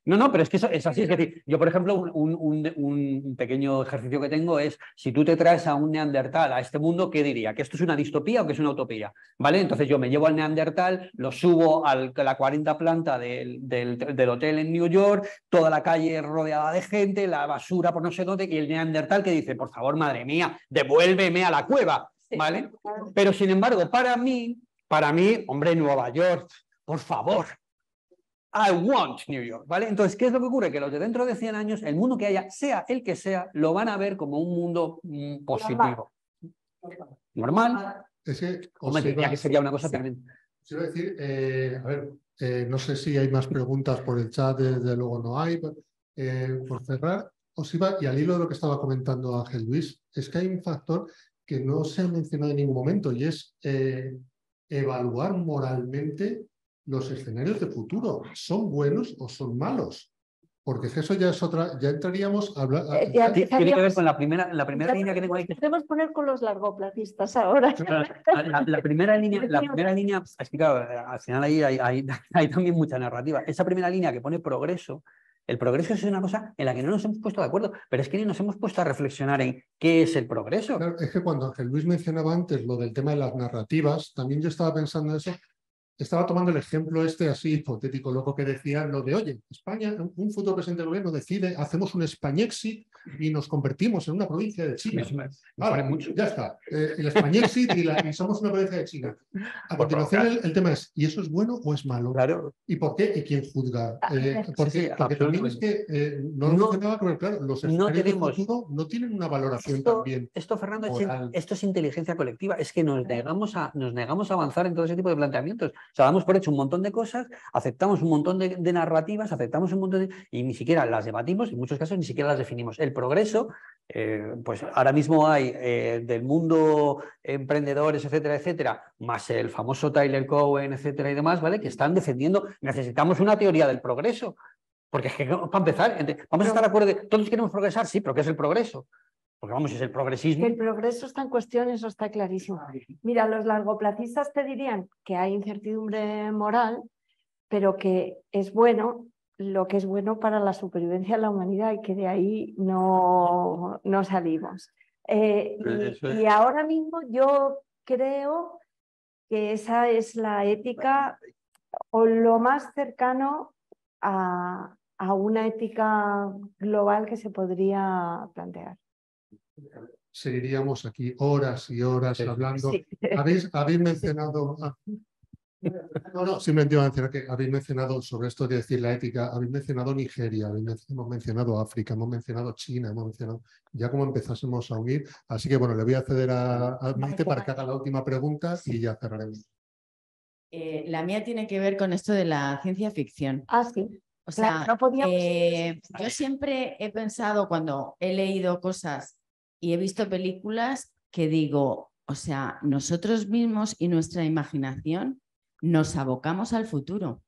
no, pero es que eso es así. Es decir, yo, por ejemplo, un pequeño ejercicio que tengo es, si tú te traes a un neandertal a este mundo, ¿qué diría? ¿Que esto es una distopía o que es una utopía? ¿Vale? Entonces yo me llevo al neandertal, lo subo a la 40 planta del hotel en New York, toda la calle rodeada de gente, la basura por no sé dónde, y el neandertal que dice, por favor, madre mía, devuélveme a la cueva, ¿vale? Pero, sin embargo, para mí, hombre, Nueva York, por favor, I want New York, ¿vale? Entonces, ¿qué es lo que ocurre? Que los de dentro de 100 años, el mundo que haya, sea el que sea, lo van a ver como un mundo positivo. Normal. Es que, hombre, que sería una cosa también. Os iba a decir, a ver, no sé si hay más preguntas por el chat, desde luego no hay. Por cerrar, os iba, y al hilo de lo que estaba comentando Ángel Luis, es que hay un factor que no se ha mencionado en ningún momento y es evaluar moralmente los escenarios de futuro. ¿Son buenos o son malos? Porque eso ya es otra, ya entraríamos a hablar. Tiene que ver con la primera línea que tengo ahí. Podemos poner con los largoplacistas ahora. La primera línea, es que claro, al final ahí hay también mucha narrativa. Esa primera línea que pone progreso, el progreso es una cosa en la que no nos hemos puesto de acuerdo, pero es que ni nos hemos puesto a reflexionar en qué es el progreso. Claro, es que cuando Ángel Luis mencionaba antes lo del tema de las narrativas, también yo estaba pensando en eso. Estaba tomando el ejemplo así hipotético, loco, que decía lo de, oye, España, un futuro presidente del gobierno decide, hacemos un Españexit y nos convertimos en una provincia de China. Mucho. Ya está. El Españexit y somos una provincia de China. A continuación el tema es, ¿y eso es bueno o es malo? Claro. ¿Y por qué? ¿Y quién juzga? Porque también es que, no lo mencionaba, pero claro, los escenarios del futuro no tienen una valoración también. Esto, Fernando, esto es inteligencia colectiva. Es que nos negamos a avanzar en todo ese tipo de planteamientos. O sea, damos por hecho un montón de cosas, aceptamos un montón de narrativas, aceptamos un montón y ni siquiera las debatimos, en muchos casos ni siquiera las definimos. El progreso, pues ahora mismo hay del mundo emprendedores, etcétera, etcétera, más el famoso Tyler Cowen, etcétera y demás, ¿vale? Que están defendiendo, necesitamos una teoría del progreso. Porque es que, para empezar, vamos a estar de acuerdo de todos queremos progresar, sí, pero ¿qué es el progreso? Porque vamos, es el progresismo. El progreso está en cuestión, eso está clarísimo. Mira, los largoplacistas te dirían que hay incertidumbre moral, pero que es bueno lo que es bueno para la supervivencia de la humanidad y que de ahí no salimos. Y ahora mismo yo creo que esa es la ética o lo más cercano a una ética global que se podría plantear. Seguiríamos aquí horas y horas hablando. Sí. ¿Habéis mencionado... No, simplemente iba a mencionar que habéis mencionado sobre esto de decir la ética, habéis mencionado Nigeria, hemos mencionado África, hemos mencionado China, hemos mencionado... Ya como empezásemos a unir. Así que bueno, le voy a ceder a Maite para que haga la última pregunta y ya cerraremos. La mía tiene que ver con esto de la ciencia ficción. Ah, sí. O sea, Claro, no podíamos... yo siempre he pensado cuando he leído cosas y he visto películas que digo, o sea, nosotros mismos y nuestra imaginación nos abocamos al futuro.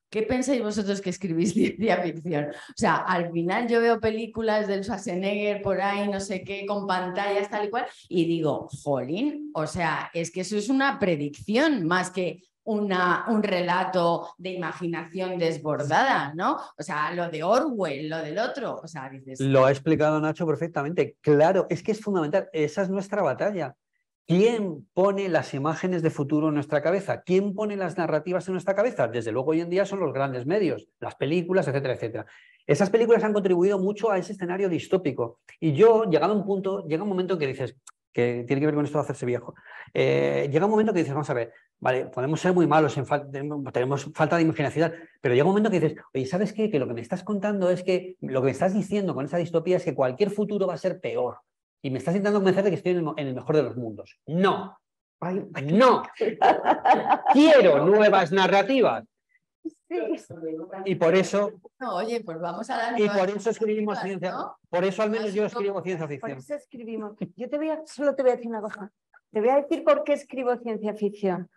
¿Qué pensáis vosotros que escribís ciencia ficción? O sea, al final yo veo películas del Schwarzenegger por ahí, no sé qué, con pantallas tal y cual, y digo, jolín, o sea, es que eso es una predicción más que un relato de imaginación desbordada, ¿no? O sea, lo de Orwell, lo del otro, o sea, dices... Lo ha explicado Nacho perfectamente. Claro, es que es fundamental. Esa es nuestra batalla. ¿Quién pone las imágenes de futuro en nuestra cabeza? ¿Quién pone las narrativas en nuestra cabeza? Desde luego hoy en día son los grandes medios, las películas, etcétera, etcétera. Esas películas han contribuido mucho a ese escenario distópico. Y llega un momento en que dices, que tiene que ver con esto de hacerse viejo, llega un momento que dices, vamos a ver, vale, podemos ser muy malos, tenemos falta de imaginación, pero llega un momento que dices, oye, ¿sabes qué? Que lo que me estás contando es que, lo que me estás diciendo con esa distopía es que cualquier futuro va a ser peor. Y me estás intentando convencer de que estoy en el mejor de los mundos. No. No. Quiero nuevas narrativas. Sí. Y por eso... No, oye, pues vamos a dar... Y por eso escribimos ciencia... ¿no? Por eso al menos yo escribo ciencia Por ficción. eso escribimos. Yo solo te voy a decir una cosa. Te voy a decir por qué escribo ciencia ficción.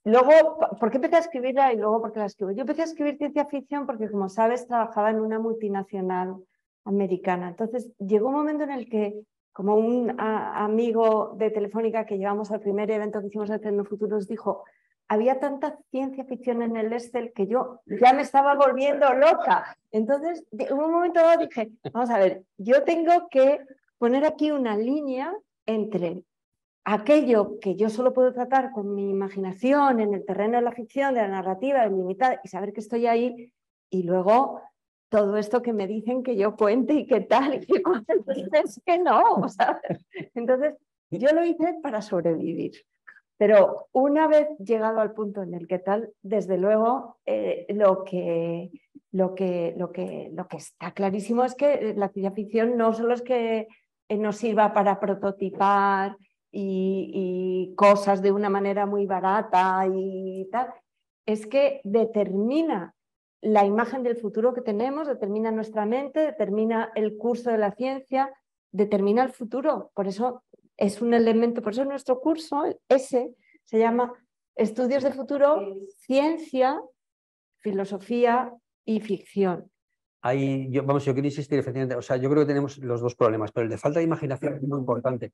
Luego, ¿por qué empecé a escribirla y luego por qué la escribo? Yo empecé a escribir ciencia ficción porque, como sabes, trabajaba en una multinacional americana. Entonces, llegó un momento en el que, como un amigo de Telefónica que llevamos al primer evento que hicimos de Tecnofuturos dijo, había tanta ciencia ficción en el Excel que yo ya me estaba volviendo loca. Entonces, en un momento dado dije, vamos a ver, yo tengo que poner aquí una línea entre aquello que yo solo puedo tratar con mi imaginación en el terreno de la ficción, de la narrativa, del limitada, y saber que estoy ahí, y luego todo esto que me dicen que yo cuente y qué tal, y qué cosas, es que no, ¿sabes? Entonces, yo lo hice para sobrevivir. Pero una vez llegado al punto en el que tal, desde luego, lo que está clarísimo es que la ciencia ficción no solo es que nos sirva para prototipar y cosas de una manera muy barata y tal, es que determina la imagen del futuro que tenemos, determina nuestra mente, determina el curso de la ciencia, determina el futuro. Por eso es un elemento, por eso nuestro curso, ese, se llama Estudios de Futuro, Ciencia, Filosofía y Ficción. Yo quiero insistir, efectivamente, o sea, yo creo que tenemos los dos problemas, pero el de falta de imaginación es muy importante.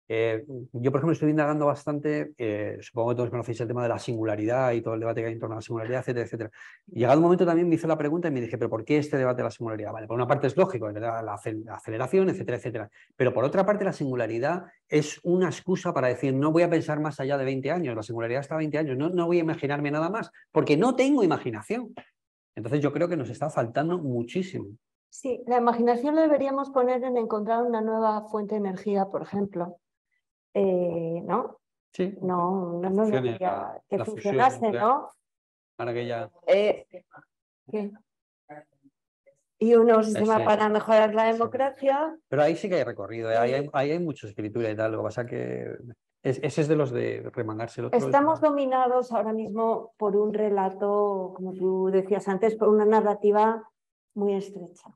Yo, por ejemplo, estoy indagando bastante, supongo que todos conocéis el tema de la singularidad y todo el debate que hay en torno a la singularidad, etcétera, etcétera. Y llegado un momento también me hice la pregunta y me dije, ¿pero por qué este debate de la singularidad? Vale, por una parte es lógico, la aceleración, etcétera, etcétera. Pero por otra parte la singularidad es una excusa para decir, no voy a pensar más allá de 20 años, la singularidad está a 20 años, no voy a imaginarme nada más, porque no tengo imaginación. Entonces yo creo que nos está faltando muchísimo. Sí, la imaginación la deberíamos poner en encontrar una nueva fuente de energía, por ejemplo. ¿No? Sí. No debería que funcionase, ¿no? Para que ya... ¿Qué? Y un nuevo sistema para mejorar la democracia. Pero ahí sí que hay recorrido, ahí hay mucha escritura y tal. Lo que pasa que ese es de los de remangarse el otro. Estamos dominados ahora mismo por un relato, como tú decías antes, por una narrativa muy estrecha.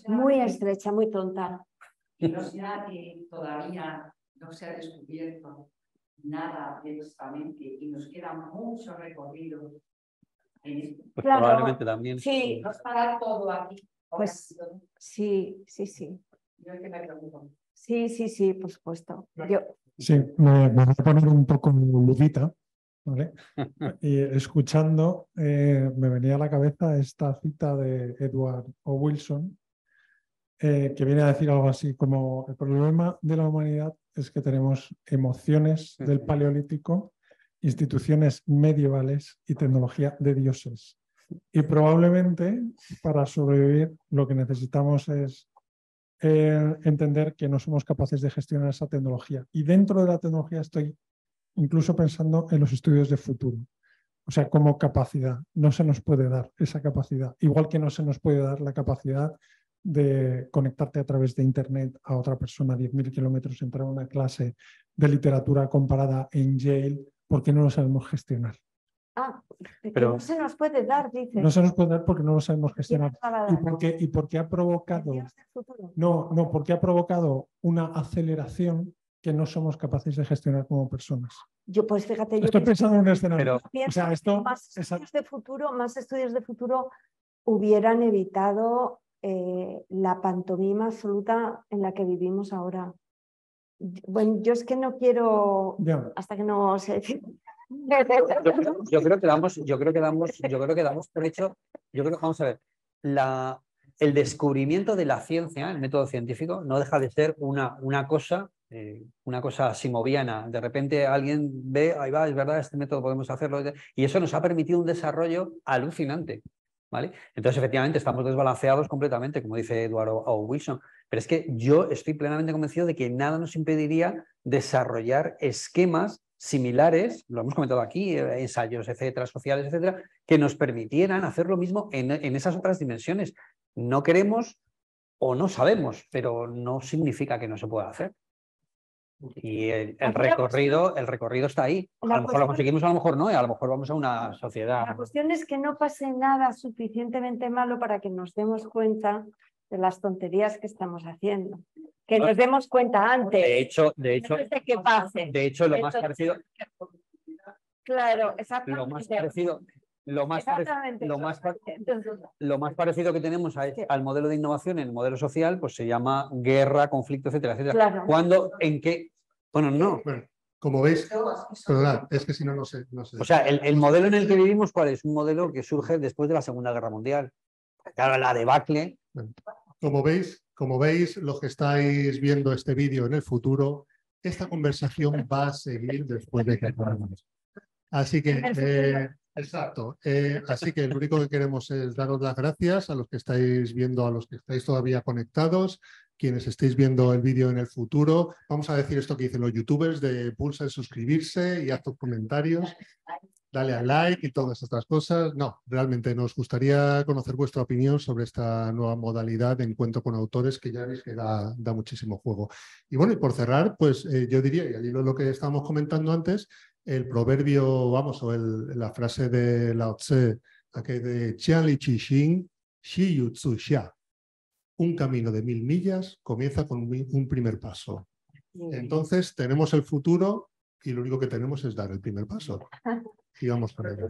Muy estrecha, muy tonta. Y no sea que todavía no se ha descubierto nada de nuestra mente y nos queda mucho recorrido en esto. Pues claro, probablemente también. Sí. No es para todo aquí. Pues sí. Yo es que me pregunto. Sí, por supuesto. Sí, me voy a poner un poco ludita, ¿vale? Y escuchando, me venía a la cabeza esta cita de Edward O. Wilson, que viene a decir algo así como: el problema de la humanidad es que tenemos emociones del Paleolítico, instituciones medievales y tecnología de dioses. Y probablemente para sobrevivir lo que necesitamos es entender que no somos capaces de gestionar esa tecnología. Y dentro de la tecnología estoy incluso pensando en los estudios de futuro. O sea, como capacidad. No se nos puede dar esa capacidad. Igual que no se nos puede dar la capacidad de conectarte a través de Internet a otra persona a 10.000 kilómetros, entrar a una clase de literatura comparada en Yale, porque no lo sabemos gestionar. Ah, que Pero- no se nos puede dar, dice. No se nos puede dar porque no lo sabemos gestionar. ¿Quién nos va a dar? Y porque ha provocado... Dios del futuro. No, porque ha provocado una aceleración que no somos capaces de gestionar como personas. Yo, pues fíjate, yo Estoy pensando en un escenario. Pero- O pienso sea, que esto... más estudios de futuro hubieran evitado la pantomima absoluta en la que vivimos ahora. Bueno, yo es que no quiero, Ya. hasta que no sé decir. Yo creo que damos por hecho, vamos a ver, el descubrimiento de la ciencia, el método científico, no deja de ser una cosa simoviana. De repente alguien ve, ahí va, es verdad, este método podemos hacerlo, y eso nos ha permitido un desarrollo alucinante, ¿vale? Entonces, efectivamente, estamos desbalanceados completamente, como dice Edward O. Wilson, pero es que yo estoy plenamente convencido de que nada nos impediría desarrollar esquemas similares, lo hemos comentado aquí, ensayos, etcétera, sociales, etcétera, que nos permitieran hacer lo mismo en esas otras dimensiones. No queremos o no sabemos, pero no significa que no se pueda hacer. Y el recorrido está ahí. A lo mejor lo conseguimos, a lo mejor no, a lo mejor vamos a una sociedad. La cuestión es que no pase nada suficientemente malo para que nos demos cuenta de las tonterías que estamos haciendo. Que nos demos cuenta antes. De hecho, Antes de que pase. de hecho, lo más parecido, Claro, exactamente. lo más parecido, lo más Exactamente. Entonces, lo más parecido que tenemos al modelo de innovación, el modelo social, pues se llama guerra, conflicto, etcétera, etcétera. Claro. ¿Cuándo? ¿En qué? Bueno, no. Bueno, como veis, perdonad, es que si no, no sé. O sea, el modelo en el que vivimos, ¿cuál es? Un modelo que surge después de la Segunda Guerra Mundial. Claro, la debacle. Como veis, los que estáis viendo este vídeo en el futuro, esta conversación va a seguir después de que acabemos. Así que, exacto. Así que lo único que queremos es daros las gracias a los que estáis viendo, a los que estáis todavía conectados, quienes estéis viendo el vídeo en el futuro. Vamos a decir esto que dicen los youtubers, de pulsa en suscribirse y haz tus comentarios. Dale a like y todas estas cosas. No, realmente nos gustaría conocer vuestra opinión sobre esta nueva modalidad de encuentro con autores que ya veis que da muchísimo juego. Y bueno, y por cerrar, pues yo diría, y al hilo de lo que estábamos comentando antes, el proverbio, vamos, o la frase de Lao Tse, de Qian Li Qi Xing, Xi Yu Tzu Xia. Un camino de 1000 millas comienza con un primer paso. Entonces, tenemos el futuro y lo único que tenemos es dar el primer paso. Y vamos con ello.